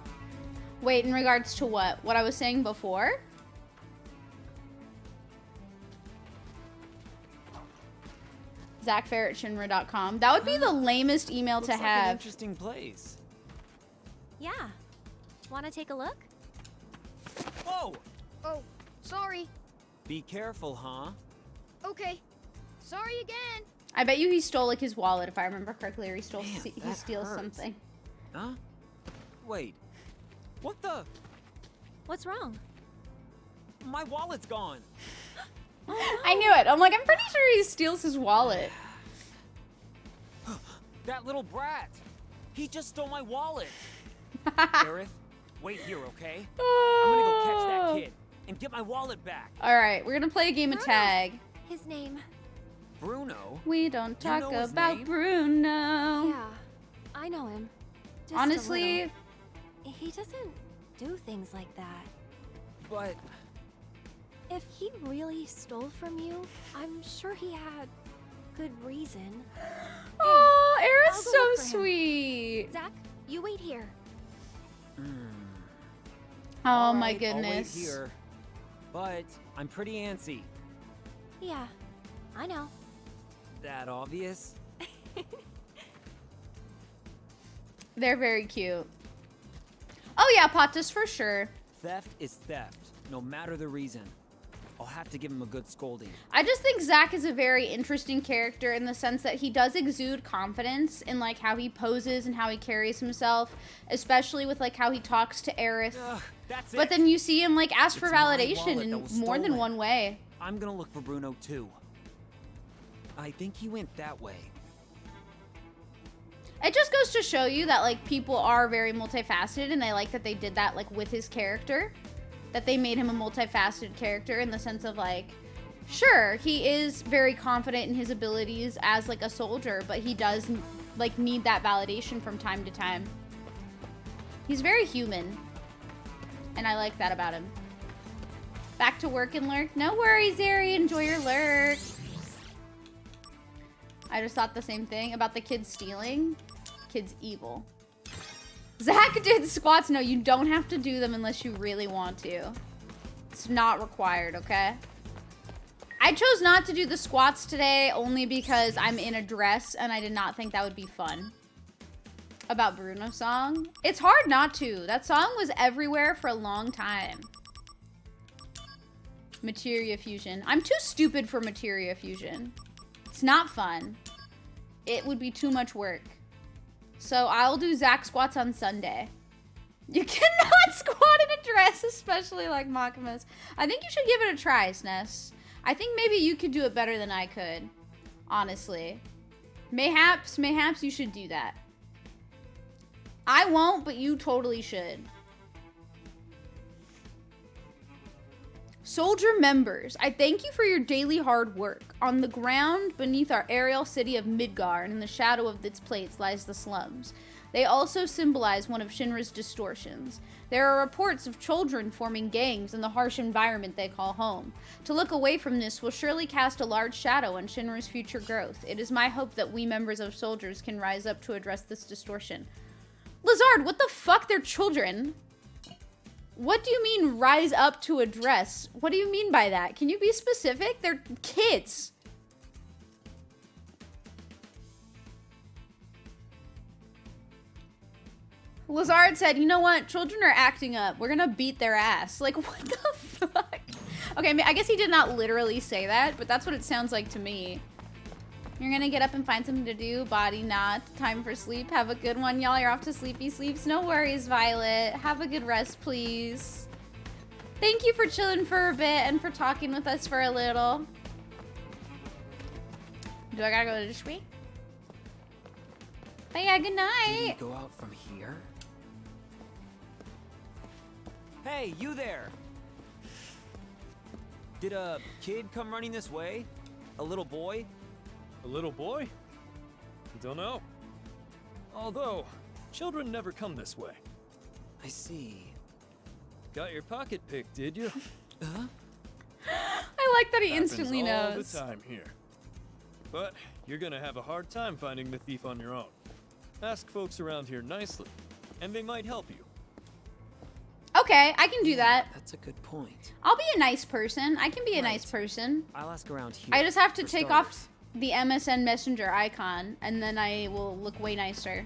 Wait, in regards to what? What I was saying before? ZachFair@Shinra.com. That would be the lamest email Looks to like an have. interesting place. Yeah. Wanna take a look? Whoa! Oh, sorry. Be careful, huh? Okay. Sorry again. I bet you he stole like his wallet if I remember correctly, or he stole Damn, he that steals hurts. something. Huh? Wait. What the? What's wrong? My wallet's gone. I knew it. I'm like, I'm pretty sure he steals his wallet. That little brat. He just stole my wallet. Aerith, wait here, okay? I'm gonna go catch that kid and get my wallet back. All right, we're gonna play a game of tag. His name. Bruno? We don't You know talk his about name? Bruno. Yeah, I know him. Just a Honestly, little. He doesn't do things like that. But If he really stole from you, I'm sure he had good reason. oh, I'll Aerith's go so look for him. sweet. Zach, you wait here. Oh all my right, goodness. I'll wait here. But I'm pretty antsy. Yeah, I know. That obvious? They're very cute. Oh yeah, Patas for sure. Theft is theft, no matter the reason. I'll have to give him a good scolding. I just think Zach is a very interesting character in the sense that he does exude confidence in like how he poses and how he carries himself, especially with like how he talks to Aerith. Ugh, that's But it. then you see him like ask for It's my validation wallet in that was more than stolen. one way. I'm gonna look for Bruno too. I think he went that way. It just goes to show you that like people are very multifaceted, and I like that they did that like with his character. That they made him a multifaceted character in the sense of like, sure, he is very confident in his abilities as like a soldier, but he does like need that validation from time to time. He's very human, and I like that about him. Back to work and lurk. No worries, Ari. Enjoy your lurk. I just thought the same thing about the kids stealing. Kid's evil. Zach did squats. No, you don't have to do them unless you really want to. It's not required, okay? I chose not to do the squats today only because I'm in a dress and I did not think that would be fun. About Bruno's song. It's hard not to. That song was everywhere for a long time. Materia fusion. I'm too stupid for materia fusion. It's not fun. It would be too much work. So I'll do Zach squats on Sunday. You cannot squat in a dress, especially like Makima's. I think you should give it a try, Sness. I think maybe you could do it better than I could. Honestly. Mayhaps you should do that. I won't, but you totally should. Soldier members, I thank you for your daily hard work. On the ground beneath our aerial city of Midgar, and in the shadow of its plates lies the slums. They also symbolize one of Shinra's distortions. There are reports of children forming gangs in the harsh environment they call home. To look away from this will surely cast a large shadow on Shinra's future growth. It is my hope that we members of soldiers can rise up to address this distortion. Lizard, what the fuck? They're children. What do you mean rise up to address? What do you mean by that? Can you be specific? They're kids. Lazard said, you know what? Children are acting up. We're gonna beat their ass. Like, what the fuck? Okay, I guess he did not literally say that, but that's what it sounds like to me. You're gonna get up and find something to do. Body not. Time for sleep. Have a good one, y'all. You're off to sleepy sleeps. No worries, Violet. Have a good rest, please. Thank you for chilling for a bit and for talking with us for a little. Do I gotta go to the street? But yeah, good Did night. we go out from here? Hey, you there! Did a kid come running this way? A little boy? A little boy? Don't know. Although, children never come this way. I see. Got your pocket picked, did you? I like that he instantly Happens knows. all the time here. But you're gonna have a hard time finding the thief on your own. Ask folks around here nicely, and they might help you. Okay, I can do that. That's a good point. I'll be a nice person. I can be a nice person. I'll ask around here. I just have to for take starters. off the MSN Messenger icon, and then I will look way nicer.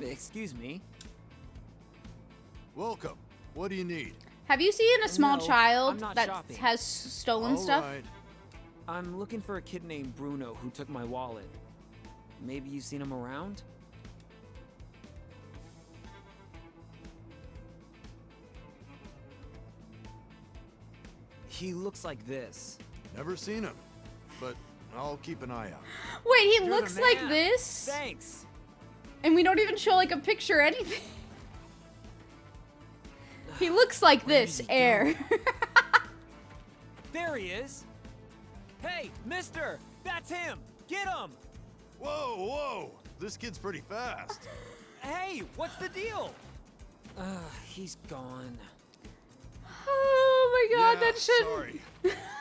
Excuse me. Welcome. What do you need? Have you seen a small No, child I'm not that shopping. has stolen All stuff? right. I'm looking for a kid named Bruno who took my wallet. Maybe you've seen him around? He looks like this. Never seen him, but I'll keep an eye out. Wait, he You're looks the like man. this? Thanks. And we don't even show like a picture or anything. He looks like Where this, did he Air. There he is. Hey, mister, that's him. Get him. Whoa, whoa! This kid's pretty fast. Hey, what's the deal? He's gone. Oh my god, Yeah, that should. sorry.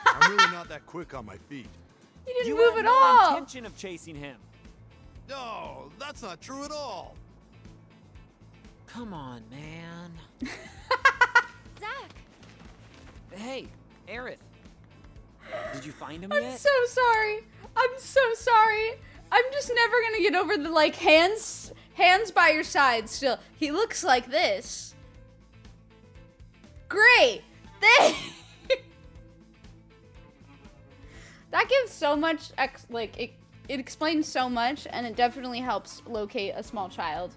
I'm really not that quick on my feet. He didn't You move had at no all. intention of chasing him. No, that's not true at all. Come on, man. Zach! Hey, Aerith. Did you find him I'm yet? so sorry. I'm so sorry. I'm just never gonna get over the like hands by your side still. He looks like this. Great. That gives so much it explains so much, and it definitely helps locate a small child.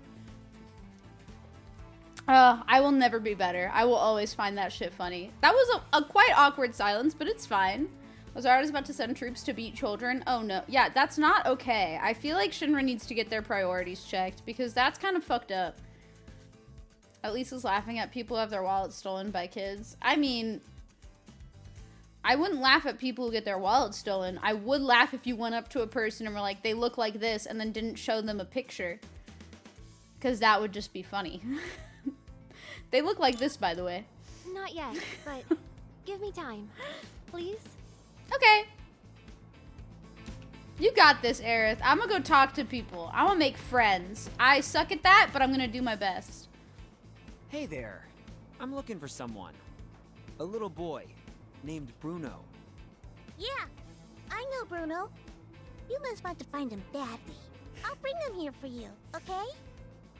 I will never be better. I will always find that shit funny. That was a quite awkward silence, but it's fine. Lazara's about to send troops to beat children. Oh no. Yeah, that's not okay. I feel like Shinra needs to get their priorities checked because that's kind of fucked up. At least is laughing at people who have their wallets stolen by kids. I mean, I wouldn't laugh at people who get their wallets stolen. I would laugh if you went up to a person and were like, they look like this, and then didn't show them a picture. Because that would just be funny. They look like this, by the way. Not yet, but give me time. Please? Okay. You got this, Aerith. I'm gonna go talk to people. I'm gonna make friends. I suck at that, but I'm gonna do my best. Hey there. I'm looking for someone. A little boy named Bruno. Yeah, I know Bruno. You must want to find him badly. I'll bring him here for you, okay?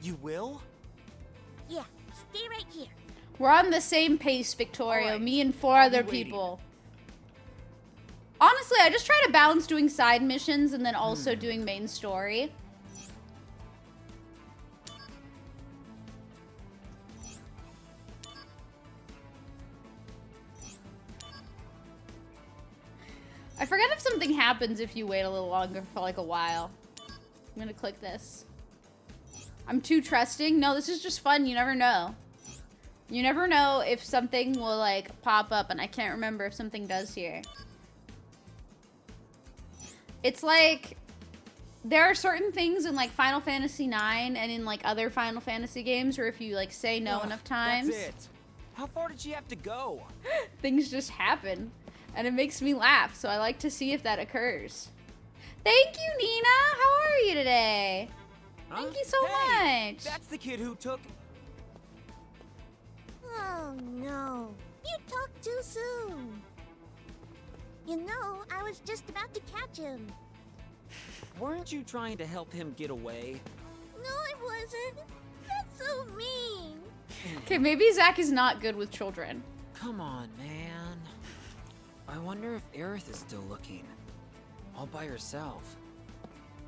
You will? Yeah, stay right here. We're on the same pace, Victoria. Alright, Me and 4 I'll other be waiting. people. Honestly, I just try to balance doing side missions and then also doing main story. I forget if something happens if you wait a little longer for like a while. I'm gonna click this. I'm too trusting. No, this is just fun. You never know. You never know if something will like pop up, and I can't remember if something does here. It's like there are certain things in like Final Fantasy IX and in like other Final Fantasy games where if you like say no enough times, That's it. How far did she have to go? things just happen. And it makes me laugh, so I like to see if that occurs. Thank you, Nina! How are you today? Huh? Thank you so Hey, much! That's the kid who took... Oh no, you talked too soon. You know, I was just about to catch him. Weren't you trying to help him get away? No, I wasn't. That's so mean. Okay, maybe Zach is not good with children. Come on, man. I wonder if Aerith is still looking. All by herself.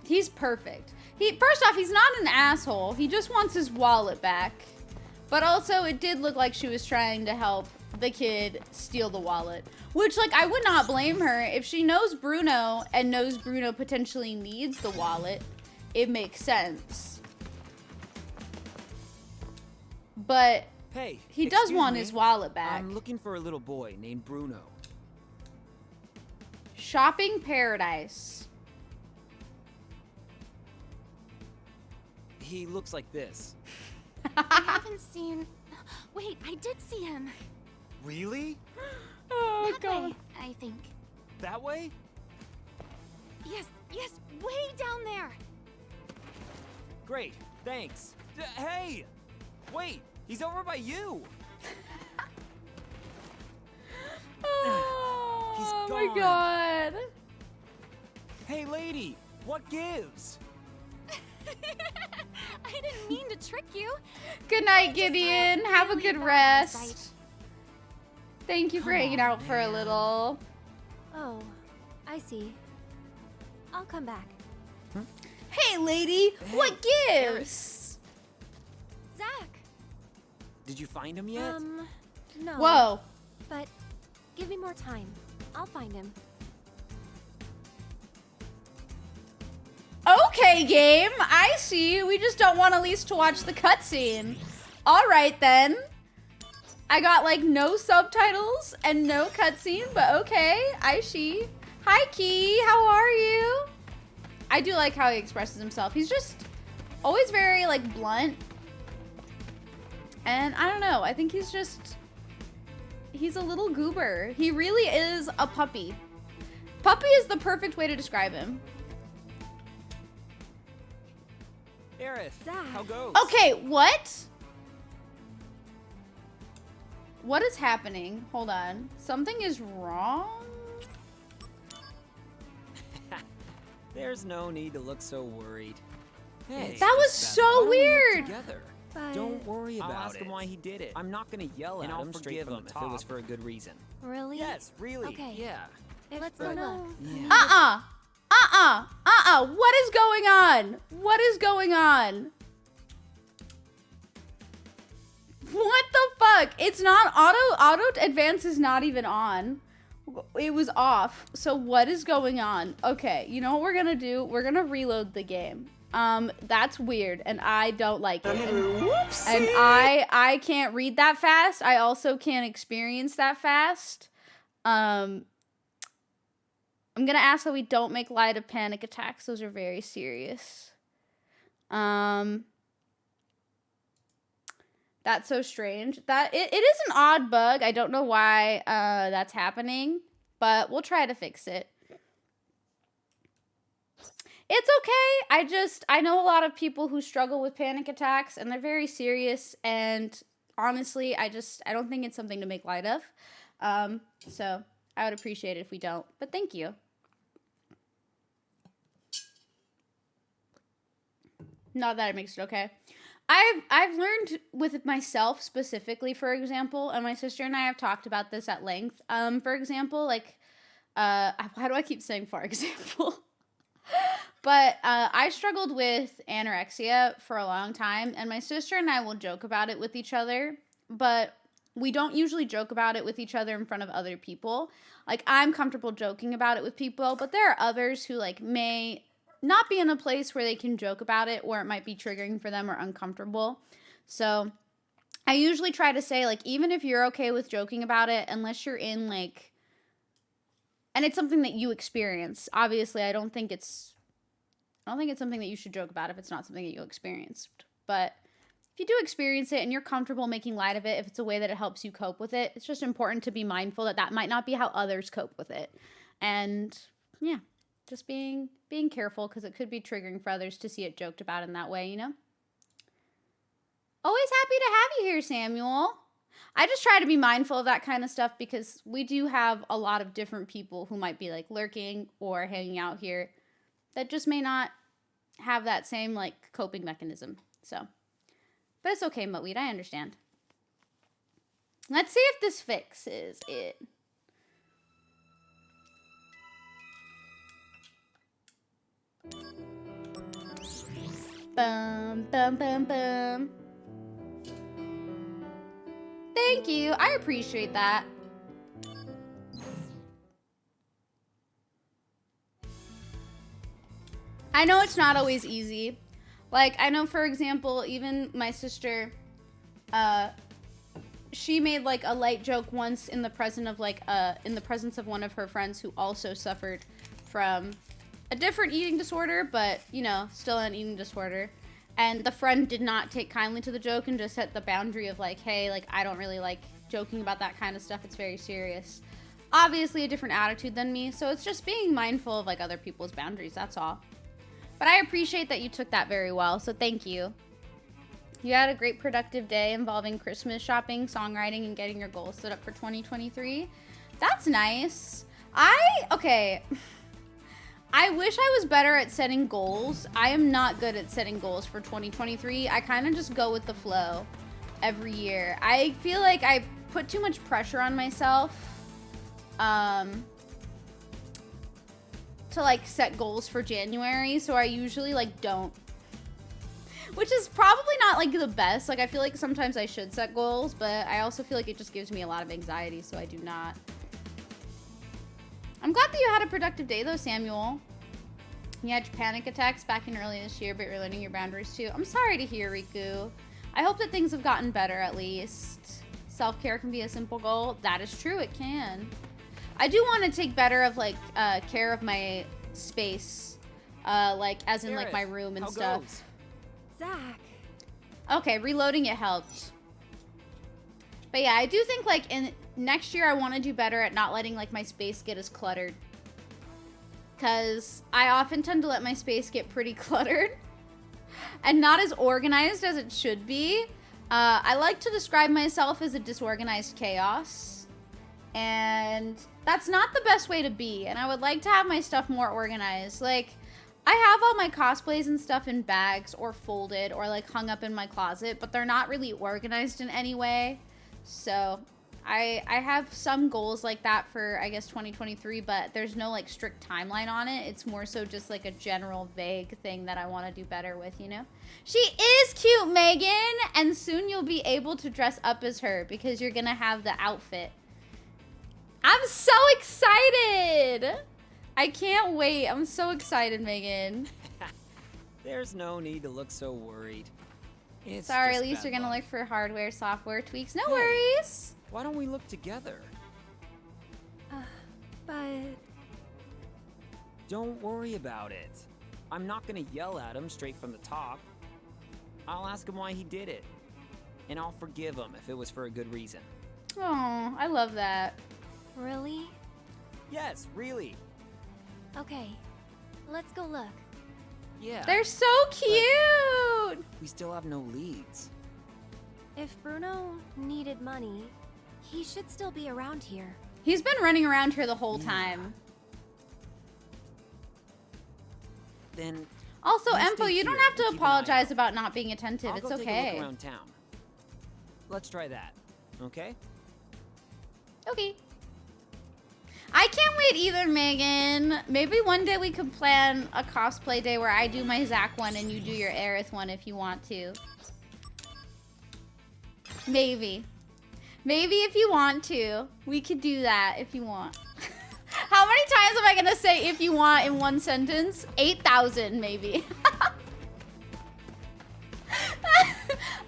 He's perfect. First off, he's not an asshole. He just wants his wallet back. But also, it did look like she was trying to help the kid steal the wallet. Which, like, I would not blame her. If she knows Bruno and knows Bruno potentially needs the wallet, it makes sense. But Hey, he does excuse want me. his wallet back. I'm looking for a little boy named Bruno. Shopping paradise. He looks like this. I haven't seen... Wait, I did see him. Really? Oh, That God. way, I think. That way? Yes, way down there. Great, thanks. Hey! Wait, he's over by you! Oh He's my gone. God. Hey lady, what gives? I didn't mean to trick you. Good night, I just Gideon. had Have a really good bad rest. eyesight. Thank you for Come hanging on, out for a man. little. Oh, I see. I'll come back. Hey, lady. Hey, What gives? Zach! Did you find him yet? No. Whoa. But give me more time. I'll find him. Okay, game. I see. We just don't want Elise to watch the cutscene. All right, then. I got, like, no subtitles and no cutscene, but okay. I see. Hi, Key. How are you? I do like how he expresses himself. He's just always very, like, blunt. And I don't know. I think he's a little goober. He really is a puppy. Puppy is the perfect way to describe him. Aerith, how goes? Okay, what? What is happening? Hold on. Something is wrong? There's no need to look so worried. Hey, That was so weird. Together. But Don't worry about it. I'll ask him why he did it. I'm not gonna yell at him straight from the top. If it was for a good reason. really? Yes, really. Okay. Yeah. Let's go look. Yeah. What is going on? What is going on? What the fuck? It's not auto advance is not even on. It was off. So what is going on? Okay, you know what we're gonna do? We're gonna reload the game. That's weird and I don't like it. And I can't read that fast. I also can't experience that fast. I'm gonna ask that we don't make light of panic attacks. Those are very serious. That's so strange. That it is an odd bug. I don't know why that's happening, but we'll try to fix it. It's okay. I know a lot of people who struggle with panic attacks and they're very serious, and honestly, I don't think it's something to make light of. So I would appreciate it if we don't, but thank you. Not that it makes it okay. I've learned with myself specifically, for example, and my sister and I have talked about this at length. For example, like, why do I keep saying for example? But I struggled with anorexia for a long time, and my sister and I will joke about it with each other, but we don't usually joke about it with each other in front of other people. Like, I'm comfortable joking about it with people, but there are others who, like, may not be in a place where they can joke about it, or it might be triggering for them or uncomfortable. So I usually try to say, like, even if you're okay with joking about it, unless you're in, like, and it's something that you experience. Obviously, I don't think it's something that you should joke about if it's not something that you experienced. But if you do experience it and you're comfortable making light of it, if it's a way that it helps you cope with it, it's just important to be mindful that that might not be how others cope with it. And yeah, just being careful, because it could be triggering for others to see it joked about in that way, you know? Always happy to have you here, Samuel. I just try to be mindful of that kind of stuff because we do have a lot of different people who might be, like, lurking or hanging out here that just may not have that same, like, coping mechanism. So, but it's okay, Mutweed, I understand. Let's see if this fixes it. Bum, bum, bum, bum. Thank you. I appreciate that. I know it's not always easy. Like, I know, for example, even my sister, she made, like, a light joke once in the presence of one of her friends who also suffered from a different eating disorder, but, you know, still an eating disorder. And the friend did not take kindly to the joke and just set the boundary of, like, hey, like, I don't really like joking about that kind of stuff. It's very serious. Obviously a different attitude than me, so it's just being mindful of, like, other people's boundaries, that's all. But I appreciate that you took that very well, so thank you. You had a great productive day involving Christmas shopping, songwriting, and getting your goals set up for 2023. That's nice. Okay. I wish I was better at setting goals. I am not good at setting goals for 2023. I kind of just go with the flow every year. I feel like I put too much pressure on myself to, like, set goals for January, so I usually, like, don't. Which is probably not, like, the best. Like, I feel like sometimes I should set goals, but I also feel like it just gives me a lot of anxiety, so I do not. I'm glad that you had a productive day, though, Samuel. You had your panic attacks back in early this year, but you're learning your boundaries too. I'm sorry to hear, Riku. I hope that things have gotten better at least. Self-care can be a simple goal. That is true, it can. I do want to take better of like care of my space, like as in like my room and stuff. Goes? Zach. Okay, reloading it helped. But yeah, I do think like in next year I want to do better at not letting like my space get as cluttered. Because I often tend to let my space get pretty cluttered and not as organized as it should be. I like to describe myself as a disorganized chaos. And that's not the best way to be. And I would like to have my stuff more organized. Like, I have all my cosplays and stuff in bags or folded or like hung up in my closet, but they're not really organized in any way. So I have some goals like that for, I guess, 2023, but there's no like strict timeline on it. It's more so just like a general vague thing that I want to do better with, you know? She is cute, Megan, and soon you'll be able to dress up as her because you're gonna have the outfit. I'm so excited! I can't wait. I'm so excited, Megan. There's no need to look so worried. It's Sorry, just at least bad you're gonna luck. look for hardware, software tweaks. No Hey. worries. Why don't we look together? But Don't worry about it. I'm not gonna yell at him straight from the top. I'll ask him why he did it. And I'll forgive him if it was for a good reason. Oh, I love that. really? Yes, really. Okay, let's go look. Yeah. They're so cute. We still have no leads. If Bruno needed money, he should still be around here. He's been running around here the whole Yeah. time. Then Also, You Empo, stay you don't here have to and keep an eye apologize out. about not being attentive. I'll It's go take a okay. look around town. Let's try that. Okay? Okay. I can't wait either, Megan. Maybe one day we could plan a cosplay day where I do my Zach one and you do your Aerith one if you want to. Maybe. Maybe if you want to. We could do that if you want. How many times am I gonna say if you want in one sentence? 8,000 maybe.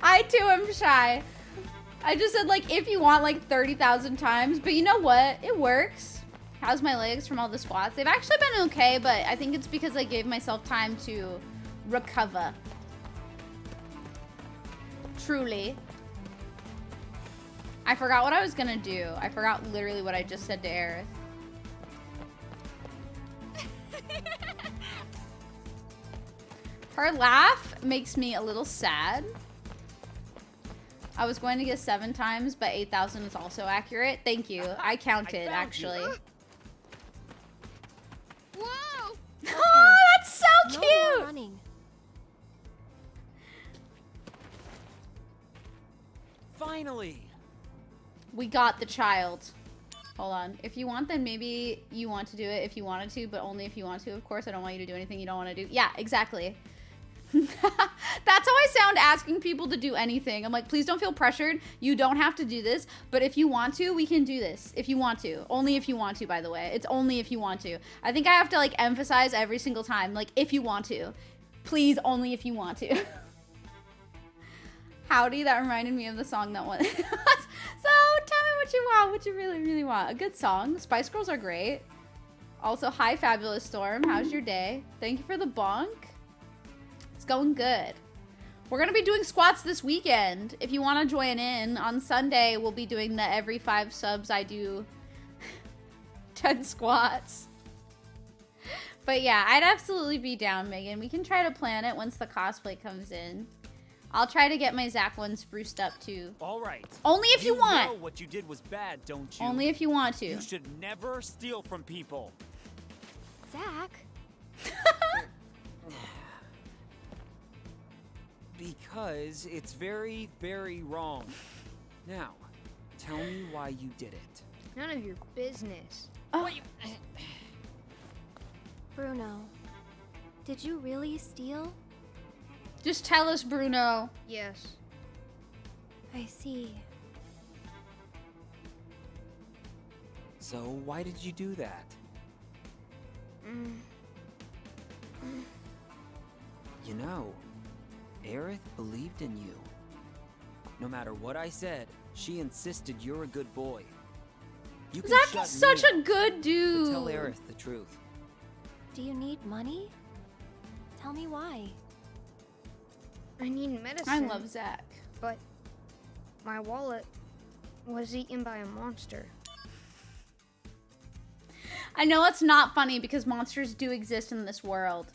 I too am shy. I just said like if you want like 30,000 times, but you know what? It works. How's my legs from all the squats? They've actually been okay, but I think it's because I gave myself time to recover. Truly. I forgot what I was gonna do. I forgot literally what I just said to Aerith. Her laugh makes me a little sad. I was going to get 7 times, but 8,000 is also accurate. Thank you. I counted, actually. Whoa! Oh, that's so No more cute! running. Finally! We got the child. Hold on. If you want, then maybe you want to do it if you wanted to, but only if you want to, of course. I don't want you to do anything you don't want to do. Yeah, exactly. That's how I sound asking people to do anything. I'm like, please don't feel pressured. You don't have to do this, but if you want to, we can do this. If you want to. Only if you want to, by the way. It's only if you want to. I think I have to like emphasize every single time, like if you want to. Please, only if you want to. Howdy, that reminded me of the song that one. So tell me what you want, what you really, really want. A good song. The Spice Girls are great. Also, hi, Fabulous Storm. How's your day? Thank you for the bonk. It's going good. We're going to be doing squats this weekend. If you want to join in, on Sunday, we'll be doing the every 5 subs I do 10 squats. But yeah, I'd absolutely be down, Megan. We can try to plan it once the cosplay comes in. I'll try to get my Zach one spruced up too. All right. Only if you want. know what you did was bad, don't you? Only if you want to. You should never steal from people. Zach? Because it's very, very wrong. Now, tell me why you did it. None of your business. Oh. Bruno, did you really steal? Just tell us, Bruno. Yes. I see. So why did you do that? You know, Aerith believed in you. No matter what I said, she insisted you're a good boy. You can Zack shut is me such a up, good but dude. tell Aerith the truth. Do you need money? Tell me why. I need medicine. I love Zack. But my wallet was eaten by a monster. I know it's not funny because monsters do exist in this world.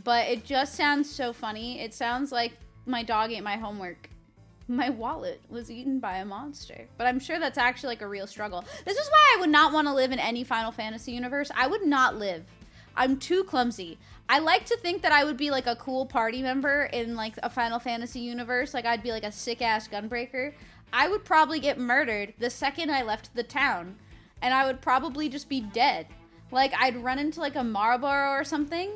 But it just sounds so funny. It sounds like my dog ate my homework. My wallet was eaten by a monster. But I'm sure that's actually like a real struggle. This is why I would not want to live in any Final Fantasy universe. I would not live. I'm too clumsy. I like to think that I would be like a cool party member in like a Final Fantasy universe. Like I'd be like a sick ass gunbreaker. I would probably get murdered the second I left the town. And I would probably just be dead. Like I'd run into like a Marlboro or something.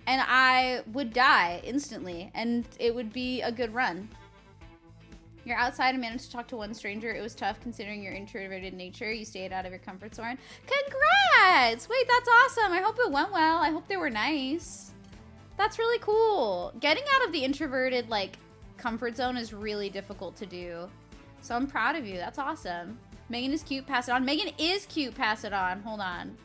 And I would die instantly. And it would be a good run. You're outside and managed to talk to one stranger. It was tough considering your introverted nature. You stayed out of your comfort zone. Congrats! Wait, that's awesome. I hope it went well. I hope they were nice. That's really cool. Getting out of the introverted, like, comfort zone is really difficult to do. So I'm proud of you. That's awesome. Megan is cute. Pass it on. Megan is cute. Pass it on. Hold on.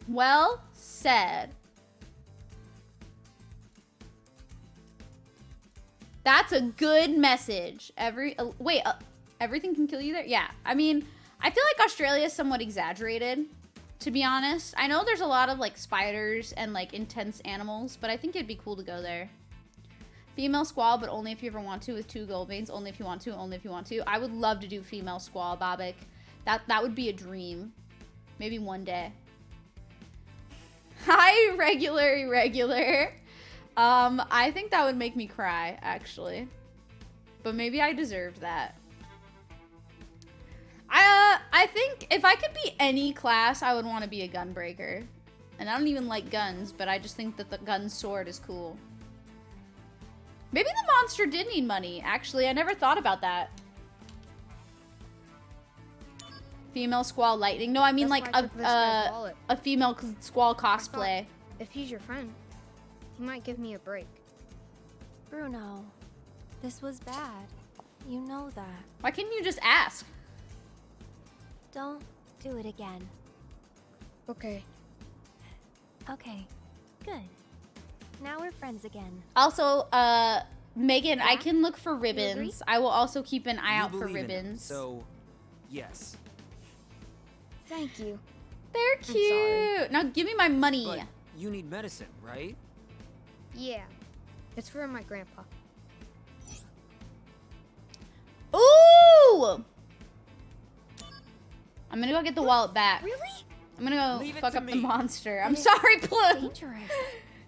Well said. That's a good message. Everything can kill you there? Yeah. I mean, I feel like Australia is somewhat exaggerated, to be honest. I know there's a lot of, like, spiders and, like, intense animals, but I think it'd be cool to go there. Female squall, but only if you ever want to, with 2 gold veins. Only if you want to, only if you want to. I would love to do female squall, Bobik. That would be a dream. Maybe one day. Hi, irregular. I think that would make me cry, actually. But maybe I deserved that. I think if I could be any class, I would want to be a gunbreaker. And I don't even like guns, but I just think that the gun sword is cool. Maybe the monster did need money, actually. I never thought about that. Female squall lightning. No, I mean That's like why I took this guy's wallet. a female squall cosplay. If he's your friend, he might give me a break. Bruno, this was bad. You know that. Why can't you just ask? Don't do it again. Okay. Okay, good. Now we're friends again. Also, Megan, I can look for agree? ribbons. I will also keep an eye You out for believe in him, ribbons. so, yes. Thank you. They're cute. Now give me my money. But you need medicine, right? Yeah. It's for my grandpa. Ooh! I'm gonna go get the wallet back. Really? I'm gonna Leave go it fuck to up the me. monster. I'm It is sorry, Plume. Dangerous.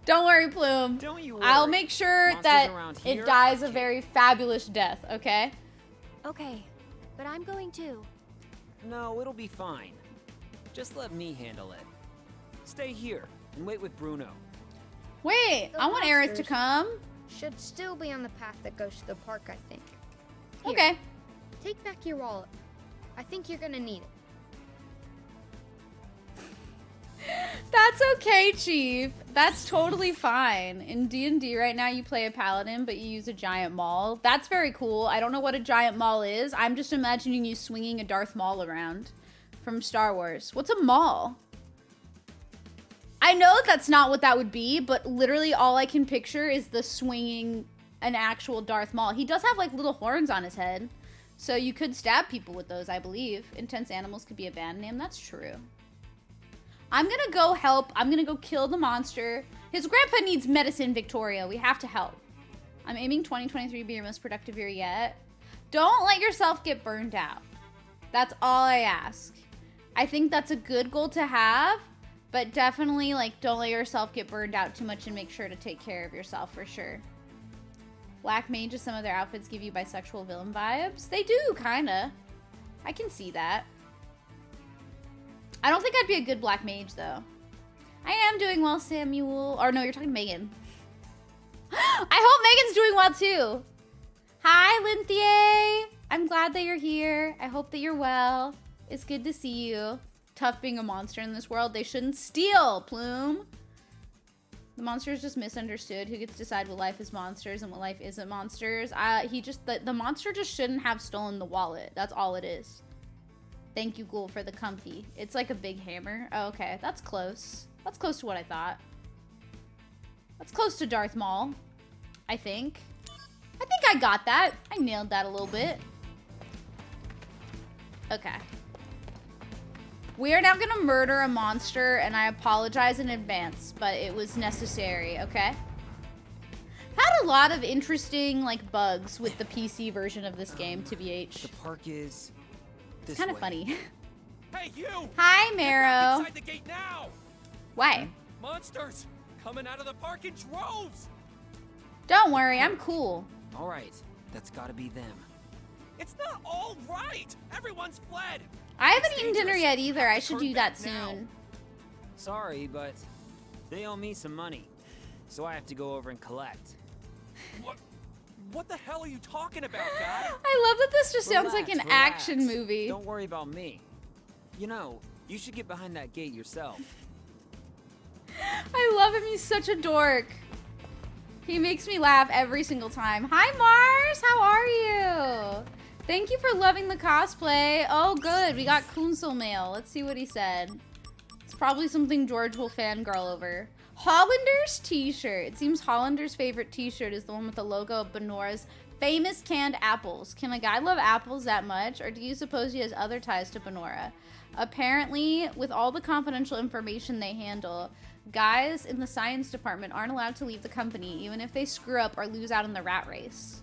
Don't worry, Plume. Don't you worry. I'll make sure Monsters that around here it dies are a very fabulous death, okay? Okay, but I'm going too. No, it'll be fine. Just let me handle it. Stay here and wait with Bruno. Wait, The I want Aerith to monsters come. Should still be on the path that goes to the park, I think. Here, Okay. Take back your wallet. I think you're gonna need it. That's okay, Chief. That's totally fine. In D&D right now, you play a paladin, but you use a giant maul. That's very cool. I don't know what a giant maul is. I'm just imagining you swinging a Darth Maul around from Star Wars. What's a maul? I know that's not what that would be, but literally all I can picture is the swinging an actual Darth Maul. He does have like little horns on his head, so you could stab people with those, I believe. Intense animals could be a band name. That's true. I'm gonna go help. I'm gonna go kill the monster. His grandpa needs medicine, Victoria. We have to help. I'm aiming 2023 be your most productive year yet. Don't let yourself get burned out. That's all I ask. I think that's a good goal to have, but definitely like don't let yourself get burned out too much and make sure to take care of yourself for sure. Black mages, some of their outfits give you bisexual villain vibes. They do, kinda. I can see that. I don't think I'd be a good black mage, though. I am doing well, Samuel. Or no, you're talking to Megan. I hope Megan's doing well, too. Hi, Lynthia. I'm glad that you're here. I hope that you're well. It's good to see you. tough being a monster in this world. They shouldn't steal, Plume. The monster is just misunderstood. Who gets to decide what life is monsters and what life isn't monsters? The monster just shouldn't have stolen the wallet. That's all it is. Thank you, Ghoul, for the comfy. It's like a big hammer. Oh, okay. That's close. That's close to what I thought. That's close to Darth Maul, I think. I think I got that. I nailed that a little bit. Okay. We are now gonna murder a monster, and I apologize in advance, but it was necessary, okay? Had a lot of interesting, like, bugs with the PC version of this game, TBH. The park is this It's kind of way. funny. Hey, you! Hi, Marrow. Inside the gate now! Why? Monsters coming out of the park in droves! Don't worry, I'm cool. All right, that's gotta be them. It's not all right! Everyone's fled! I haven't eaten dinner yet either. I should do that now. soon. Sorry, but they owe me some money, so I have to go over and collect. What the hell are you talking about, guy? I love that this just sounds like an Relax. action movie. Don't worry about me. You know, you should get behind that gate yourself. I love him. He's such a dork. He makes me laugh every single time. Hi, Mars. How are you? Thank you for loving the cosplay. Oh, good. We got Kunsel mail. Let's see what he said. It's probably something George will fangirl over. Hollander's t-shirt. It seems Hollander's favorite t-shirt is the one with the logo of Benora's famous canned apples. Can a guy love apples that much? Or do you suppose he has other ties to Benora? Apparently, with all the confidential information they handle, guys in the science department aren't allowed to leave the company, even if they screw up or lose out in the rat race.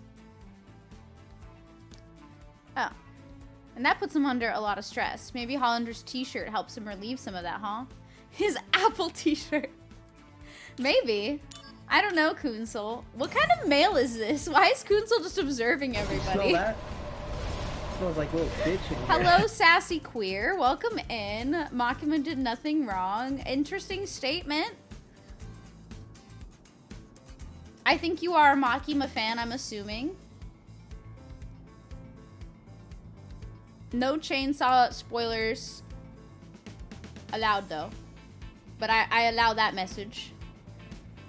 Oh. And that puts him under a lot of stress. Maybe Hollander's t-shirt helps him relieve some of that, huh? His apple t-shirt. Maybe. I don't know, Kunsel. What kind of mail is this? Why is Kunsel just observing everybody? Smell that? Smells like a little bitch in here. Hello, sassy queer. Welcome in. Makima did nothing wrong. Interesting statement. I think you are a Makima fan, I'm assuming. No chainsaw spoilers allowed, though. But I allow that message.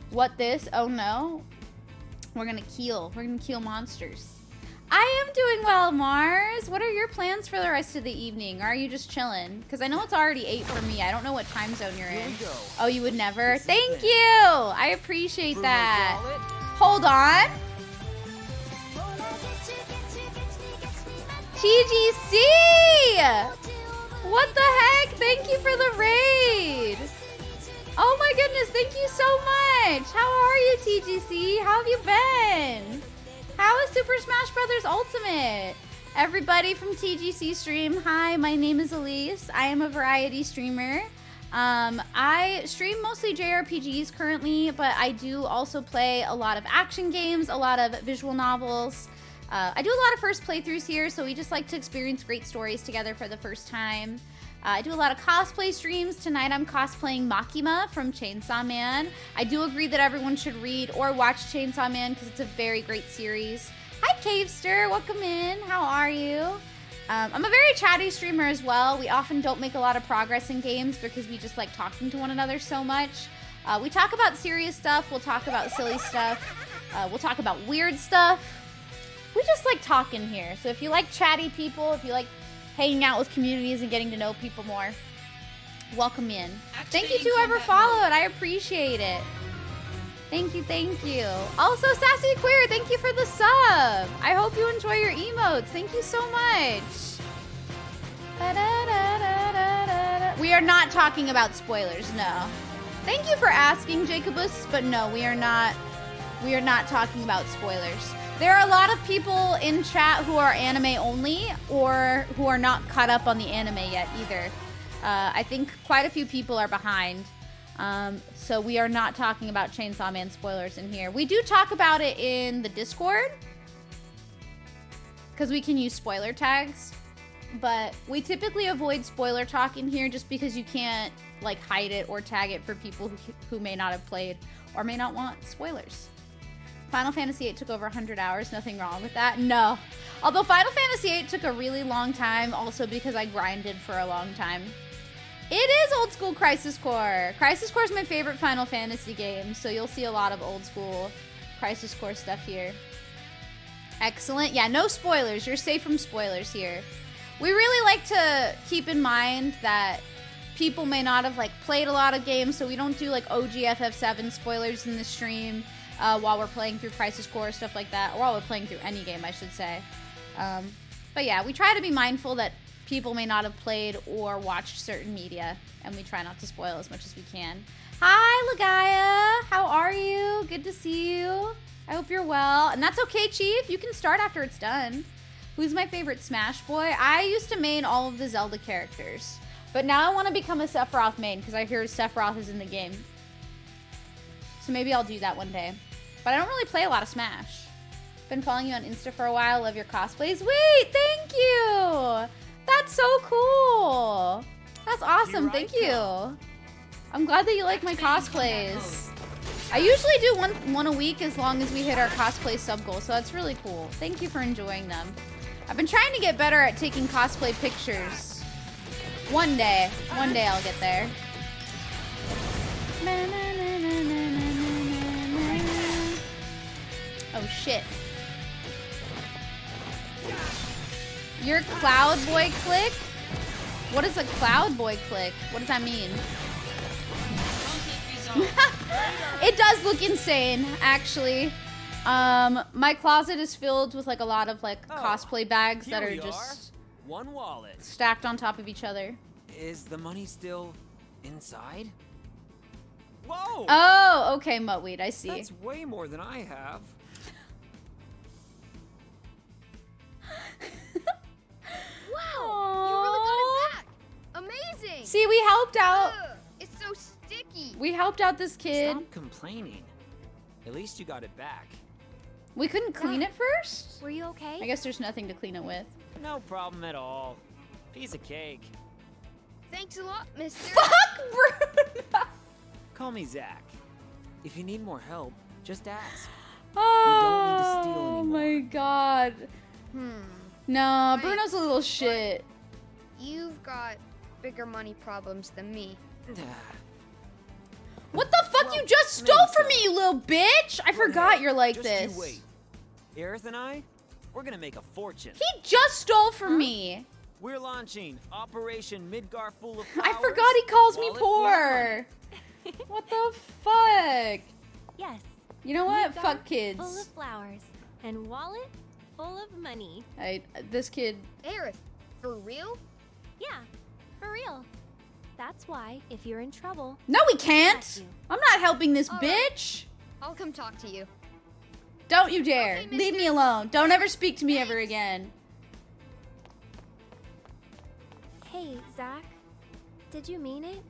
What this? Oh, no. We're gonna kill. We're gonna kill monsters. I am doing well, Mars. What are your plans for the rest of the evening? Or are you just chilling? Because I know it's already 8 for me. I don't know what time zone you're in. Oh, you would never? Thank you. I appreciate that. Hold on. TGC! What the heck? Thank you for the raid. Oh my goodness, thank you so much. How are you, TGC? How have you been? How is Super Smash Bros. Ultimate? Everybody from TGC stream, hi, my name is Elise. I am a variety streamer. I stream mostly JRPGs currently, but I do also play a lot of action games, a lot of visual novels. I do a lot of first playthroughs here, so we just like to experience great stories together for the first time. I do a lot of cosplay streams. Tonight I'm cosplaying Makima from Chainsaw Man. I do agree that everyone should read or watch Chainsaw Man because it's a very great series. Hi, Cavester. Welcome in. How are you? I'm a very chatty streamer as well. We often don't make a lot of progress in games because we just like talking to one another so much. We talk about serious stuff. We'll talk about silly stuff. We'll talk about weird stuff. We just like talking here. So if you like chatty people, if you like hanging out with communities and getting to know people more, welcome in. Thank you to whoever followed. I appreciate it. Thank you, thank you. Also, Sassy Queer, thank you for the sub. I hope you enjoy your emotes. Thank you so much. We are not talking about spoilers, no. Thank you for asking, Jacobus, but no, we are not talking about spoilers. There are a lot of people in chat who are anime only or who are not caught up on the anime yet either. I think quite a few people are behind. So we are not talking about Chainsaw Man spoilers in here. We do talk about it in the Discord because we can use spoiler tags, but we typically avoid spoiler talk in here just because you can't like hide it or tag it for people who may not have played or may not want spoilers. Final Fantasy VIII took over 100 hours. Nothing wrong with that. No. Although Final Fantasy VIII took a really long time also because I grinded for a long time. It is old school Crisis Core. Crisis Core is my favorite Final Fantasy game, so you'll see a lot of old school Crisis Core stuff here. Excellent. Yeah, no spoilers. You're safe from spoilers here. We really like to keep in mind that people may not have like played a lot of games, so we don't do like OG FF7 spoilers in the stream while we're playing through Crisis Core, stuff like that, or while we're playing through any game, I should say. But yeah, we try to be mindful that people may not have played or watched certain media, and we try not to spoil as much as we can. Hi, Lagaya. How are you? Good to see you. I hope you're well. And that's okay, Chief. You can start after it's done. Who's my favorite Smash boy? I used to main all of the Zelda characters, but now I want to become a Sephiroth main because I hear Sephiroth is in the game. So maybe I'll do that one day. But I don't really play a lot of Smash. Been following you on Insta for a while. Love your cosplays. Wait, thank you. That's so cool. That's awesome. Thank you. I'm glad that you like my cosplays. I usually do one a week as long as we hit our cosplay sub goal, so that's really cool. Thank you for enjoying them. I've been trying to get better at taking cosplay pictures. One day I'll get there. Oh shit. Your Cloud Boy click? What is a Cloud Boy click? What does that mean? It does look insane, actually. My closet is filled with like a lot of like cosplay bags that are just one wallet stacked on top of each other. Is the money still inside? Whoa! Oh, okay, Mutweed, I see. That's way more than I have. Wow, you really got it back. Amazing. See, we helped out. It's so sticky. We helped out this kid. Stop complaining. At least you got it back. We couldn't clean it first? Were you okay? I guess there's nothing to clean it with. No problem at all. Piece of cake. Thanks a lot, mister. Fuck, Bruno! Call me Zach. If you need more help, just ask. Oh, you don't need to steal anymore. My god. No, Bruno's a little shit. You've got bigger money problems than me. What the fuck you just stole from me, you little bitch? I forgot you're like just this. You wait. Aerith and I, we're gonna make a fortune. He just stole from me. We're launching Operation Midgar Full of Flowers. I forgot he calls me poor. What the fuck? Yes. You know what? Midgar Fuck kids. Full of flowers and wallet full of money. This kid. Aerith, for real? Yeah, for real. That's why, if you're in trouble... No, we can't! I'm not helping this bitch! I'll come talk to you. Don't you dare! Okay, Leave me alone! Don't ever speak to me ever again! Hey, Zach. Did you mean it?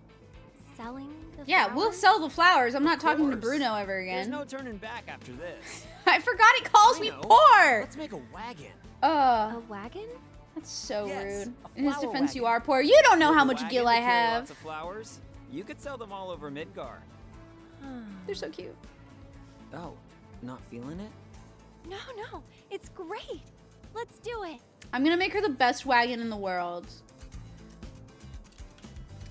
Selling the Yeah, flowers? we'll sell the flowers. I'm not talking to Bruno ever again. There's no turning back after this. I forgot he calls me know. poor! Let's make a wagon. A wagon? That's so Yes, rude. a In his flower defense, you wagon. are poor. You don't know With how a much wagon gil to I carry have. Lots of flowers. You could sell them all over Midgar. They're so cute. Oh, not feeling it? No. It's great. Let's do it. I'm gonna make her the best wagon in the world.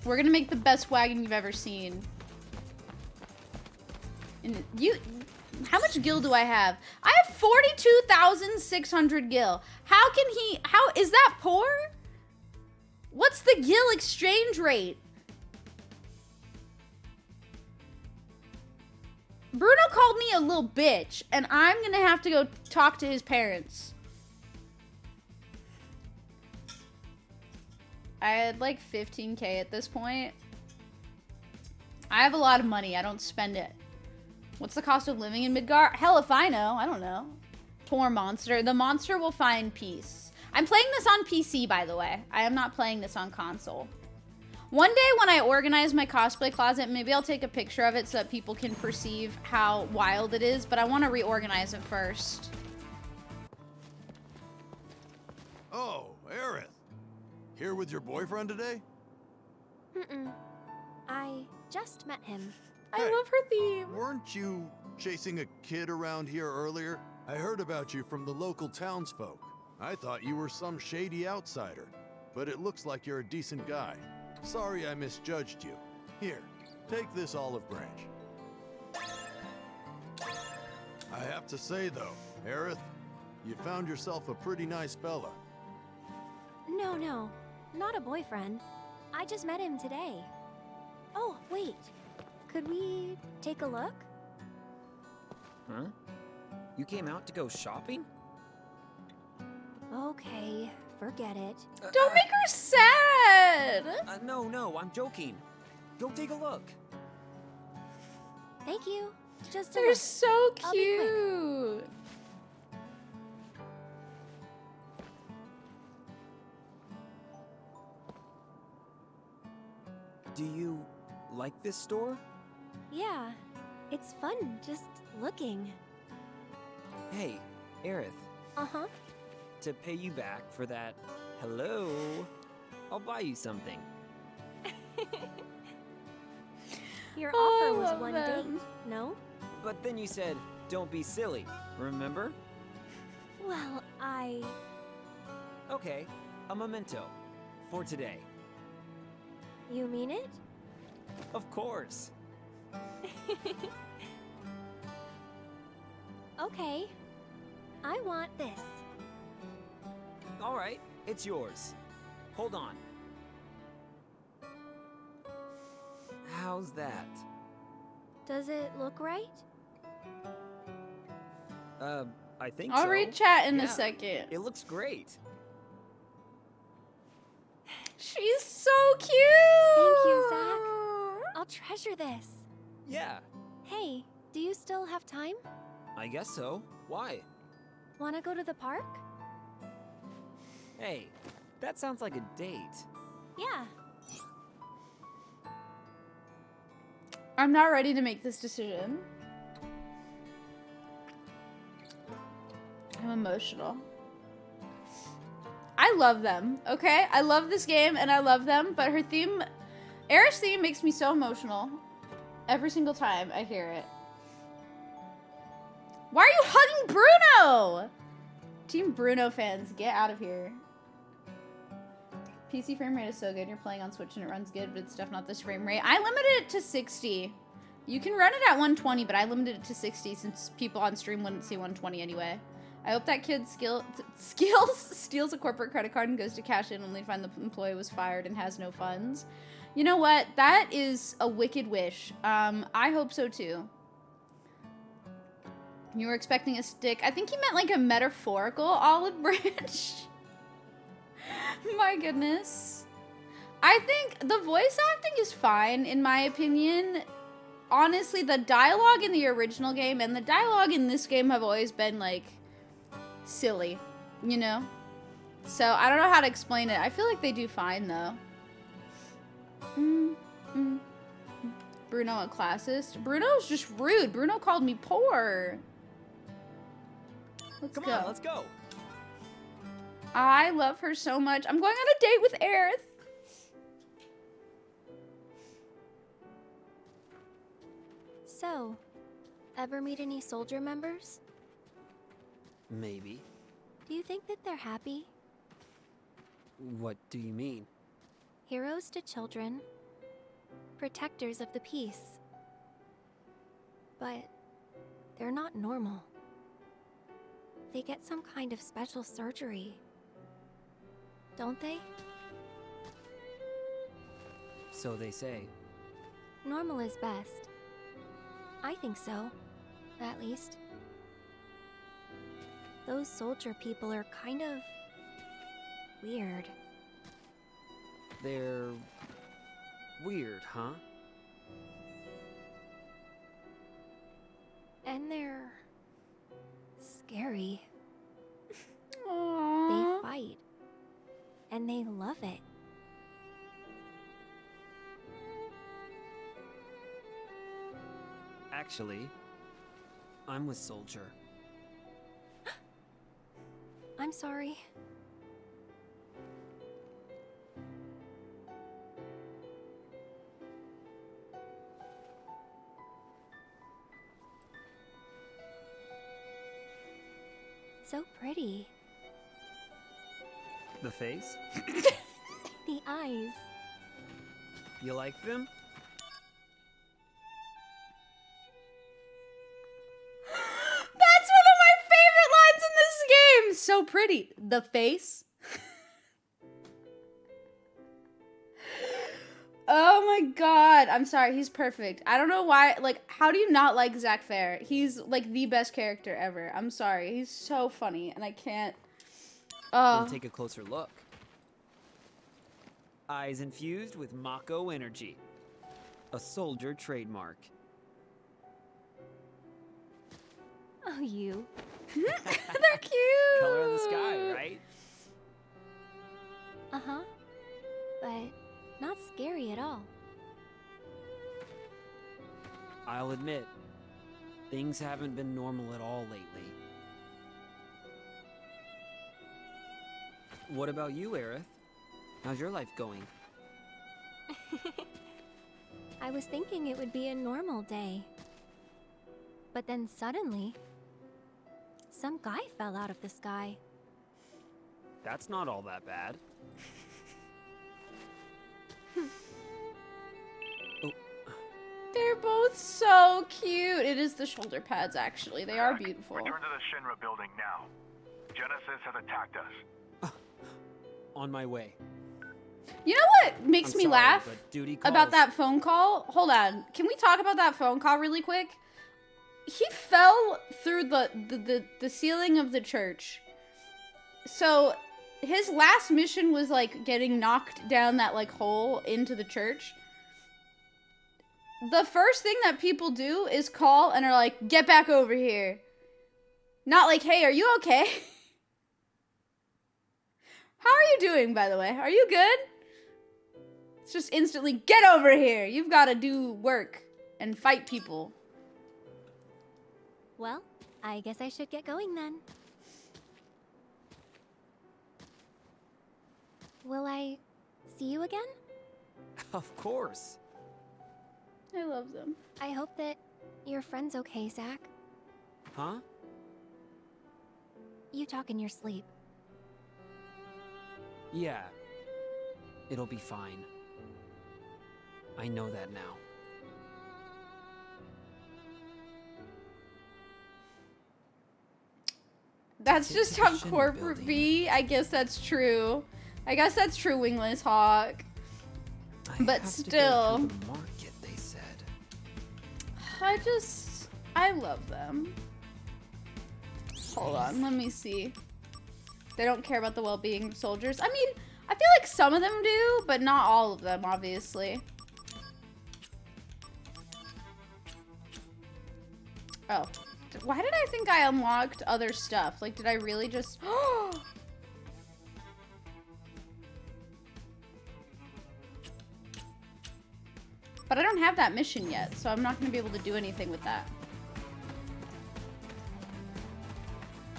We're gonna make the best wagon you've ever seen. And how much gil do I have? I have 42,600 gil. How is that poor? What's the gil exchange rate? Bruno called me a little bitch, and I'm gonna have to go talk to his parents. I had like 15K at this point. I have a lot of money. I don't spend it. What's the cost of living in Midgar? Hell if I know. I don't know. Poor monster. The monster will find peace. I'm playing this on PC, by the way. I am not playing this on console. One day when I organize my cosplay closet, maybe I'll take a picture of it so that people can perceive how wild it is, but I want to reorganize it first. Oh, Aerith. Here with your boyfriend today? I just met him. I love her theme. Weren't you chasing a kid around here earlier? I heard about you from the local townsfolk. I thought you were some shady outsider, but it looks like you're a decent guy. Sorry I misjudged you. Here, take this olive branch. I have to say though, Aerith, you found yourself a pretty nice fella. No, not a boyfriend. I just met him today. Oh, wait. Could we take a look? Huh? You came out to go shopping? Okay, forget it. Don't make her sad. No, I'm joking. Go take a look. Thank you. Just a They're look. so I'll be quick. cute. Do you like this store? Yeah, it's fun just looking. Hey, Aerith, Uh-huh. to pay you back for that hello, I'll buy you something. Your Oh, I offer was love one them. date, no? But then you said, don't be silly, remember? Well, Okay, a memento. For today. You mean it? Of course. Okay. I want this. Alright, it's yours. Hold on. How's that? Does it look right? I think so. I'll read chat in a Yeah, second. It looks great. She's so cute. Thank you, Zach. I'll treasure this. Yeah, Hey, do you still have time? I guess so. Why? Wanna go to the park? Hey, that sounds like a date. Yeah. I'm not ready to make this decision. I'm emotional. I love them, okay? I love this game and I love them, but her theme, Aerith's theme makes me so emotional every single time I hear it. Why are you hugging Bruno? Team Bruno fans, get out of here. PC frame rate is so good. You're playing on Switch and it runs good, but it's definitely not this frame rate. I limited it to 60. You can run it at 120, but I limited it to 60 since people on stream wouldn't see 120 anyway. I hope that kid steals a corporate credit card and goes to cash in only to find the employee was fired and has no funds. You know what? That is a wicked wish. I hope so too. You were expecting a stick. I think he meant like a metaphorical olive branch. My goodness. I think the voice acting is fine, in my opinion. Honestly, the dialogue in the original game and the dialogue in this game have always been, like, silly, you know? So, I don't know how to explain it. I feel like they do fine, though. Bruno, a classist? Bruno's just rude. Bruno called me poor. Let's Come go. on, let's go. I love her so much. I'm going on a date with Aerith. So, ever meet any soldier members? Maybe. Do you think that they're happy? What do you mean? Heroes to children, protectors of the peace. But they're not normal. They get some kind of special surgery. Don't they? So they say. Normal is best. I think so, at least. Those soldier people are kind of weird. They're weird, huh? And they're scary. Aww. They fight. And they love it. Actually, I'm with Soldier. I'm sorry. So pretty. The face? The eyes. You like them? That's one of my favorite lines in this game. So pretty. The face. Oh my god. I'm sorry. He's perfect. I don't know why. Like, how do you not like Zach Fair? He's like the best character ever. I'm sorry. He's so funny and I can't. Then take a closer look. Eyes infused with Mako energy. A soldier trademark. Oh, you. They're cute. Color of the sky, right? Uh-huh. But not scary at all. I'll admit, things haven't been normal at all lately. What about you, Aerith? How's your life going? I was thinking it would be a normal day. But then suddenly, some guy fell out of the sky. That's not all that bad. They're both so cute. It is the shoulder pads, actually. They are beautiful. Return to the Shinra building now. Genesis has attacked us. On my way. You know what makes I'm me sorry, laugh but duty calls. about that phone call? Hold on. Can we talk about that phone call really quick? He fell through the ceiling of the church. So his last mission was like getting knocked down that like hole into the church. The first thing that people do is call and are like, get back over here. Not like, hey, are you okay? How are you doing, by the way? Are you good? It's just instantly, get over here. You've got to do work and fight people. Well, I guess I should get going then. Will I see you again? Of course. I love them. I hope that your friend's okay, Zach. Huh? You talk in your sleep. Yeah. It'll be fine. I know that now. That's just how corporate be. I guess that's true. I guess that's true, Wingless Hawk. But still, The market, they said. I love them. Hold on, let me see. They don't care about the well-being of soldiers. I mean, I feel like some of them do, but not all of them, obviously. Oh. Why did I think I unlocked other stuff? Like, did I really just... But I don't have that mission yet, so I'm not going to be able to do anything with that.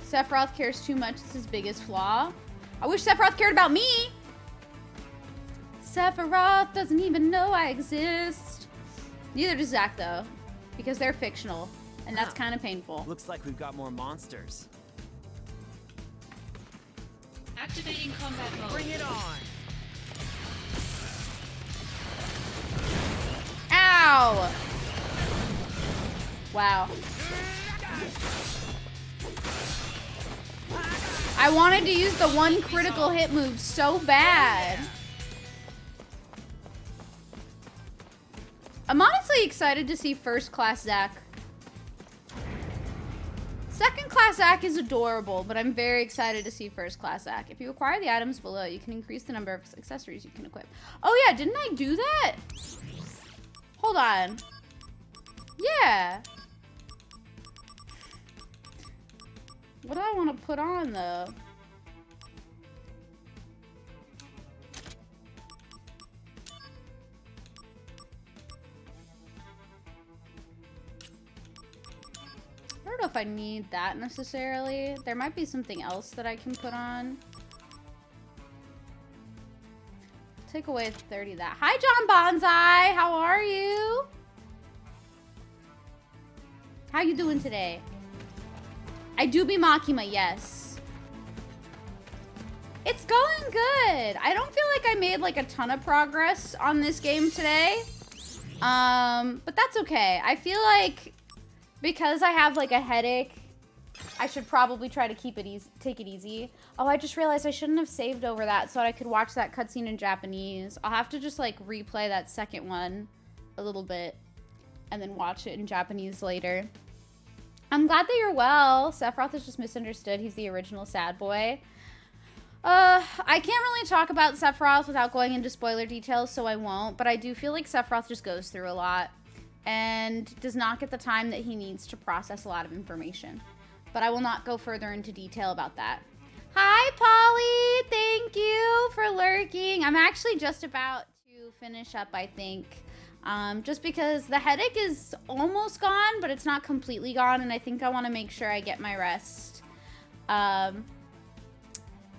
Sephiroth cares too much. It's his biggest flaw. I wish Sephiroth cared about me! Sephiroth doesn't even know I exist. Neither does Zach, though, because they're fictional. And that's kind of painful. Looks like we've got more monsters. Activating combat mode. Bring it on. Ow! Wow. I wanted to use the one critical hit move so bad. I'm honestly excited to see first class Zach. Second class Zach is adorable, but I'm very excited to see first class Zach. If you acquire the items below, you can increase the number of accessories you can equip. Oh yeah, didn't I do that? Hold on. Yeah. What do I want to put on though? I don't know if I need that necessarily. There might be something else that I can put on. Take away 30 of that. Hi, John Bonsai. How are you? How you doing today? I do be Makima, yes. It's going good. I don't feel like I made like a ton of progress on this game today. But that's okay. I feel like because I have like a headache, I should probably try to keep it easy, take it easy. Oh, I just realized I shouldn't have saved over that so I could watch that cutscene in Japanese. I'll have to just like replay that second one a little bit and then watch it in Japanese later. I'm glad that you're well. Sephiroth is just misunderstood. He's the original sad boy. I can't really talk about Sephiroth without going into spoiler details, so I won't. But I do feel like Sephiroth just goes through a lot and does not get the time that he needs to process a lot of information. But I will not go further into detail about that. Hi, Polly! Thank you for lurking. I'm actually just about to finish up, I think. Just because the headache is almost gone, but it's not completely gone, and I think I want to make sure I get my rest.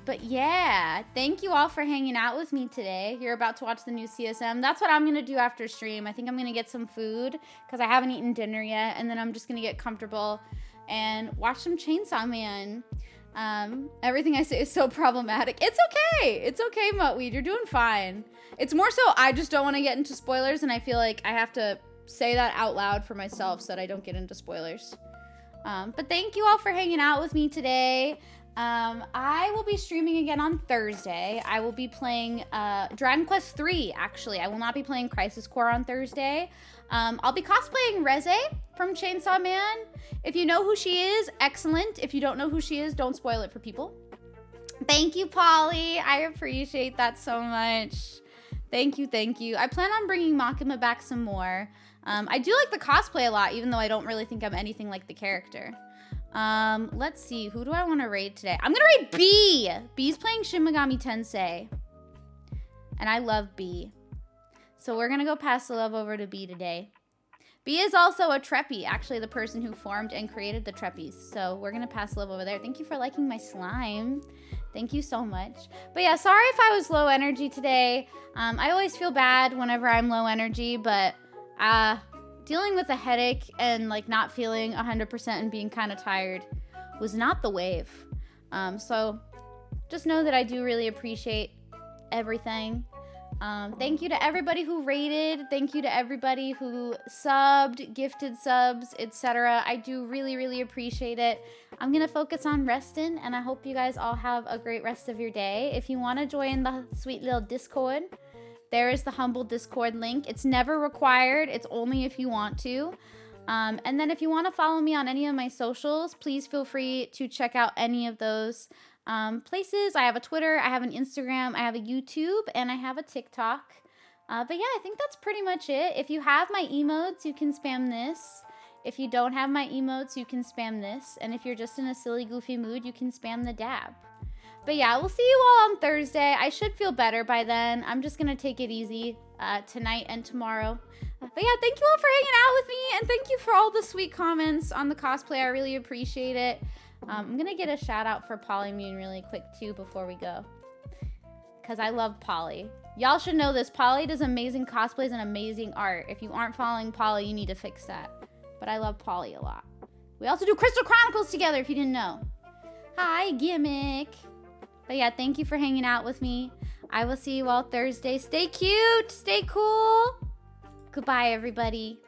But yeah, thank you all for hanging out with me today. You're about to watch the new CSM. That's what I'm going to do after stream. I think I'm going to get some food because I haven't eaten dinner yet, and then I'm just going to get comfortable and watch some Chainsaw Man. Everything I say is so problematic. It's okay. It's okay, Muttweed. You're doing fine. It's more so I just don't want to get into spoilers, and I feel like I have to say that out loud for myself so that I don't get into spoilers. But thank you all for hanging out with me today. I will be streaming again on Thursday. I will be playing Dragon Quest III, actually. I will not be playing Crisis Core on Thursday. I'll be cosplaying Reze from Chainsaw Man. If you know who she is, excellent. If you don't know who she is, don't spoil it for people. Thank you, Polly. I appreciate that so much. Thank you, thank you. I plan on bringing Makima back some more. I do like the cosplay a lot, even though I don't really think I'm anything like the character. Let's see. Who do I want to raid today? I'm gonna raid B! B's playing Shin Megami Tensei. And I love B. So we're gonna go pass the love over to B today. B is also a Treppy, actually the person who formed and created the Treppies. So we're gonna pass the love over there. Thank you for liking my slime. Thank you so much. But yeah, sorry if I was low energy today. I always feel bad whenever I'm low energy, but dealing with a headache and like not feeling 100% and being kind of tired was not the wave. So just know that I do really appreciate everything. Thank you to everybody who rated. Thank you to everybody who subbed, gifted subs, etc. I do really, really appreciate it. I'm going to focus on resting, and I hope you guys all have a great rest of your day. If you want to join the sweet little Discord, there is the humble Discord link. It's never required. It's only if you want to. And then if you want to follow me on any of my socials, please feel free to check out any of those places. I have a Twitter, I have an Instagram, I have a YouTube, and I have a TikTok. But yeah, I think that's pretty much it. If you have my emotes, you can spam this. If you don't have my emotes, you can spam this. And if you're just in a silly, goofy mood, you can spam the dab. But yeah, we'll see you all on Thursday. I should feel better by then. I'm just going to take it easy tonight and tomorrow. But yeah, thank you all for hanging out with me. And thank you for all the sweet comments on the cosplay. I really appreciate it. I'm going to get a shout out for Polymune really quick too before we go. Because I love Polly. Y'all should know this. Polly does amazing cosplays and amazing art. If you aren't following Polly, you need to fix that. But I love Polly a lot. We also do Crystal Chronicles together if you didn't know. Hi, Gimmick. But yeah, thank you for hanging out with me. I will see you all Thursday. Stay cute. Stay cool. Goodbye, everybody.